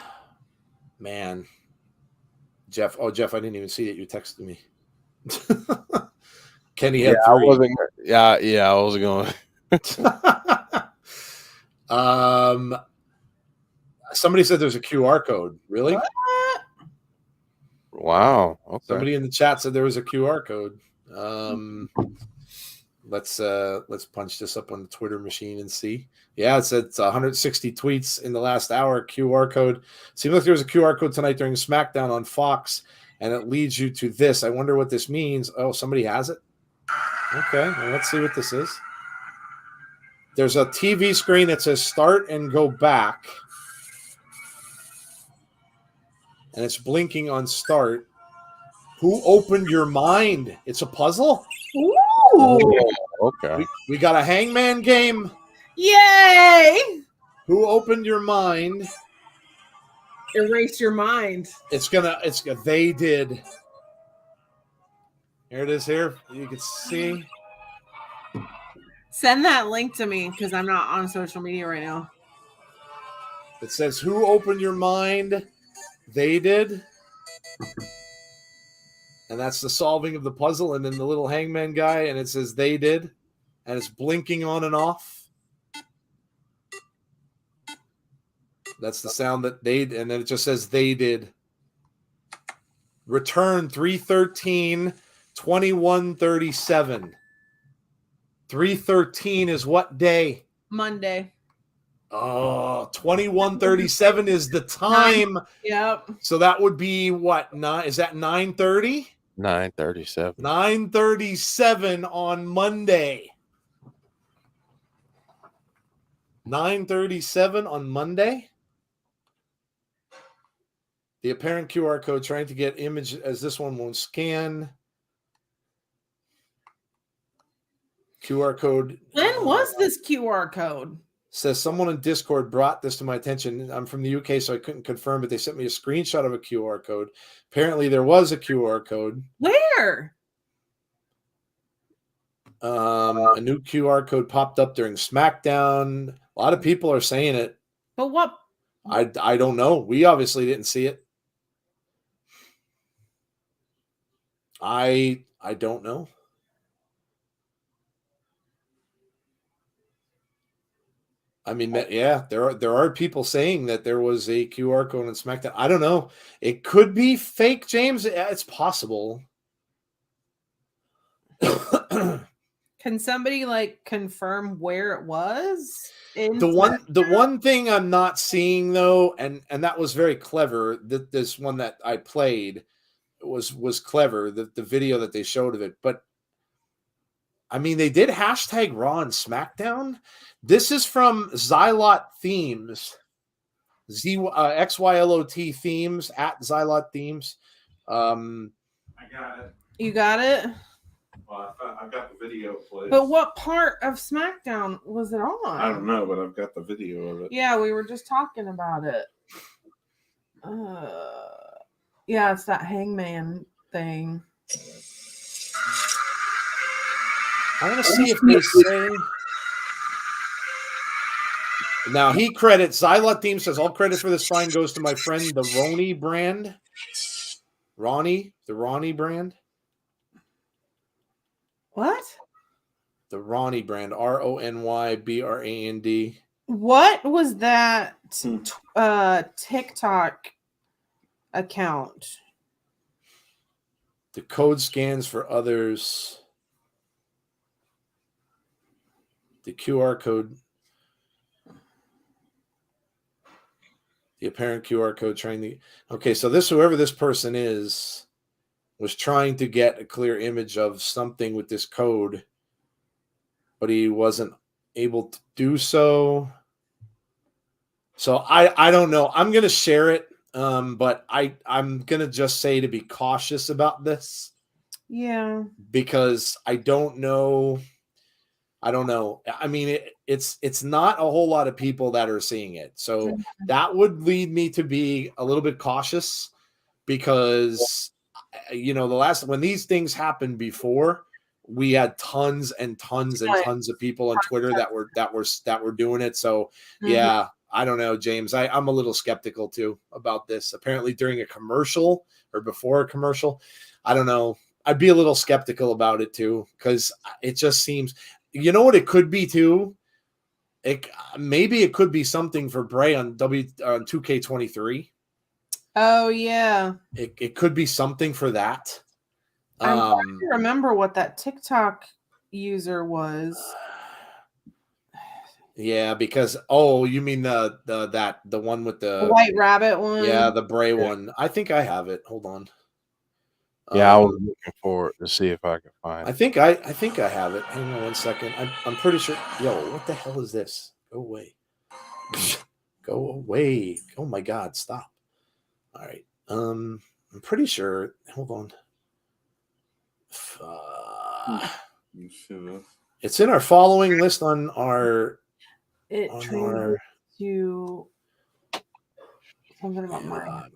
Jeff. Oh, Jeff, I didn't even see it. You texted me. Kenny had 3. I wasn't going. Somebody said there's a QR code. Really? Wow. Okay. Somebody in the chat said there was a QR code. Let's punch this up on the Twitter machine and see. Yeah, it said it's 160 tweets in the last hour. QR code. Seems like there was a QR code tonight during SmackDown on Fox, and it leads you to this. I wonder what this means. Oh, somebody has it. Okay, well, let's see what this is. There's a TV screen that says start and go back. And it's blinking on start. Who opened your mind? It's a puzzle? Ooh. Okay. We got a hangman game. Yay! Who opened your mind? Erase your mind. They did. Here it is here. You can see. Send that link to me because I'm not on social media right now. It says, who opened your mind? They did. And that's the solving of the puzzle. And then the little hangman guy, and it says they did. And it's blinking on and off. That's the sound that they, and then it just says they did. Return 3/13, 21:37. 3/13 is what day? Monday. Oh, 21:37 is the time. Yep. So that would be what? Is that 9:30? 9:37. 9:37 on Monday. 9:37 on Monday. The apparent QR code trying to get image as this one won't scan. QR code. When was this QR code? Says someone in Discord brought this to my attention. I'm from the UK, so I couldn't confirm, but they sent me a screenshot of a QR code. Apparently, there was a QR code. Where? A new QR code popped up during SmackDown. A lot of people are saying it. But what? I don't know. We obviously didn't see it. I don't know. I mean, yeah, there are people saying that there was a QR code on SmackDown. I don't know. It could be fake, James. It's possible. Can somebody confirm where it was? The one thing I'm not seeing though, and that was very clever. That this one that I played was clever. The video that they showed of it, but I mean, they did hashtag Raw and SmackDown. This is from Xylot Themes, XYLOT Themes at Xylot Themes. I got it. You got it? Well, I've got the video played. But what part of SmackDown was it on? I don't know, but I've got the video of it. Yeah, we were just talking about it. Yeah, it's that hangman thing. I want to see if they say. Now he credits Xylot Team says all credit for this find goes to my friend the Ronnie brand. The Ronnie brand. What? The Ronnie brand. RONYBRAND. What was that TikTok account? The code scans for others. The QR code. The apparent QR code trying to. Okay, so whoever this person is, was trying to get a clear image of something with this code, but he wasn't able to do so. So I don't know. I'm gonna share it, but I'm gonna just say to be cautious about this. Yeah. Because I don't know. I don't know. I mean, it's not a whole lot of people that are seeing it, so that would lead me to be a little bit cautious because the last when these things happened before, we had tons and tons and tons of people on Twitter that were doing it. So yeah, I don't know, James. I'm a little skeptical too about this. Apparently, during a commercial or before a commercial, I don't know. I'd be a little skeptical about it too because it just seems. You know what it could be too? Maybe it could be something for Bray on 2K23. Oh yeah. It could be something for that. I'm trying to remember what that TikTok user was. Yeah, because you mean the one with the White Rabbit one? Yeah, the Bray one. I think I have it. Hold on. Yeah, I was looking for it to see if I could find it. I think I have it. Hang on 1 second. I'm pretty sure. Yo, what the hell is this? Go away. Go away. Oh my God, stop. All right. I'm pretty sure. Hold on. You should have. It's in our following list on our. It translates to something about mine.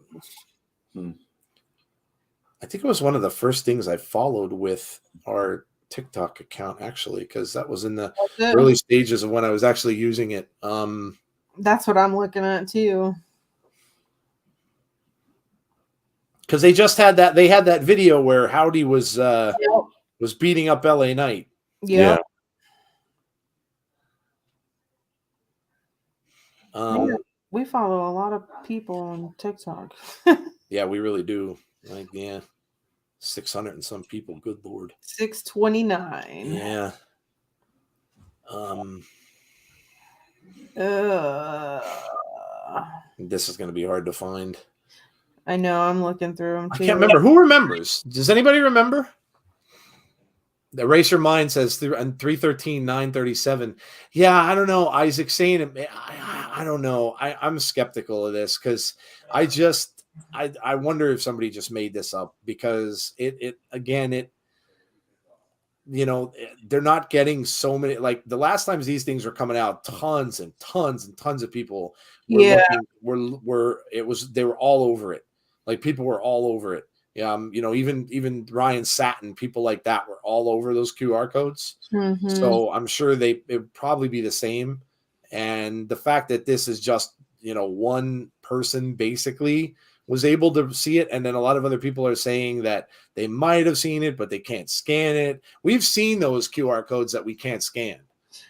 I think it was one of the first things I followed with our TikTok account, actually, because that was in the early stages of when I was actually using it. That's what I'm looking at too. Because they just had that. They had that video where Howdy was beating up LA Knight. Yeah. We follow a lot of people on TikTok. Yeah, we really do. 600 and some people. Good Lord. 629. Yeah. This is going to be hard to find. I know. I'm looking through them too. I can't remember. Who remembers? Does anybody remember? The Racer Mind says 313, 937. Yeah, I don't know. Isaac saying it. I don't know. I'm skeptical of this because I wonder if somebody just made this up because they're not getting so many. Like the last times these things were coming out, tons and tons and tons of people were they were all over it. Like people were all over it. Even Ryan Satin, people like that were all over those QR codes. Mm-hmm. So I'm sure it would probably be the same. And the fact that this is just, one person basically was able to see it. And then a lot of other people are saying that they might have seen it, but they can't scan it. We've seen those QR codes that we can't scan.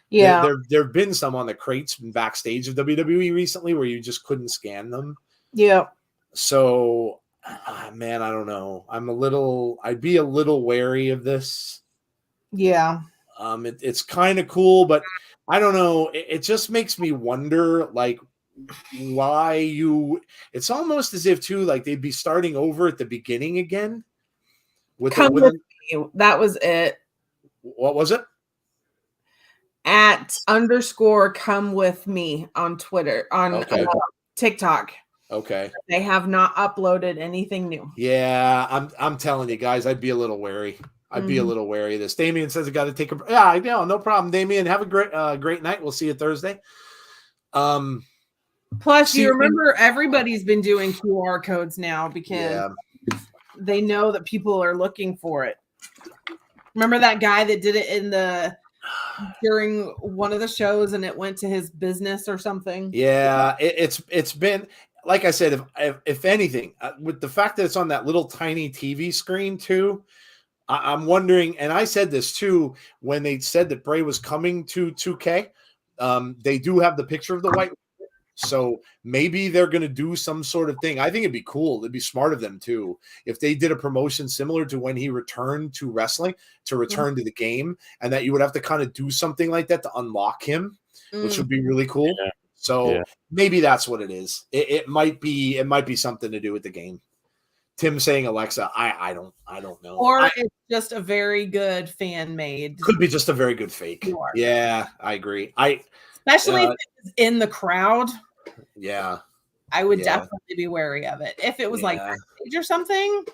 Yeah. There have been some on the crates backstage of WWE recently where you just couldn't scan them. Yeah. So, man, I don't know. I'd be a little wary of this. Yeah. It's kind of cool, but I don't know. It just makes me wonder, like, why it's almost as if too, like they'd be starting over at the beginning again. Come with me. That was it. What was it? @_come with me on Twitter, on TikTok. Okay. They have not uploaded anything new. Yeah, I'm telling you guys, I'd be a little wary. I'd be a little wary of this. Damien says I got to take a. Yeah, I know, no problem, Damien. Have a great night. We'll see you Thursday. Plus, you remember everybody's been doing QR codes now because they know that people are looking for it. Remember that guy that did it during one of the shows and it went to his business or something? Yeah, it's been, like I said, if anything, with the fact that it's on that little tiny TV screen too, I'm wondering, and I said this too when they said that Bray was coming to 2K. They do have the picture of the white. So maybe they're going to do some sort of thing. I think it'd be cool. It'd be smart of them too if they did a promotion similar to when he returned to wrestling, to return to the game, and that you would have to kind of do something like that to unlock him, which would be really cool. Yeah. So maybe that's what it is. It might be something to do with the game. Tim saying Alexa. I don't know. Or it's just a very good fan made. Could be just a very good fake. QR. Yeah, I agree. Especially if it was in the crowd. Yeah. I would definitely be wary of it. If it was like backstage or something.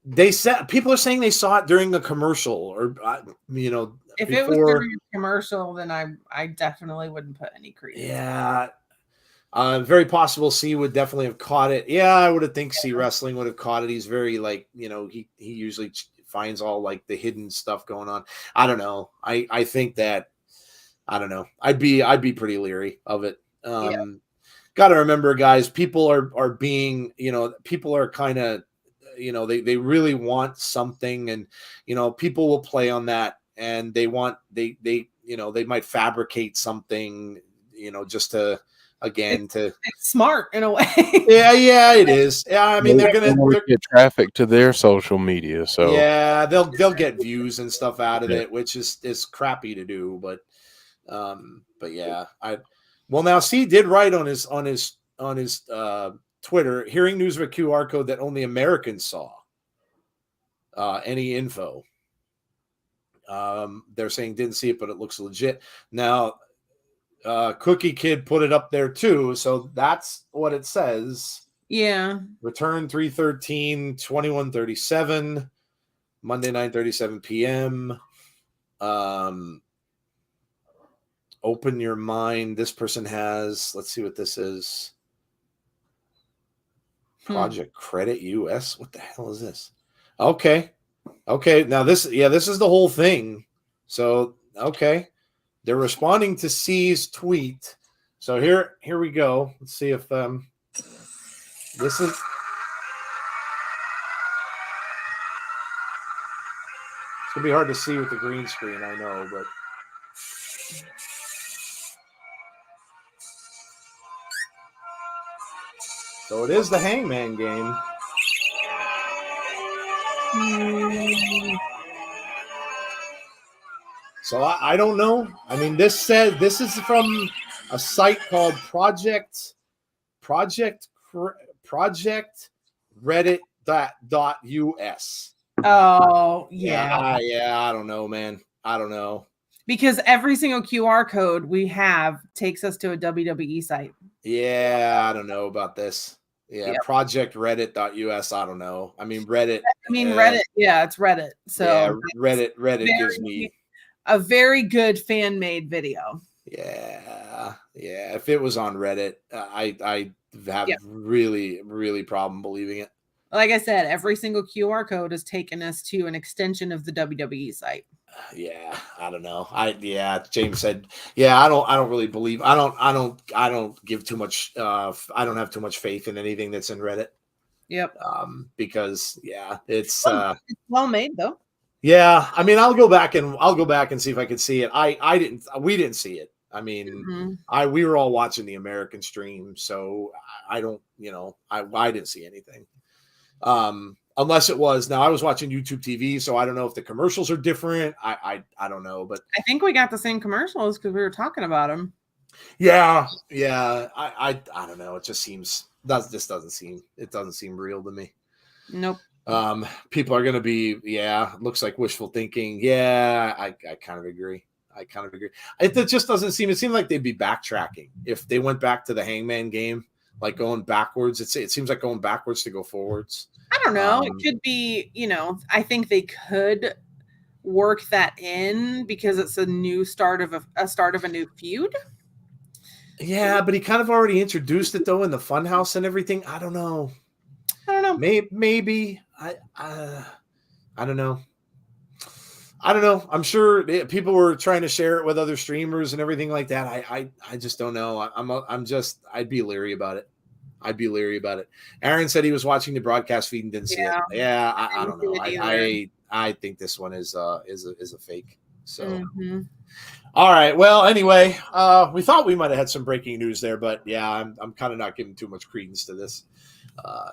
They said people are saying they saw it during a commercial, or if it was during a commercial, then I definitely wouldn't put any credence. Yeah, very possible. C would definitely have caught it. Yeah, I would have think C Wrestling would have caught it. He's very he usually finds all like the hidden stuff going on. I don't know. I think that I don't know. I'd be pretty leery of it. Got to remember, guys. People are being people are kind of. They really want something, and people will play on that, and they might fabricate something, just to it's smart in a way. yeah, it is. Yeah, I mean they're gonna get traffic to their social media, so yeah, they'll get views and stuff out of it, which is crappy to do, but yeah, now C did write on his Twitter, hearing news of a QR code that only Americans saw. Any info? They're saying didn't see it, but it looks legit. Now, Cookie Kid put it up there too, so that's what it says. Yeah. Return 3/13, 21:37, Monday 9:37 p.m. Open your mind. This person has. Let's see what this is. Project Credit US. What the hell is this? Okay. Now this is the whole thing. So okay, they're responding to C's tweet. So here we go. Let's see if this is. It's gonna be hard to see with the green screen. I know, but. So it is the Hangman game. So I don't know. I mean, this is from a site called Project Reddit.us. Oh, yeah. Yeah, I don't know, man. I don't know. Because every single QR code we have takes us to a WWE site. Yeah, I don't know about this. Yeah, yep. Project Reddit.us. I don't know. I mean, Reddit. Reddit. Yeah, it's Reddit. So yeah, Reddit gives me a very good fan made video. Yeah. If it was on Reddit, I have really problem believing it. Like I said, every single QR code has taken us to an extension of the WWE site. Yeah, I don't know. James said, I don't really believe. I don't give too much. I don't have too much faith in anything that's in Reddit. Yep. Because it's well made though. Yeah, I mean, I'll go back and see if I can see it. We didn't see it. I mean, we were all watching the American stream, so I don't, I didn't see anything. Unless it was. Now I was watching YouTube TV, so I don't know if the commercials are different. I don't know, but I think we got the same commercials because we were talking about them. Yeah. I don't know. It just doesn't seem real to me. Nope. People are gonna be looks like wishful thinking. Yeah, I kind of agree. It just doesn't seem. It seemed like they'd be backtracking if they went back to the Hangman game, like going backwards. It seems like going backwards to go forwards. I don't know. It could be, I think they could work that in because it's a new start of a new feud. Yeah, but he kind of already introduced it though in the Funhouse and everything. I don't know. Maybe I don't know. I'm sure people were trying to share it with other streamers and everything like that. I just don't know. I'd be leery about it. Aaron said he was watching the broadcast feed and didn't see it. Yeah, I don't know. I think this one is a fake. So, All right. Well, anyway, we thought we might have had some breaking news there, but yeah, I'm kind of not giving too much credence to this.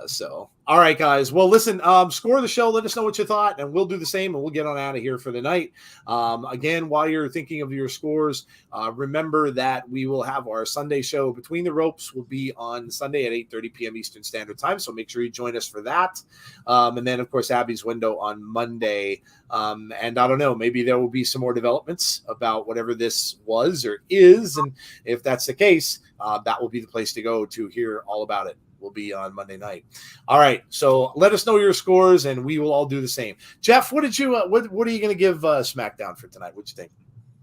So, all right, guys. Well, listen, score the show. Let us know what you thought, and we'll do the same, and we'll get on out of here for the night. Again, while you're thinking of your scores, remember that we will have our Sunday show Between the Ropes will be on Sunday at 8:30 p.m. Eastern Standard Time, so make sure you join us for that. And then, of course, Abby's Window on Monday. And I don't know, maybe there will be some more developments about whatever this was or is, and if that's the case, that will be the place to go to hear all about it. Will be on Monday night. All right, so let us know your scores, and we will all do the same. Jeff, what did you? What are you going to give SmackDown for tonight? What'd you think?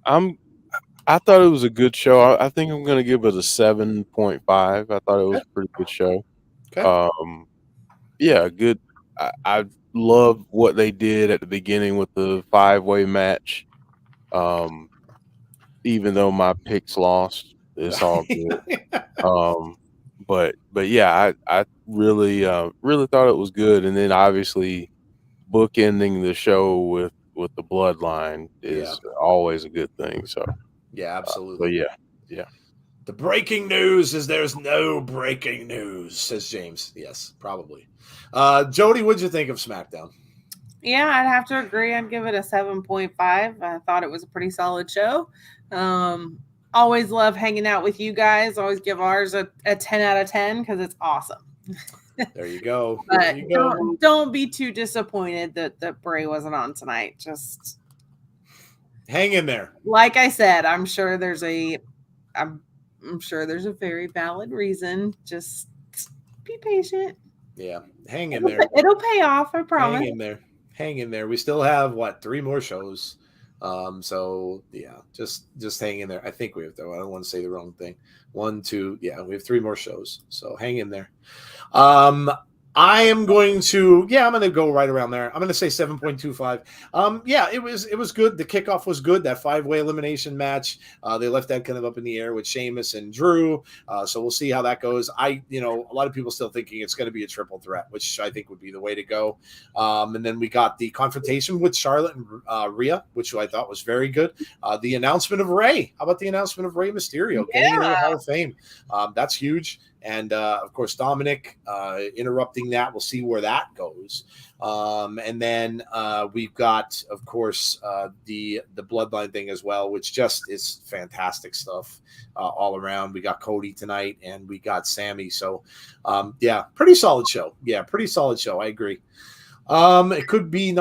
I thought it was a good show. I think I'm going to give it a 7.5. I thought it was a pretty good show. Okay. Yeah, good. I love what they did at the beginning with the 5-way match. Even though my picks lost, it's all good. But yeah, I really really thought it was good, and then obviously bookending the show with the Bloodline is always a good thing. So yeah, absolutely. But yeah. The breaking news is there's no breaking news, says James. Yes, probably. Jody, what'd you think of SmackDown? Yeah, I'd have to agree. I'd give it a 7.5. I thought it was a pretty solid show. Always love hanging out with you guys. Always give ours a 10 out of 10 because it's awesome. There you go. But don't be too disappointed that Bray wasn't on tonight. Just hang in there. Like I said, I'm sure there's a very valid reason. Just be patient. Yeah, hang in there. It'll pay off, I promise. Hang in there. We still have 3 more shows. So yeah, just hang in there. I think we have I don't want to say the wrong thing. 1, 2, we have 3 more shows. So hang in there. I'm going to go right around there. I'm going to say 7.25. It was good. The kickoff was good. That 5-way elimination match. They left that kind of up in the air with Sheamus and Drew. So we'll see how that goes. A lot of people still thinking it's going to be a triple threat, which I think would be the way to go. And then we got the confrontation with Charlotte and Rhea, which I thought was very good. The announcement of Rey. How about the announcement of Rey Mysterio getting into the Hall of Fame? That's huge. And, of course, Dominic interrupting that. We'll see where that goes. And then we've got, of course, the Bloodline thing as well, which just is fantastic stuff all around. We got Cody tonight, and we got Sammy. So, pretty solid show. Yeah, pretty solid show. I agree. It could be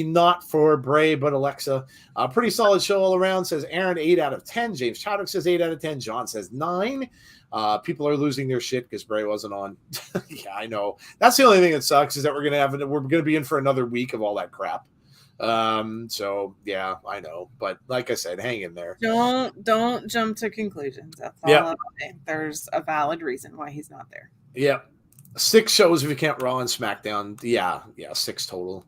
not for Bray, but Alexa. Pretty solid show all around, says Aaron. 8 out of 10. James Chadwick says 8 out of 10. John says 9. People are losing their shit because Bray wasn't on. Yeah, I know. That's the only thing that sucks is that we're gonna be in for another week of all that crap. So yeah, I know. But like I said, hang in there. Don't jump to conclusions. That's all I'll say. There's a valid reason why he's not there. Yeah. 6 shows if you count Raw and SmackDown. Yeah, 6 total.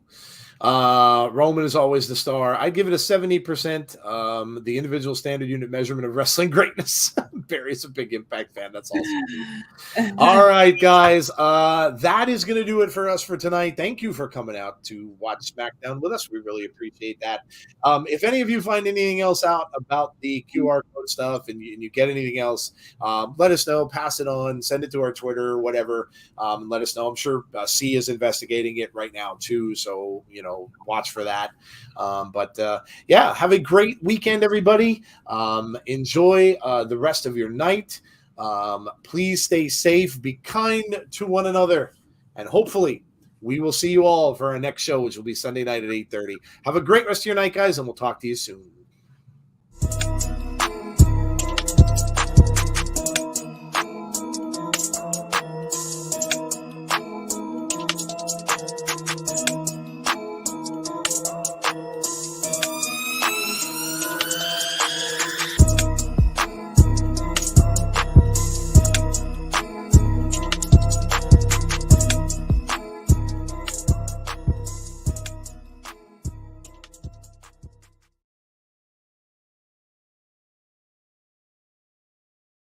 Roman is always the star. I'd give it a 70%. The individual standard unit measurement of wrestling greatness. Barry's a big Impact fan. That's awesome. All right, guys. That is going to do it for us for tonight. Thank you for coming out to watch SmackDown with us. We really appreciate that. If any of you find anything else out about the QR code stuff and you get anything else, let us know. Pass it on. Send it to our Twitter, whatever. Let us know. I'm sure C is investigating it right now too. So, watch for that. Have a great weekend, everybody. Enjoy the rest of your night. Please stay safe, be kind to one another, and hopefully we will see you all for our next show, which will be Sunday night at 8:30. Have a great rest of your night, guys, and we'll talk to you soon.